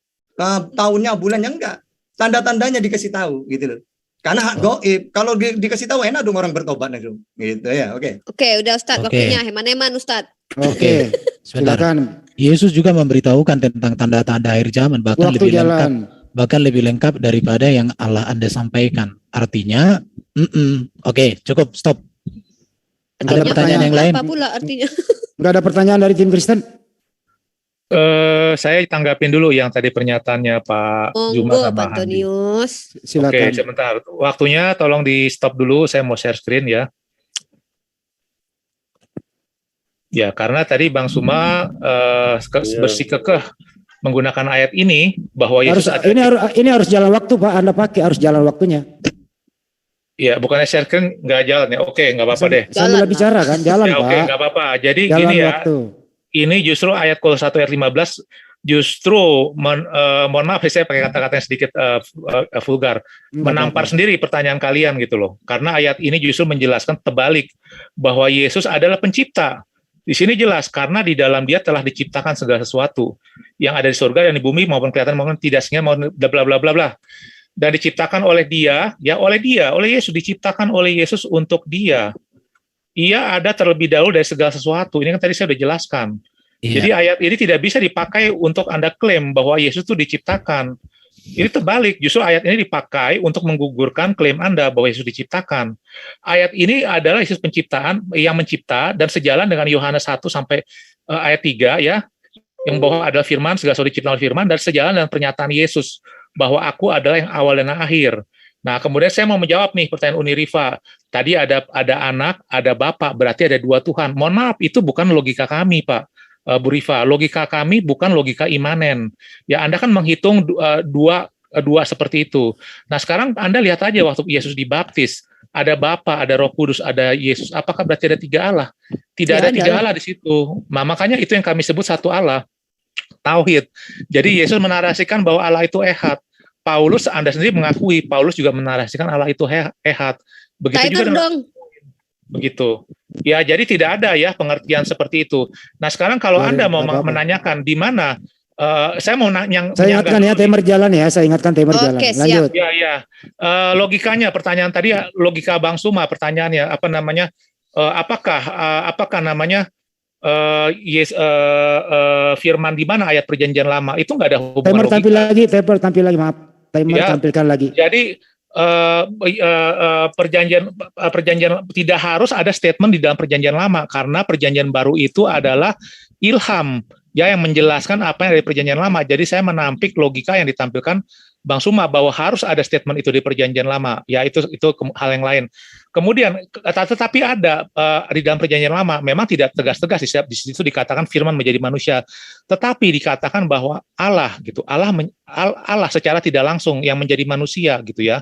tahunnya, bulannya enggak. Tanda-tandanya dikasih tahu gitu loh. Karena hak goib, kalau dikasih tahu enak dong orang bertobat itu. Gitu ya, oke. Oke, udah Ustaz. Oke. Waktunya heman-heman Ustaz. Oke. Sebentar. Silakan. Yesus juga memberitahukan tentang tanda-tanda akhir zaman, bahkan Waktu lebih lengkap, jalan. bahkan lebih lengkap daripada yang Allah Anda sampaikan. Artinya, oke, cukup, stop. Ada pertanyaan yang lain? Apa pula artinya? Enggak ada pertanyaan dari tim Kristen? Saya tanggapin dulu yang tadi pernyataannya Pak Juma Monggo, sama Pak Handi. Antonius. Silakan. Oke, sebentar. Waktunya tolong di stop dulu. Saya mau share screen ya. Ya, karena tadi Bang Suma bersikukuh menggunakan ayat ini bahwa Yesus Ini harus jalan waktu, Pak. Anda pakai harus jalan waktunya. Ya, bukannya share screen nggak jalan ya? Oke, nggak apa-apa deh. Sambil bicara kan, jalan, Ya, Pak. oke, nggak apa-apa. Jadi Jalan gini ya. waktu. Ini justru ayat Kolose 1 ayat 15 justru mohon maaf saya pakai kata-kata yang sedikit vulgar, menampar sendiri pertanyaan kalian gitu loh. Karena ayat ini justru menjelaskan terbalik bahwa Yesus adalah pencipta. Di sini jelas karena di dalam Dia telah diciptakan segala sesuatu yang ada di surga dan di bumi maupun kelihatan maupun tidak, sehingga maupun bla bla bla bla bla. Dan diciptakan oleh Dia, oleh Yesus, diciptakan oleh Yesus untuk Dia. Ia ada terlebih dahulu dari segala sesuatu. Ini kan tadi saya sudah jelaskan. Iya. Jadi ayat ini tidak bisa dipakai untuk Anda klaim bahwa Yesus itu diciptakan. Ini terbalik, justru ayat ini dipakai untuk menggugurkan klaim Anda bahwa Yesus diciptakan. Ayat ini adalah Yesus penciptaan yang mencipta dan sejalan dengan Yohanes 1 sampai ayat 3 ya, yang bahwa adalah firman, segala sesuatu diciptakan oleh firman, dan sejalan dengan pernyataan Yesus bahwa aku adalah yang awal dan akhir. Nah, kemudian saya mau menjawab nih pertanyaan Uni Rifa. Tadi ada anak, ada bapak, berarti ada dua Tuhan. Mohon maaf, itu bukan logika kami, Pak. Bu Rifa, logika kami bukan logika imanen. Ya, Anda kan menghitung dua seperti itu. Nah, sekarang Anda lihat aja waktu Yesus dibaptis, ada Bapa, ada Roh Kudus, ada Yesus. Apakah berarti ada tiga Allah? Tidak ada tiga Allah di situ. Nah, makanya itu yang kami sebut satu Allah. Tauhid. Jadi Yesus menarasikan bahwa Allah itu ehad. Paulus, Anda sendiri mengakui, Paulus juga menarasikan Allah itu ehad. Begitu juga dengan begitu. Ya, jadi tidak ada ya pengertian seperti itu. Nah, sekarang kalau Anda mau menanyakan di mana, saya mau nanya. Saya ingatkan ya, timer jalan ya. Saya ingatkan timer jalan. Lanjut. Ya. Logikanya, pertanyaan tadi, logika Bang Suma, pertanyaannya apa namanya? Apakah namanya? Firman di mana ayat perjanjian lama itu nggak ada hubungan. Timer tampil lagi, maaf. Timer tampilkan lagi. Jadi perjanjian tidak harus ada statement di dalam perjanjian lama karena perjanjian baru itu adalah ilham ya yang menjelaskan apa yang dari perjanjian lama. Jadi saya menampik logika yang ditampilkan Bang Suma bahwa harus ada statement itu di perjanjian lama. Ya itu hal yang lain. Kemudian tetapi ada di dalam perjanjian lama memang tidak tegas-tegas di situ dikatakan firman menjadi manusia. Tetapi dikatakan bahwa Allah gitu. Allah secara tidak langsung yang menjadi manusia gitu ya.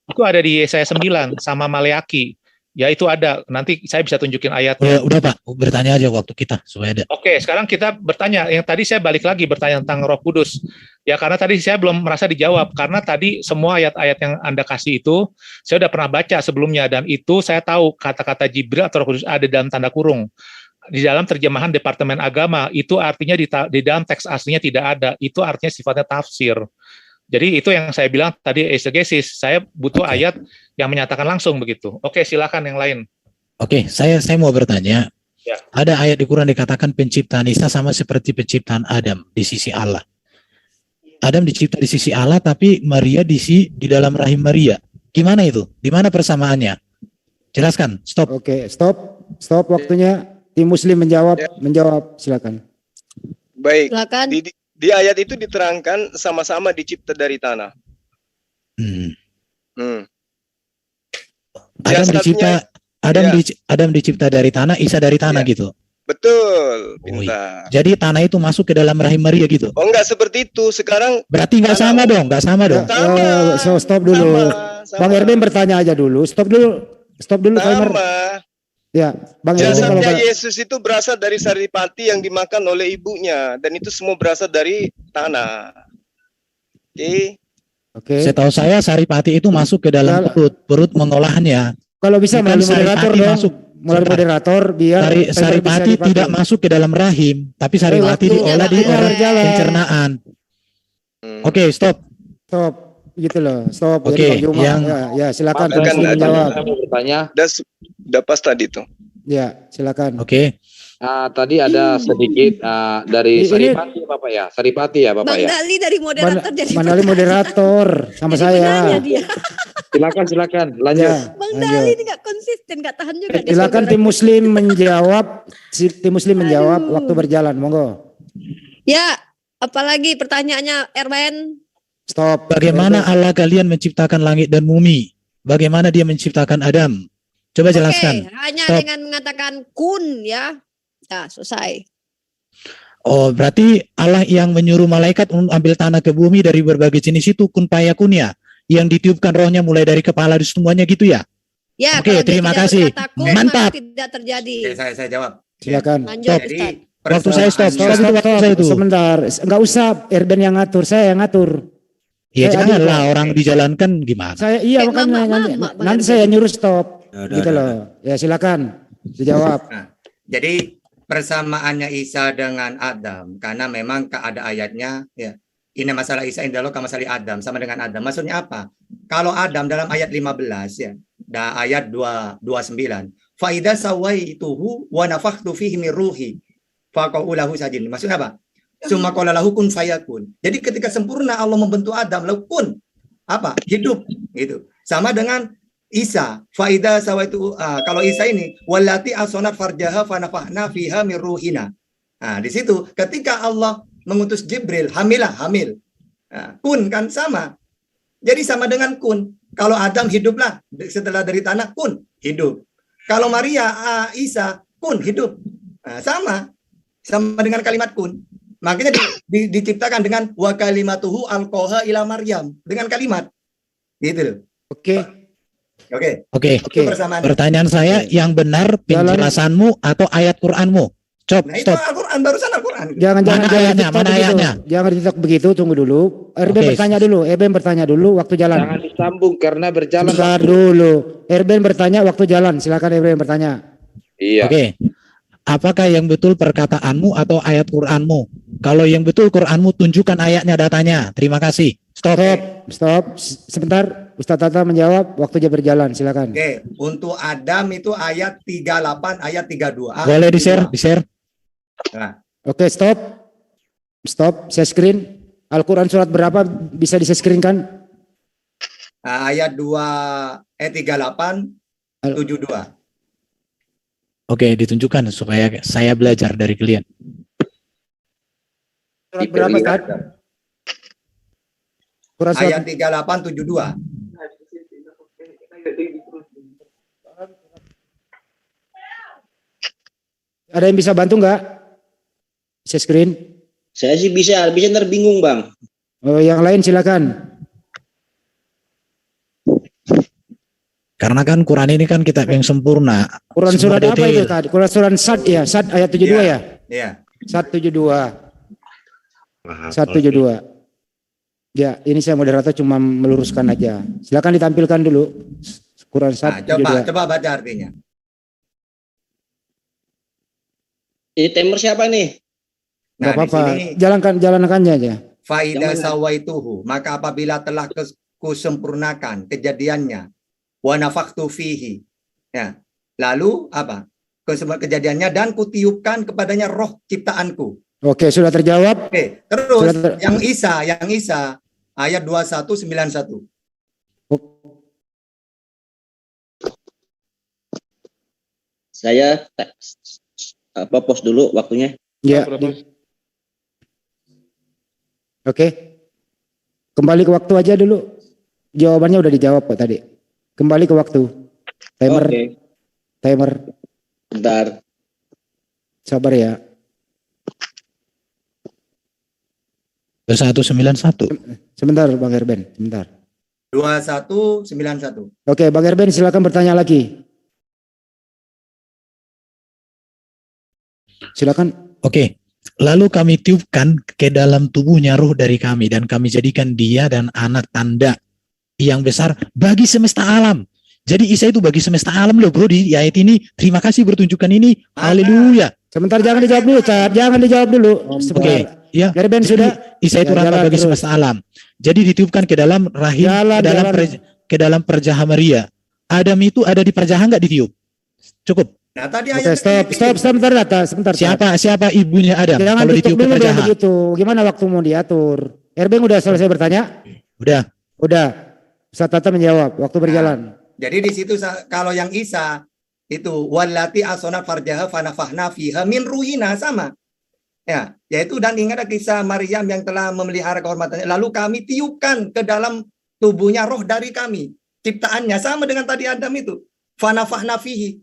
Itu ada di Yesaya 9 sama Maleaki. Ya itu ada. Nanti saya bisa tunjukin ayatnya. Udah Pak, bertanya aja waktu kita supaya ada. Oke, sekarang kita bertanya. Yang tadi saya balik lagi bertanya tentang Roh Kudus. Ya karena tadi saya belum merasa dijawab. Karena tadi semua ayat-ayat yang Anda kasih itu, saya udah pernah baca sebelumnya. Dan itu saya tahu kata-kata Jibril atau Roh Kudus ada dalam tanda kurung. Di dalam terjemahan Departemen Agama, itu artinya di dalam teks aslinya tidak ada. Itu artinya sifatnya tafsir. Jadi itu yang saya bilang tadi exegesis. Saya butuh ayat yang menyatakan langsung begitu. Oke, silakan yang lain. Oke, saya mau bertanya. Ya. Ada ayat di Quran dikatakan penciptaan Isa sama seperti penciptaan Adam di sisi Allah. Adam dicipta di sisi Allah, tapi Maria di dalam rahim Maria. Gimana itu? Di mana persamaannya? Jelaskan. Stop. Oke, stop waktunya. Tim Muslim menjawab. Silakan. Baik. Silakan. Di ayat itu diterangkan sama-sama dicipta dari tanah. Ya, satunya- Adam dicipta dari tanah, Isa dari tanah gitu. Betul, pintar. Jadi tanah itu masuk ke dalam rahim Maria gitu. Oh, enggak seperti itu. Sekarang Berarti nggak sama dong, nggak sama dong. So, stop dulu. Bang Erben bertanya aja dulu. Stop dulu. Timer. Ya, Bang Erben kalau Jasadnya Yesus itu berasal dari saripati yang dimakan oleh ibunya, dan itu semua berasal dari tanah. Oke. Setahu saya saripati itu masuk ke dalam perut mengolahnya. Kalau bisa Bukan melalui moderator saripati dong. masuk. Melalui moderator biar timer Saripati bisa dipakai. tidak masuk ke dalam rahim, tapi saripati diolah di organ pencernaan. Oke, stop. Stop. Gitu loh. Stop. Oke, Jadi Bang Juma, yang ya silakan Maaf, Pak Muslim menjawab. bertanya. Udah pas tadi tuh. Ya, silakan. Oke. Tadi ada sedikit dari Saripati Bapak ya. Saripati ya Bapak Bang ya. Dali dari moderator jadi Manali moderator sama saya. dia. Silakan lanjut. Bang Dali ini nggak konsisten, nggak tahan juga. dia Silakan saudara. tim Muslim menjawab. Tim Muslim menjawab waktu berjalan. Monggo. Ya, apalagi pertanyaannya Erwen? Stop. Bagaimana Allah kalian menciptakan langit dan bumi? Bagaimana dia menciptakan Adam? Coba jelaskan. Hanya Stop. dengan mengatakan kun ya. Ya, selesai. Oh, berarti Allah yang menyuruh malaikat untuk ambil tanah ke bumi dari berbagai jenis itu kun fayakun ya, yang ditiupkan rohnya mulai dari kepala di semuanya gitu ya. Ya, Oke, kalau dia terima tidak kasih. berkata kun, maka Mantap. tidak terjadi. Oke, saya jawab. Silakan. Lanjut, Stop. Ustaz. Waktu saya stop. Waktu saya itu. Sebentar. Enggak usah Erben yang ngatur, saya yang ngatur. Ya Saya janganlah adil, orang dijalankan gimana. Saya iya Kayak makanya mama, nanti saya nyuruh stop. Gitu loh. Ya silakan dijawab. Nah, jadi persamaannya Isa dengan Adam karena memang ada ayatnya ya. Ini masalah Isa indallah ka masalah Adam sama dengan Adam. Maksudnya apa? Kalau Adam dalam ayat 15 ya, ayat 29, fa idza sawaituhu wa nafakhtu fihi min ruhi faqa'u lahu sajin. Maksudnya apa? Summa qala lahu kun fayakun. Jadi ketika sempurna Allah membentuk Adam, lalu kun apa? Hidup gitu. Sama dengan Isa, faida sawaitu kalau Isa ini walati asonat farjaha fanafahna fiha min ruhina. Nah, di situ ketika Allah mengutus Jibril, hamil. Nah, kun kan sama. Jadi sama dengan kun. Kalau Adam hiduplah setelah dari tanah kun hidup. Kalau Maria Isa kun hidup. Nah, sama dengan kalimat kun. Makanya diciptakan dengan wa kalimatuhu alqaha ila Maryam dengan kalimat. Gitu loh. Oke. Oke. Itu persamaan. Pertanyaan saya yang benar penjelasanmu atau ayat Qur'anmu? Nah, itu Stop. Al-Qur'an, barusan Al-Qur'an. Jangan Mana ayatnya? Mana begitu. ayatnya? Jangan ditok begitu, tunggu dulu. Erben Oke. bertanya dulu waktu jalan. Jangan disambung karena berjalan. Bentar dulu. Erben bertanya waktu jalan. Silakan Erben bertanya. Iya. Oke. Apakah yang betul perkataanmu atau ayat Qur'anmu? Kalau yang betul Qur'anmu tunjukkan ayatnya, datanya. Terima kasih. Stop. Stop. Sebentar. Ustaz Tata menjawab waktu dia berjalan. Silakan. Oke, untuk Adam itu ayat 38, ayat 32. Boleh di-share? Nah, Oke, stop. Saya screen. Al-Quran surat berapa bisa di-screen kan? ayat 38, 72. Oke, ditunjukkan supaya saya belajar dari kalian. Surat berapa, Ustaz? Quran surat Ayat 38, 72. ada yang bisa bantu nggak? Bisa screen? Saya sih bisa ntar bingung Bang. Oh, yang lain silakan. Karena kan Quran ini kan kitab yang sempurna. Quran semua surat apa detail. itu tadi? Quran surat Sad ya, Sad ayat 72 ya? Iya. Sad 72. Sad 72. Ya, ini saya moderator cuma meluruskan aja. Silakan ditampilkan dulu. Quran Sad 72. Coba baca artinya. Ini timer siapa nih? Nggak Nah, apa-apa. di sini Jalankannya aja. faida sawaituhu, maka apabila telah kusempurnakan kejadiannya, wa nafakhtu fihi. Ya. Lalu apa? Kejadiannya dan kutiupkan kepadanya roh ciptaanku. Oke, sudah terjawab. Oke, terus Sudah yang Isa ayat 2191. Saya post dulu waktunya. Ya. Oke. Kembali ke waktu aja dulu. Jawabannya udah dijawab kok tadi. Kembali ke waktu. Timer. Oke. Timer. Bentar. Sabar ya. 2191. Sebentar Bang Erben, sebentar. 2191. Oke, Bang Erben silakan bertanya lagi. Silakan. Oke. Lalu kami tiupkan ke dalam tubuhnya ruh dari kami dan kami jadikan dia dan anak tanda yang besar bagi semesta alam. Jadi Isa itu bagi semesta alam loh bro di ayat ini. Terima kasih bertunjukkan ini. Haleluya. Sebentar jangan dijawab dulu, Cat. Jangan dijawab dulu. Oke, ya. Erben sudah. Isa itu Ya, rangka jalan bagi terus. semesta alam. Jadi ditiupkan ke dalam rahim, ke dalam perjaha Maria. Adam itu ada di perjaha nggak ditiup? Cukup. Nah, tadi Oke, stop, sebentar Data, sebentar. Siapa ibunya Adam? Jangan Kalau ditutup ditiup ke dulu dong perjaha. begitu. Gimana waktu mau diatur? Erben udah selesai bertanya? Udah. Ustaz Tata menjawab, waktu berjalan. Jadi di situ kalau yang Isa itu wallati asonat farjaha fanafahna fiha min ruhina sama. Ya, yaitu dan ingat kisah Maryam yang telah memelihara kehormatannya. Lalu kami tiupkan ke dalam tubuhnya roh dari kami. Ciptaannya sama dengan tadi Adam itu. Fanafahna fihi.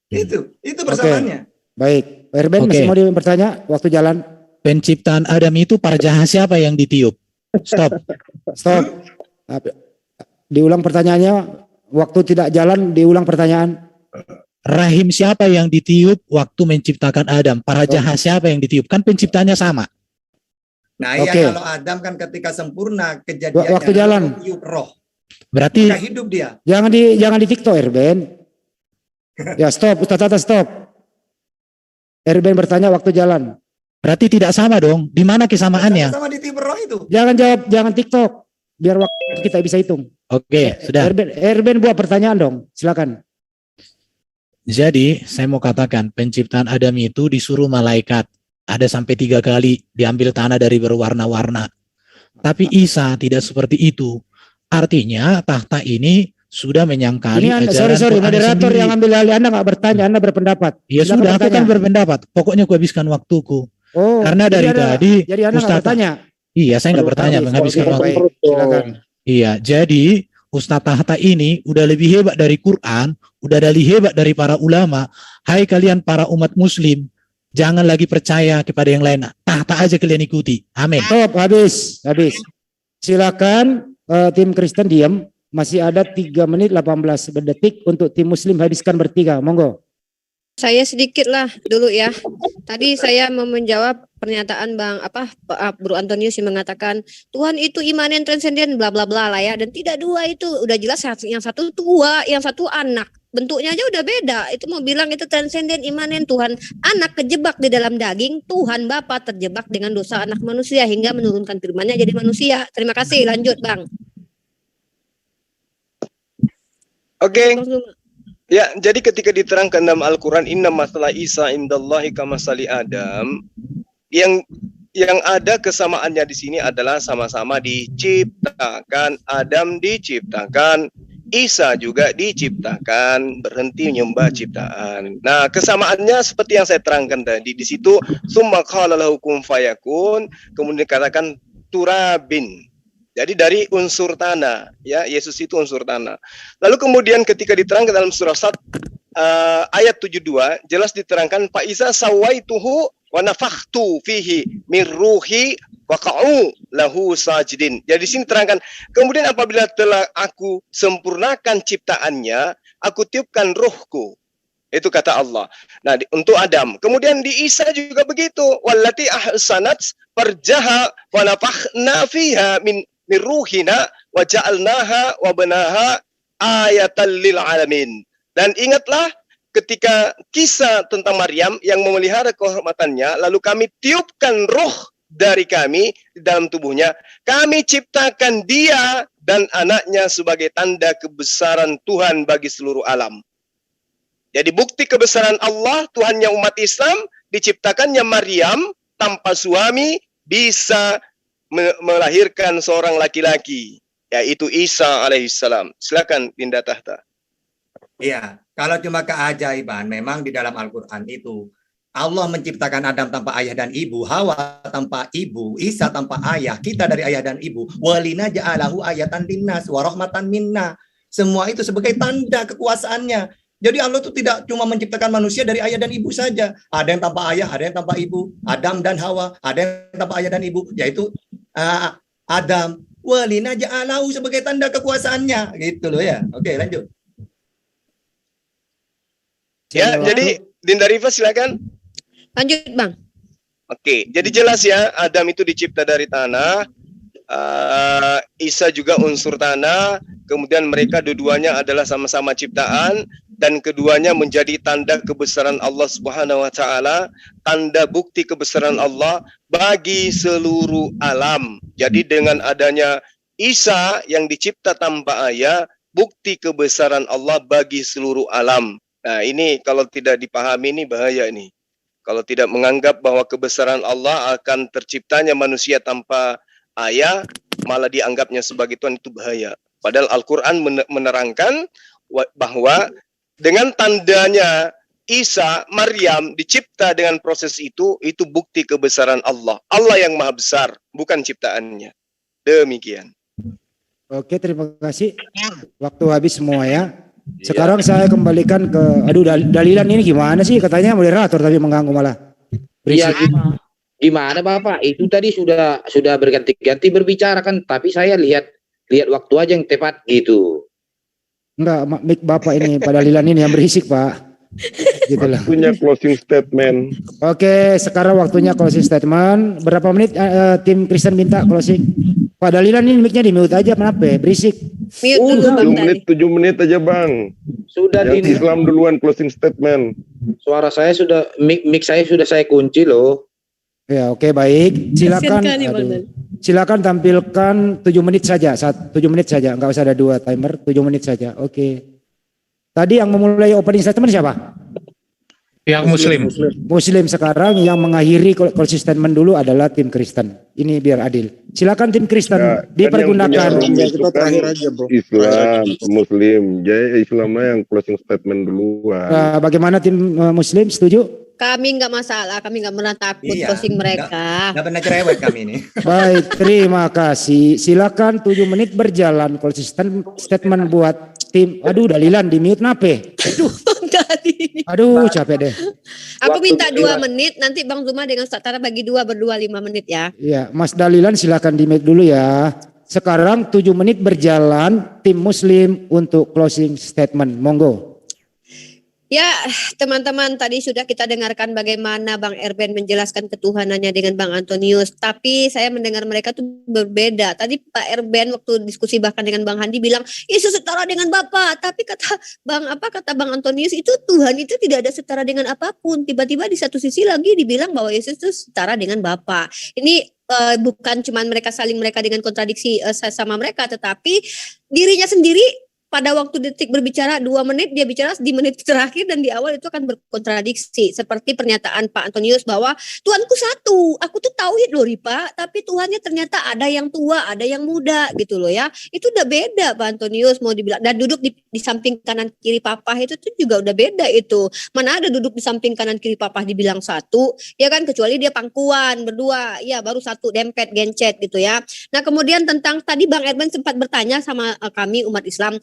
Itu persamaannya. Baik, Erben masih mau bertanya? Waktu jalan. Penciptaan Adam itu perjaha siapa yang ditiup? Stop. Diulang pertanyaannya. Waktu tidak jalan, diulang pertanyaan. Rahim siapa yang ditiup waktu menciptakan Adam? Perjaha siapa yang ditiup? Kan penciptanya sama. Nah, iya kalau Adam kan ketika sempurna kejadiannya Waktu jalan. tiup roh. Berarti Maka hidup dia. Jangan di TikTok Erben. Ya stop, Ustaz Tata stop. Erben bertanya waktu jalan. Berarti tidak sama dong. Di mana kesamaannya? Sama di tiup roh itu. Jangan jawab, jangan TikTok. Biar waktu kita bisa hitung. Oke, sudah. Erben buat pertanyaan dong. Silakan. Jadi saya mau katakan penciptaan Adam itu disuruh malaikat. Ada sampai 3 kali diambil tanah dari berwarna-warna. Tapi Isa tidak seperti itu. Artinya tahta ini sudah menyangkali Ini ajaran sorry Quran moderator sendiri. yang ambil alih, Anda nggak bertanya, Anda berpendapat. Ya Silakan sudah, aku bertanya. kan berpendapat. Pokoknya aku habiskan waktuku. Oh, Karena dari tadi jadi Anda nggak Ustaz bertanya. Iya, saya nggak bertanya, menghabiskan Oke, waktu. baik. Silakan. Iya, jadi Ustaz Tahta ini udah lebih hebat dari Quran, udah lebih hebat dari para ulama. Hai kalian para umat muslim, jangan lagi percaya kepada yang lain. Tahta aja kalian ikuti. Amin. Stop, habis. Silakan tim Kristen diam. Masih ada 3 menit 18 detik untuk tim Muslim habiskan bertiga. Monggo. Saya sedikit lah dulu ya. Tadi saya mau menjawab pernyataan Bro Antonius yang mengatakan Tuhan itu imanen transenden bla bla bla lah ya, dan tidak dua itu udah jelas, yang satu tua, yang satu anak. Bentuknya aja udah beda. Itu mau bilang itu transenden imanen, Tuhan anak kejebak di dalam daging, Tuhan Bapa terjebak dengan dosa anak manusia hingga menurunkan firman-Nya jadi manusia. Terima kasih, lanjut Bang. Oke. Ya, jadi ketika diterangkan dalam Al-Quran inna masalah Isa indallahi kamasali Adam, yang ada kesamaannya di sini adalah sama-sama diciptakan. Adam diciptakan, Isa juga diciptakan, berhenti menyembah ciptaan. Nah, kesamaannya seperti yang saya terangkan tadi di situ, summa qala lahu kun fayakun, kemudian dikatakan turabin. Jadi dari unsur tanah, ya, Yesus itu unsur tanah. Lalu kemudian ketika diterangkan dalam surah ayat 72, jelas diterangkan fa iza sawaituhu wa nafakhtu fihi min ruhi wa qa'u lahu sajidin. Jadi di sini terangkan, kemudian apabila telah aku sempurnakan ciptaannya, aku tiupkan ruhku. Itu kata Allah. Nah, untuk Adam. Kemudian di Isa juga begitu. Wallati ahsanat farjaha wa nafakhna fiha min ruhina wa ja'alnaha wa banaha ayatan lil alamin. Dan ingatlah ketika kisah tentang Maryam yang memelihara kehormatannya, lalu kami tiupkan roh dari kami di dalam tubuhnya. Kami ciptakan dia dan anaknya sebagai tanda kebesaran Tuhan bagi seluruh alam. Jadi bukti kebesaran Allah, Tuhannya umat Islam, diciptakannya Maryam tanpa suami bisa melahirkan seorang laki-laki, yaitu Isa alaihissalam. Silakan Dinda Tahta. Iya, kalau cuma keajaiban, memang di dalam Al-Quran itu Allah menciptakan Adam tanpa ayah dan ibu, Hawa tanpa ibu, Isa tanpa ayah, kita dari ayah dan ibu. Walina ja'alahu ayatan linnas wa rahmatan minna. Semua itu sebagai tanda kekuasaannya. Jadi Allah itu tidak cuma menciptakan manusia dari ayah dan ibu saja. Ada yang tanpa ayah, ada yang tanpa ibu. Adam dan Hawa, ada yang tanpa ayah dan ibu, yaitu Adam. Walina ja'alahu sebagai tanda kekuasaannya, gitu loh ya. Oke, lanjut. Ya, jadi Dinda Rifa silakan. Lanjut, Bang. Oke, jadi jelas ya, Adam itu dicipta dari tanah, Isa juga unsur tanah, kemudian mereka dua-duanya adalah sama-sama ciptaan, dan keduanya menjadi tanda kebesaran Allah Subhanahu wa taala, tanda bukti kebesaran Allah bagi seluruh alam. Jadi dengan adanya Isa yang dicipta tanpa ayah, bukti kebesaran Allah bagi seluruh alam. Nah, ini kalau tidak dipahami ini bahaya ini. Kalau tidak menganggap bahwa kebesaran Allah akan terciptanya manusia tanpa ayah, malah dianggapnya sebagai Tuhan, itu bahaya. Padahal Al-Quran menerangkan bahwa dengan tandanya Isa, Maryam dicipta dengan proses itu bukti kebesaran Allah. Allah yang maha besar, bukan ciptaannya. Demikian. Oke, terima kasih. Waktu habis semua ya. Sekarang saya kembalikan ke, dalilan ini gimana sih? Katanya moderator tapi mengganggu malah. Iya, gimana Bapak? Itu tadi sudah berganti-ganti berbicara kan, tapi saya lihat waktu aja yang tepat gitu. Enggak, mic Bapak ini pada dalilan ini yang berisik, Pak. Gitu lah. Waktunya closing statement. Oke, sekarang waktunya closing statement. Berapa menit tim Kristen minta closing? Pak Dalilan ini mic-nya di mute aja, kenapa? Berisik. Mute dulu, Bang. 7 menit aja Bang. Sudah yang Islam duluan closing statement. Suara saya sudah, mic saya sudah saya kunci loh. Ya, oke, baik. Silakan. Silakan tampilkan 7 menit saja. 7 menit saja, enggak usah ada 2 timer, 7 menit saja. Oke. Tadi yang memulai opening statement siapa? Pihak Muslim. Muslim sekarang yang mengakhiri closing statement dulu adalah tim Kristen. Ini biar adil. Silakan tim Kristen dipergunakan. Kita terakhir aja, Bro. Islam, Muslim. Jadi Islamnya yang closing statement duluan. Bagaimana tim Muslim, setuju? Kami nggak masalah, kami nggak pernah takut closing mereka. Nggak pernah cerewet kami ini. Baik, terima kasih. Silakan 7 menit berjalan closing statement buat tim. Aduh, Dalilan di mute nape? Aduh, capek deh. Aku minta 2 menit, nanti Bang Zuma dengan Ustaz Tara bagi 2 berdua 5 menit ya. Iya, Mas Dalilan silakan di mute dulu ya. Sekarang 7 menit berjalan tim Muslim untuk closing statement. Monggo. Ya, teman-teman, tadi sudah kita dengarkan bagaimana Bang Erben menjelaskan ketuhanannya dengan Bang Antonius. Tapi saya mendengar mereka tuh berbeda. Tadi Pak Erben waktu diskusi bahkan dengan Bang Handi bilang, Yesus setara dengan Bapa. Tapi kata Bang Antonius itu Tuhan itu tidak ada setara dengan apapun. Tiba-tiba di satu sisi lagi dibilang bahwa Yesus itu setara dengan Bapa. Ini bukan cuma mereka dengan kontradiksi sama mereka, tetapi dirinya sendiri. Pada waktu detik berbicara 2 menit, dia bicara di menit terakhir dan di awal itu akan berkontradiksi. Seperti pernyataan Pak Antonius bahwa Tuhanku satu, aku tuh tauhid loh Ripa, tapi Tuhannya ternyata ada yang tua, ada yang muda gitu loh ya. Itu udah beda Pak Antonius mau dibilang. Dan duduk di samping kanan kiri papa itu tuh juga udah beda itu. Mana ada duduk di samping kanan kiri papa dibilang satu, ya kan, kecuali dia pangkuan berdua, ya baru satu dempet gencet gitu ya. Nah kemudian tentang tadi Bang Edman sempat bertanya sama kami umat Islam,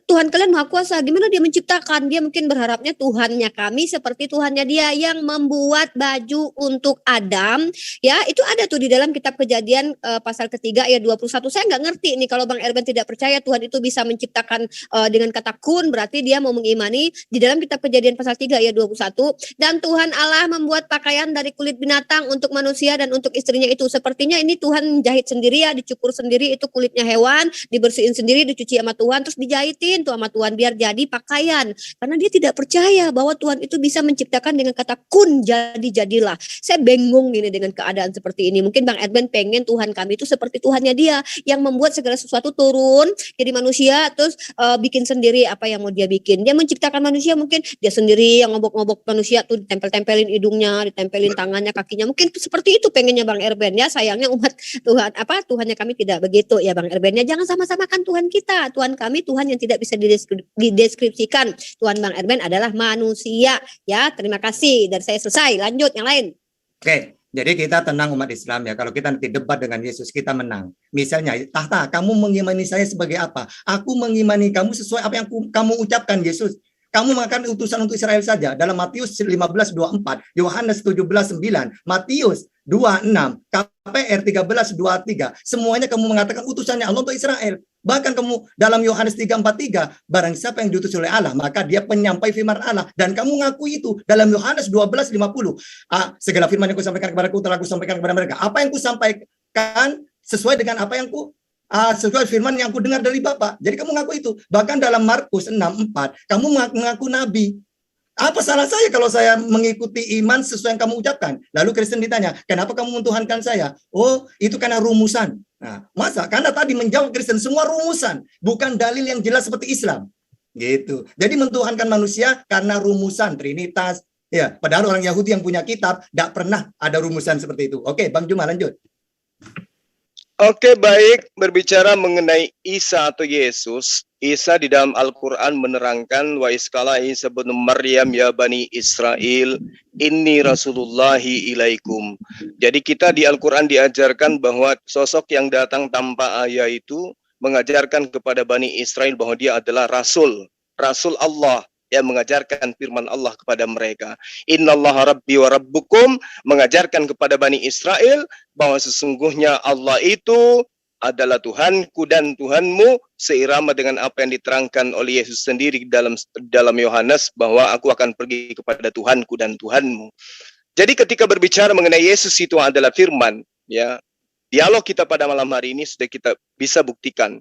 Tuhan kalian maha kuasa, gimana dia menciptakan? Dia mungkin berharapnya Tuhannya kami seperti Tuhannya dia yang membuat baju untuk Adam. Ya, itu ada tuh di dalam kitab Kejadian pasal ketiga ayat 21. Saya nggak ngerti nih kalau Bang Erben tidak percaya Tuhan itu bisa menciptakan dengan kata kun, berarti dia mau mengimani di dalam kitab Kejadian pasal 3 ayat 21. Dan Tuhan Allah membuat pakaian dari kulit binatang untuk manusia dan untuk istrinya itu. Sepertinya ini Tuhan menjahit sendiri ya, dicukur sendiri itu kulitnya hewan, dibersihin sendiri, dicuci sama Tuhan, terus dijahitin tuh sama Tuhan biar jadi pakaian. Karena dia tidak percaya bahwa Tuhan itu bisa menciptakan dengan kata kun, jadilah. Saya bingung ini dengan keadaan seperti ini. Mungkin Bang Edben pengen Tuhan kami itu seperti Tuhannya dia yang membuat segala sesuatu turun jadi manusia, terus bikin sendiri apa yang mau dia bikin. Dia menciptakan manusia, mungkin dia sendiri yang ngobok-ngobok manusia tuh, ditempel-tempelin hidungnya, ditempelin tangannya, kakinya. Mungkin seperti itu pengennya Bang Erben ya. Sayangnya umat Tuhan Tuhannya kami tidak begitu ya Bang Erben ya. Jangan sama-samakan Tuhan kita. Tuhan kami Tuhan yang tidak bisa dideskripsikan. Tuhan Bang Erben adalah manusia ya. Terima kasih, dari saya selesai. Lanjut yang lain. Oke, Jadi kita tenang umat Islam ya. Kalau kita nanti debat dengan Yesus, kita menang. Misalnya, Tahta, kamu mengimani saya sebagai apa? Aku mengimani kamu sesuai apa yang kamu ucapkan, Yesus. Kamu mengatakan utusan untuk Israel saja. Dalam Matius 15:24, Yohanes 17:9, Matius 2:6, KPR 13:23, semuanya kamu mengatakan utusannya Allah untuk Israel. Bahkan kamu dalam Yohanes 3:43, barang siapa yang diutus oleh Allah, maka dia penyampai firman Allah. Dan kamu ngaku itu dalam Yohanes 12:50. Segala firman yang kusampaikan kepadaku telah kusampaikan kepada mereka. Apa yang kusampaikan sesuai dengan apa yang sesuai firman yang aku dengar dari Bapa. Jadi kamu ngaku itu. Bahkan dalam Markus 6:4, kamu mengaku nabi. Apa salah saya kalau saya mengikuti iman sesuai yang kamu ucapkan? Lalu Kristen ditanya, kenapa kamu mentuhankan saya? Oh, itu karena rumusan. Nah, masa? Karena tadi menjawab Kristen semua rumusan, bukan dalil yang jelas seperti Islam. Gitu. Jadi mentuhankan manusia karena rumusan Trinitas. Ya, padahal orang Yahudi yang punya kitab tidak pernah ada rumusan seperti itu. Oke, Bang Juma lanjut. Oke, baik. Berbicara mengenai Isa atau Yesus, Isa di dalam Al-Quran menerangkan wa iskala Isa bin Maryam ya Bani Israel inni Rasulullahi ilaikum. Jadi kita di Al-Quran diajarkan bahwa sosok yang datang tanpa ayah itu mengajarkan kepada Bani Israel bahwa dia adalah Rasul Allah yang mengajarkan firman Allah kepada mereka. Innallaha rabbi wa rabbukum, mengajarkan kepada Bani Israel bahwa sesungguhnya Allah itu adalah Tuhanku dan Tuhanmu, seirama dengan apa yang diterangkan oleh Yesus sendiri dalam Yohanes bahwa aku akan pergi kepada Tuhanku dan Tuhanmu. Jadi ketika berbicara mengenai Yesus itu adalah firman, ya, dialog kita pada malam hari ini sudah kita bisa buktikan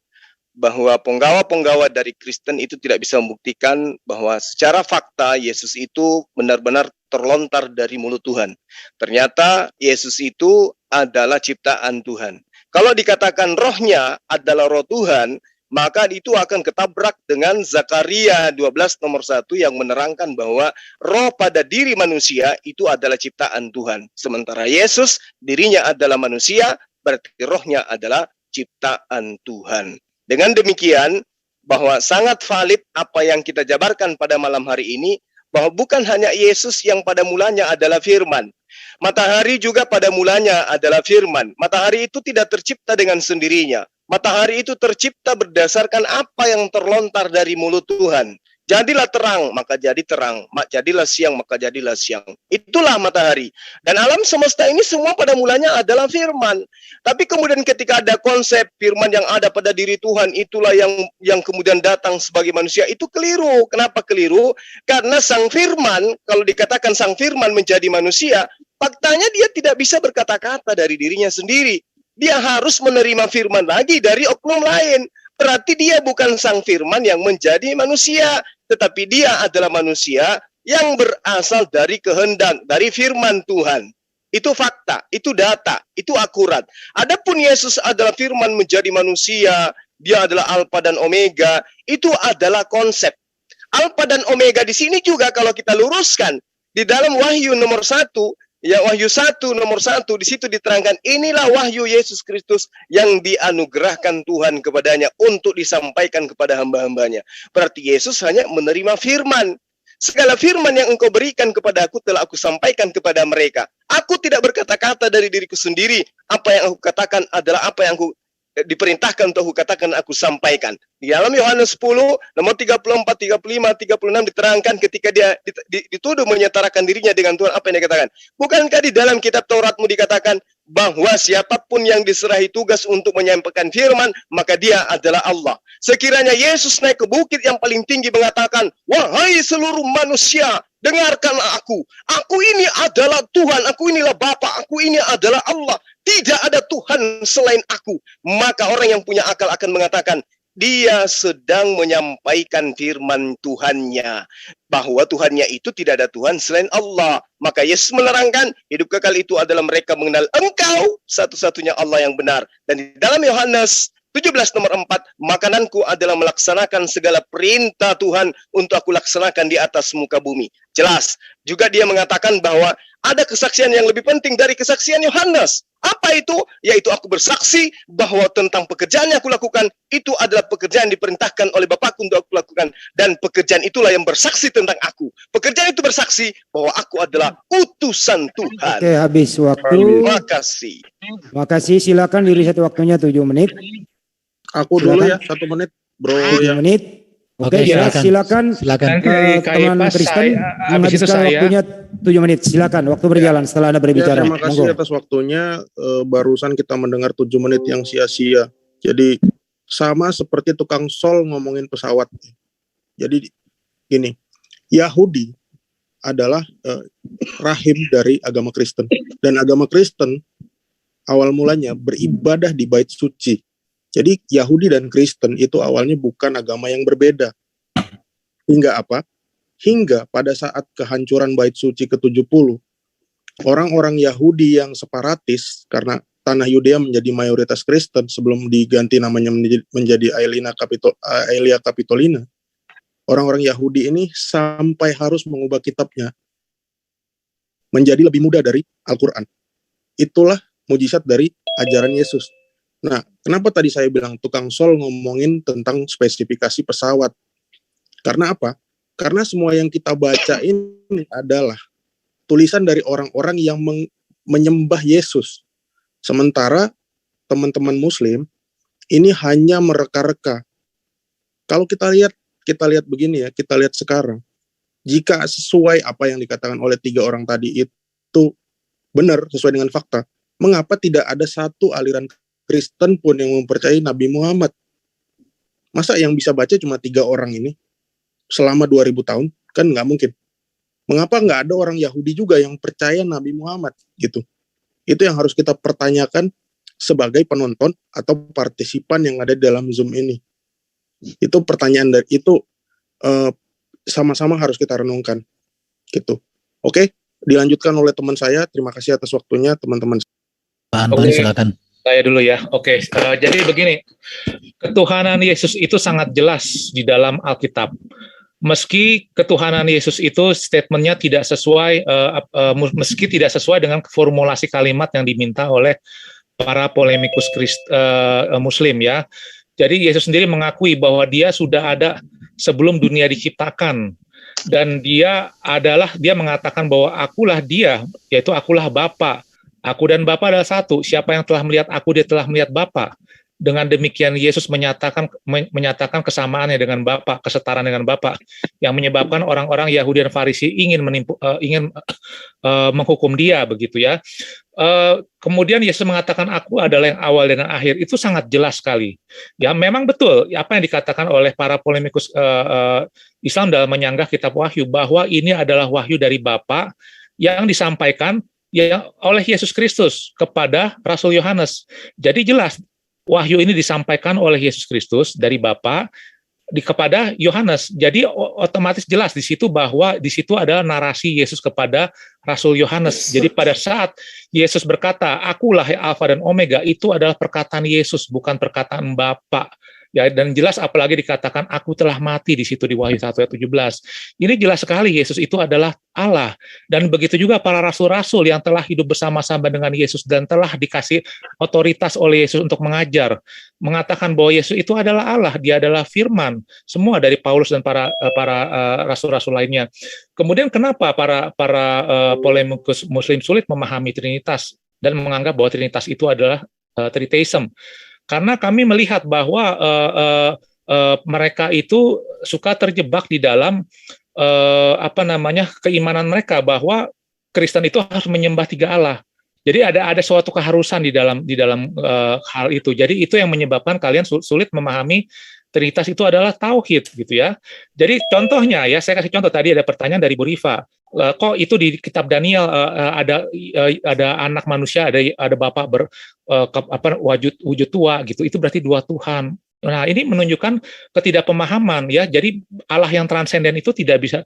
bahwa penggawa-penggawa dari Kristen itu tidak bisa membuktikan bahwa secara fakta Yesus itu benar-benar terlontar dari mulut Tuhan. Ternyata Yesus itu adalah ciptaan Tuhan. Kalau dikatakan rohnya adalah roh Tuhan, maka itu akan ketabrak dengan Zakaria 12 nomor 1 yang menerangkan bahwa roh pada diri manusia itu adalah ciptaan Tuhan. Sementara Yesus dirinya adalah manusia, berarti rohnya adalah ciptaan Tuhan. Dengan demikian, bahwa sangat valid apa yang kita jabarkan pada malam hari ini, bahwa bukan hanya Yesus yang pada mulanya adalah firman. Matahari juga pada mulanya adalah firman. Matahari itu tidak tercipta dengan sendirinya. Matahari itu tercipta berdasarkan apa yang terlontar dari mulut Tuhan. Jadilah terang, maka jadi terang. Jadilah siang, maka jadilah siang. Itulah matahari. Dan alam semesta ini semua pada mulanya adalah firman. Tapi kemudian ketika ada konsep firman yang ada pada diri Tuhan, itulah yang kemudian datang sebagai manusia, itu keliru. Kenapa keliru? Karena sang firman, kalau dikatakan sang firman menjadi manusia, faktanya dia tidak bisa berkata-kata dari dirinya sendiri. Dia harus menerima firman lagi dari oknum lain. Berarti dia bukan sang firman yang menjadi manusia, tetapi dia adalah manusia yang berasal dari kehendak, dari firman Tuhan. Itu fakta, itu data, itu akurat. Adapun Yesus adalah firman menjadi manusia, dia adalah Alfa dan Omega, itu adalah konsep. Alfa dan Omega di sini juga kalau kita luruskan, di dalam Wahyu nomor 1, ya Wahyu 1 nomor 1, di situ diterangkan inilah wahyu Yesus Kristus yang dianugerahkan Tuhan kepadanya untuk disampaikan kepada hamba-hambanya. Berarti Yesus hanya menerima firman. Segala firman yang engkau berikan kepada aku telah aku sampaikan kepada mereka. Aku tidak berkata-kata dari diriku sendiri. Apa yang aku katakan adalah apa yang aku diperintahkan untuk aku katakan, aku sampaikan. Di dalam Yohanes 10, nomor 34, 35, 36 diterangkan ketika dia dituduh menyetarakan dirinya dengan Tuhan, apa yang dia katakan? Bukankah di dalam kitab Tauratmu dikatakan bahwa siapapun yang diserahi tugas untuk menyampaikan firman, maka dia adalah Allah. Sekiranya Yesus naik ke bukit yang paling tinggi mengatakan, wahai seluruh manusia, dengarkanlah aku. Aku ini adalah Tuhan, aku inilah Bapa, aku ini adalah Allah. Tidak ada Tuhan selain aku. Maka orang yang punya akal akan mengatakan, dia sedang menyampaikan firman Tuhannya. Bahwa Tuhannya itu tidak ada Tuhan selain Allah. Maka Yesus menerangkan, hidup kekal itu adalah mereka mengenal engkau, satu-satunya Allah yang benar. Dan di dalam Yohanes 17 nomor 4, makananku adalah melaksanakan segala perintah Tuhan untuk aku laksanakan di atas muka bumi. Jelas. Juga dia mengatakan bahwa ada kesaksian yang lebih penting dari kesaksian Yohanes. Apa itu? Yaitu aku bersaksi bahwa tentang pekerjaan yang aku lakukan itu adalah pekerjaan yang diperintahkan oleh Bapakku untuk aku lakukan, dan pekerjaan itulah yang bersaksi tentang aku. Pekerjaan itu bersaksi bahwa aku adalah utusan Tuhan. Oke, habis waktu. Terima kasih. Terima kasih. Silakan diri waktunya 7 menit. Aku dulu Silakan. ya 1 menit, Bro 7 ya. menit. Oke, silakan. Teman Kristen menghabiskan waktunya 7 menit. Silakan, waktu berjalan setelah Anda berbicara. Terima kasih atas waktunya. Barusan kita mendengar 7 menit yang sia-sia. Jadi sama seperti tukang sol ngomongin pesawat. Jadi gini, Yahudi adalah rahim dari agama Kristen, dan agama Kristen awal mulanya beribadah di bait suci. Jadi Yahudi dan Kristen itu awalnya bukan agama yang berbeda. Hingga apa? Hingga pada saat kehancuran bait suci ke-70, orang-orang Yahudi yang separatis, karena tanah Yudea menjadi mayoritas Kristen sebelum diganti namanya menjadi Aelia Capitolina. Orang-orang Yahudi ini sampai harus mengubah kitabnya menjadi lebih mudah dari Al-Quran. Itulah mujizat dari ajaran Yesus. Nah, kenapa tadi saya bilang tukang sol ngomongin tentang spesifikasi pesawat? Karena apa? Karena semua yang kita baca ini adalah tulisan dari orang-orang yang menyembah Yesus. Sementara teman-teman Muslim ini hanya mereka-reka. Kalau kita lihat begini ya, kita lihat sekarang. Jika sesuai apa yang dikatakan oleh 3 orang tadi itu benar, sesuai dengan fakta, mengapa tidak ada satu aliran Kristen pun yang mempercayai Nabi Muhammad? Masa yang bisa baca cuma 3 orang ini selama 2000 tahun? Kan nggak mungkin. Mengapa nggak ada orang Yahudi juga yang percaya Nabi Muhammad gitu? Itu yang harus kita pertanyakan sebagai penonton atau partisipan yang ada dalam Zoom ini. Itu pertanyaan dari itu sama-sama harus kita renungkan gitu. Oke, dilanjutkan oleh teman saya. Terima kasih atas waktunya teman-teman. Silakan. Saya dulu ya. Oke, jadi begini, ketuhanan Yesus itu sangat jelas di dalam Alkitab. Meski ketuhanan Yesus itu statementnya tidak sesuai, meski tidak sesuai dengan formulasi kalimat yang diminta oleh para polemikus Muslim ya. Jadi Yesus sendiri mengakui bahwa dia sudah ada sebelum dunia diciptakan, dan dia mengatakan bahwa akulah dia, yaitu akulah Bapa. Aku dan Bapa adalah satu. Siapa yang telah melihat aku, dia telah melihat Bapa. Dengan demikian Yesus menyatakan kesamaannya dengan Bapa, kesetaraan dengan Bapa, yang menyebabkan orang-orang Yahudi dan Farisi ingin menghukum dia begitu ya. Kemudian Yesus mengatakan aku adalah yang awal dan yang akhir. Itu sangat jelas sekali. Ya, memang betul apa yang dikatakan oleh para polemikus Islam dalam menyanggah kitab Wahyu, bahwa ini adalah wahyu dari Bapa yang disampaikan oleh Yesus Kristus kepada Rasul Yohanes. Jadi jelas wahyu ini disampaikan oleh Yesus Kristus dari Bapa kepada Yohanes. Jadi otomatis jelas di situ bahwa di situ adalah narasi Yesus kepada Rasul Yohanes. Jadi pada saat Yesus berkata, "Akulah Alfa dan Omega," itu adalah perkataan Yesus, bukan perkataan Bapa. Ya, dan jelas apalagi dikatakan aku telah mati di situ di Wahyu 1 ayat 17. Ini jelas sekali Yesus itu adalah Allah. Dan begitu juga para rasul-rasul yang telah hidup bersama-sama dengan Yesus dan telah dikasih otoritas oleh Yesus untuk mengajar, mengatakan bahwa Yesus itu adalah Allah, dia adalah firman. Semua dari Paulus dan para rasul-rasul lainnya. Kemudian kenapa para polemikus Muslim sulit memahami Trinitas dan menganggap bahwa Trinitas itu adalah Tritheism? Karena kami melihat bahwa mereka itu suka terjebak di dalam keimanan mereka bahwa Kristen itu harus menyembah 3 Allah. Jadi ada suatu keharusan di dalam hal itu. Jadi itu yang menyebabkan kalian sulit memahami Trinitas itu adalah tauhid gitu ya. Jadi contohnya ya, saya kasih contoh tadi ada pertanyaan dari Bu Rifa. Kok itu di kitab Daniel ada anak manusia, ada bapak wujud tua gitu. Itu berarti 2 Tuhan. Nah, ini menunjukkan ketidakpemahaman ya. Jadi Allah yang transenden itu tidak bisa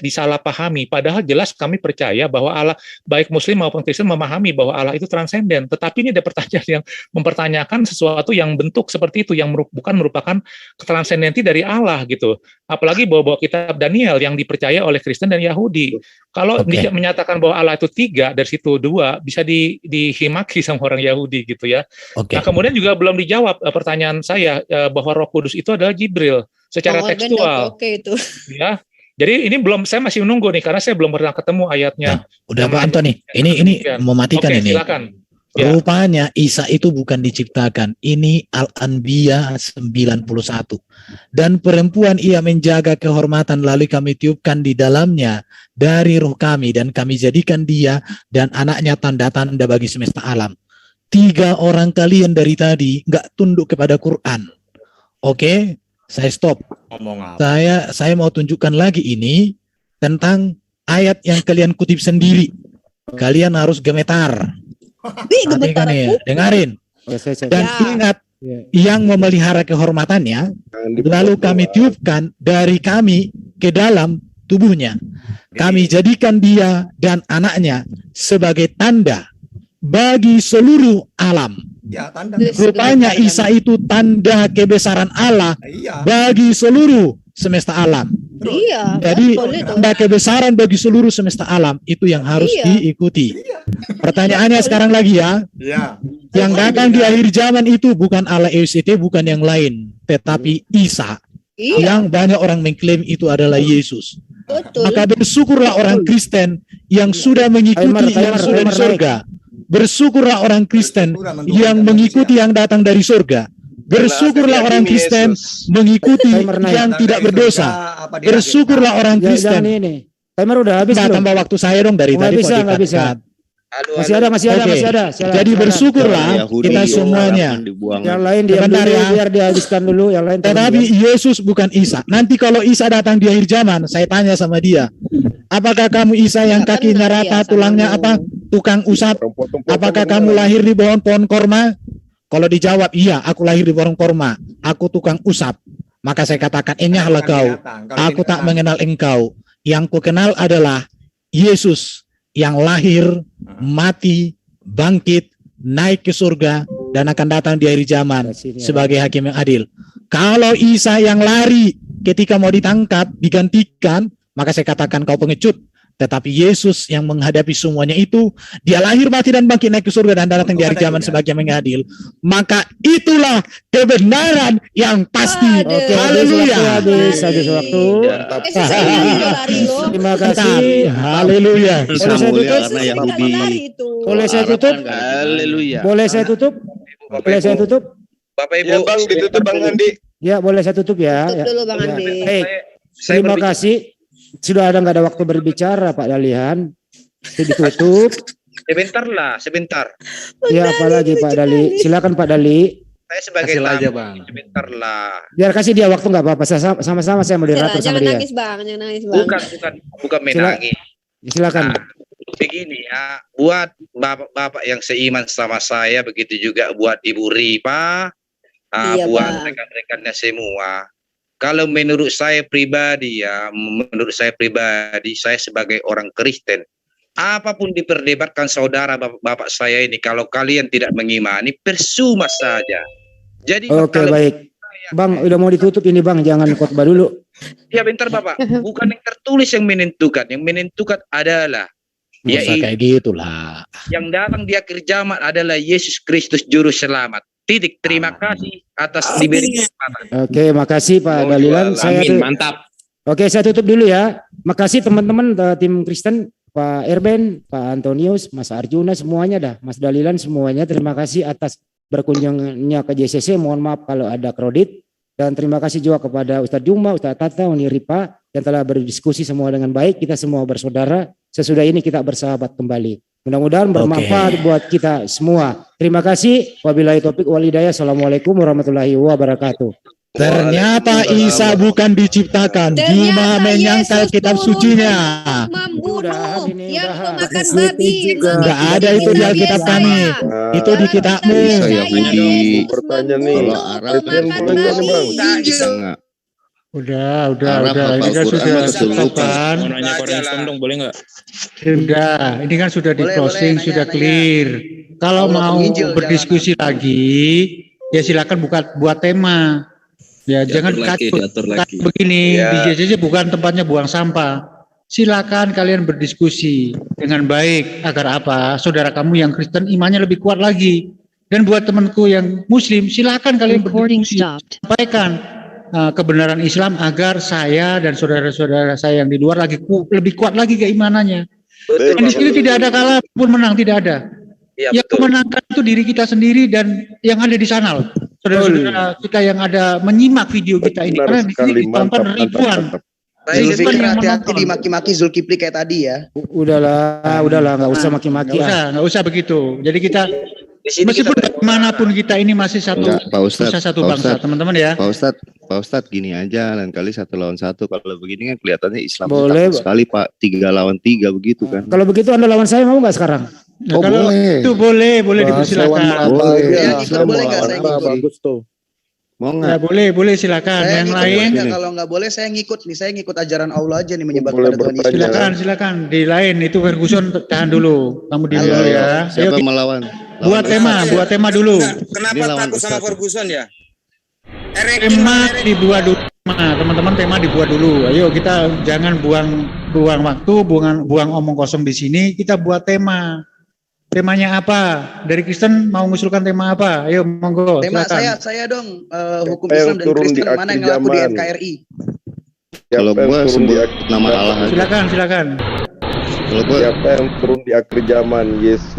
disalahpahami. Padahal jelas kami percaya bahwa Allah baik Muslim maupun Kristen memahami bahwa Allah itu transenden. Tetapi ini ada pertanyaan yang mempertanyakan sesuatu yang bentuk seperti itu yang bukan merupakan transendenti dari Allah gitu. Apalagi bawa kitab Daniel yang dipercaya oleh Kristen dan Yahudi. Kalau menyatakan bahwa Allah itu 3 dari situ 2 bisa dihimaki sama orang Yahudi gitu ya. Nah, kemudian juga belum dijawab pertanyaan saya bahwa Roh Kudus itu adalah Jibril secara tekstual. Itu. Ya. Jadi ini belum, saya masih menunggu nih karena saya belum pernah ketemu ayatnya. Udah Pak Antoni, ini mematikan ini. Silakan. Rupanya Isa itu bukan diciptakan. Ini Al-Anbiya 91. Dan perempuan ia menjaga kehormatan lalu kami tiupkan di dalamnya dari roh kami dan kami jadikan dia dan anaknya tanda-tanda bagi semesta alam. 3 orang kalian dari tadi nggak tunduk kepada Quran. Oke, saya stop. Saya mau tunjukkan lagi ini tentang ayat yang kalian kutip sendiri. Kalian harus gemetar. Perhatikan ya, dengarin. Dan ingat, yang memelihara kehormatannya, lalu kami tiupkan dari kami ke dalam tubuhnya. Kami jadikan dia dan anaknya sebagai tanda bagi seluruh alam. Ya, tanda. Rupanya Isa itu tanda kebesaran Allah bagi seluruh semesta alam. Iya. Jadi tanda kebesaran bagi seluruh semesta alam itu yang harus diikuti. Pertanyaannya sekarang lagi ya. Yang datang di akhir zaman itu bukan Allah ECT, bukan yang lain, tetapi Isa. Yang banyak orang mengklaim itu adalah Yesus. Maka bersyukurlah orang Kristen yang sudah mengikuti yang sudah di surga. Bersyukurlah orang Kristen yang mengikuti yang datang dari surga. Bersyukurlah orang Kristen mengikuti yang tidak berdosa. Bersyukurlah orang Kristen. Timer udah habis. Tambah waktu saya dong dari tadi. Nggak bisa. Masih ada. Jadi bersyukurlah kita semuanya. Yang lain diam dulu, biar dihabiskan dulu. Yang lain. Tetapi Yesus bukan Isa. Nanti kalau Isa datang di akhir zaman, saya tanya sama dia, apakah kamu Isa yang kakinya rata, tulangnya apa, tukang usap? Apakah kamu lahir di bawah pohon korma? Kalau dijawab iya, aku lahir di pohon korma, aku tukang usap, maka saya katakan enyahlah kau, aku tak mengenal engkau. Yang ku kenal adalah Yesus yang lahir, mati, bangkit, naik ke surga, dan akan datang di akhir zaman sebagai hakim yang adil. Kalau Isa yang lari ketika mau ditangkap, digantikan, maka saya katakan kau pengecut. Tetapi Yesus yang menghadapi semuanya itu, dia lahir, mati, dan bangkit naik ke surga dan datang di akhir zaman sebagai yang adil. Maka itulah kebenaran yang pasti. Haleluya. Habis waktu. Terima kasih. Haleluya. Boleh saya tutup? Haleluya. Boleh saya tutup? Boleh saya tutup? Bapak Ibu. Ya Bang, ditutup Bang Andi. Ya, boleh saya tutup ya. Tutup dulu Bang Andi. Baik. Terima kasih. Sudah nggak ada waktu berbicara Pak Dalihan. Ditutup. Sebentar. Ya, apalagi Pak Dali. Silakan Pak Dali. Saya sebagai tamu, sebentar lah. Biar kasih dia waktu nggak apa-apa. Sama-sama saya moderator sama dia. Jangan nangis Bang. Bukan menangis. Silakan. Begini ya, buat bapak-bapak yang seiman sama saya, begitu juga buat Ibu Ripa, buat rekan-rekannya semua. Kalau menurut saya pribadi saya sebagai orang Kristen, apapun diperdebatkan saudara bapak-bapak saya ini, kalau kalian tidak mengimani, percuma saja. Jadi oke, baik. Bang, udah mau ditutup ini Bang, jangan khotbah dulu. Ya bentar Bapak, bukan yang tertulis yang menentukan adalah yaitu kayak gitulah. Yang datang di akhir zaman adalah Yesus Kristus Juru Selamat. Titik. Terima kasih atas diberi kesempatan. Oke, makasih Pak Dalilan. Mantap. Oke, saya tutup dulu ya. Makasih teman-teman tim Kristen, Pak Erben, Pak Antonius, Mas Arjuna, semuanya dah, Mas Dalilan semuanya. Terima kasih atas berkunjungnya ke JCC. Mohon maaf kalau ada kredit. Dan terima kasih juga kepada Ustadz Juma, Ustadz Tata, Uni Ripa yang telah berdiskusi semua dengan baik. Kita semua bersaudara. Sesudah ini kita bersahabat kembali. Mudah-mudahan bermanfaat buat kita semua. Terima kasih. Wabillahi taufik wal hidayah. Assalamualaikum warahmatullahi wabarakatuh. Ternyata Isa bukan diciptakan, cuma menyangkal kitab sucinya. Membunuh yang pemakan babi. Enggak ada itu di Alkitab kami. Itu di kitabmu. Isa Yahudi. Bertanya nih. Kalau Arab kan enggak. Udah. Arab Ini hafal kan Quran sudah atau kan. Mau nanya Kristen dong, boleh nggak? Sudah, ini kan sudah di closing, sudah clear. Kalau mau berdiskusi lagi, ya silakan buat tema. Ya jangan kacau begini. Di JJJ bukan tempatnya buang sampah. Silakan kalian berdiskusi dengan baik agar apa? Saudara kamu yang Kristen imannya lebih kuat lagi. Dan buat temanku yang Muslim, silakan kalian berdiskusi. Sampaikan kebenaran Islam agar saya dan saudara-saudara saya yang di luar lebih kuat lagi keimanannya. Dan di sini tidak ada kalah pun menang, tidak ada. Yang memenangkan itu diri kita sendiri dan yang ada di sana. Saudara-saudara kita yang ada menyimak video kita ini, karena di sini ditonton ribuan. Zulkifli, hati-hati dimaki-maki Zulkifli kayak tadi ya. Udahlah, nggak usah maki-maki. Nggak usah begitu. Jadi kita meskipun bagaimanapun kita ini masih satu bangsa, teman-teman ya. Pak Ustadz gini aja, lain kali 1 lawan 1. Kalau begini kan kelihatannya Islam boleh sekali Pak, 3 lawan 3 begitu kan. Kalau begitu Anda lawan saya mau nggak sekarang? Nah, kalau boleh. itu boleh dipersilakan. Boleh nggak saya ngikut? Bagus tuh. Mau nggak? Ya, boleh silakan. Saya yang ngikut, lain kalau nggak boleh saya ngikut nih, saya ngikut ajaran Allah aja nih menyembah kepada Tuhan Yesus. Silakan. Di lain itu Ferguson tahan dulu. Kamu di dulu ya. Siapa melawan? Buat tema dulu. Kenapa takut sama Ferguson ya? Tema dibuat dulu. Teman-teman, tema dibuat dulu. Ayo kita jangan buang waktu, buang omong kosong di sini. Kita buat tema. Temanya apa? Dari Kristen mau mengusulkan tema apa? Ayo monggo. Tema silakan. saya dong hukum Islam dan Kristen mana yang laku di NKRI? Kalau gua sebut nama Allah. Silakan. Kalau gua siapa yang turun di akhir zaman? Yesus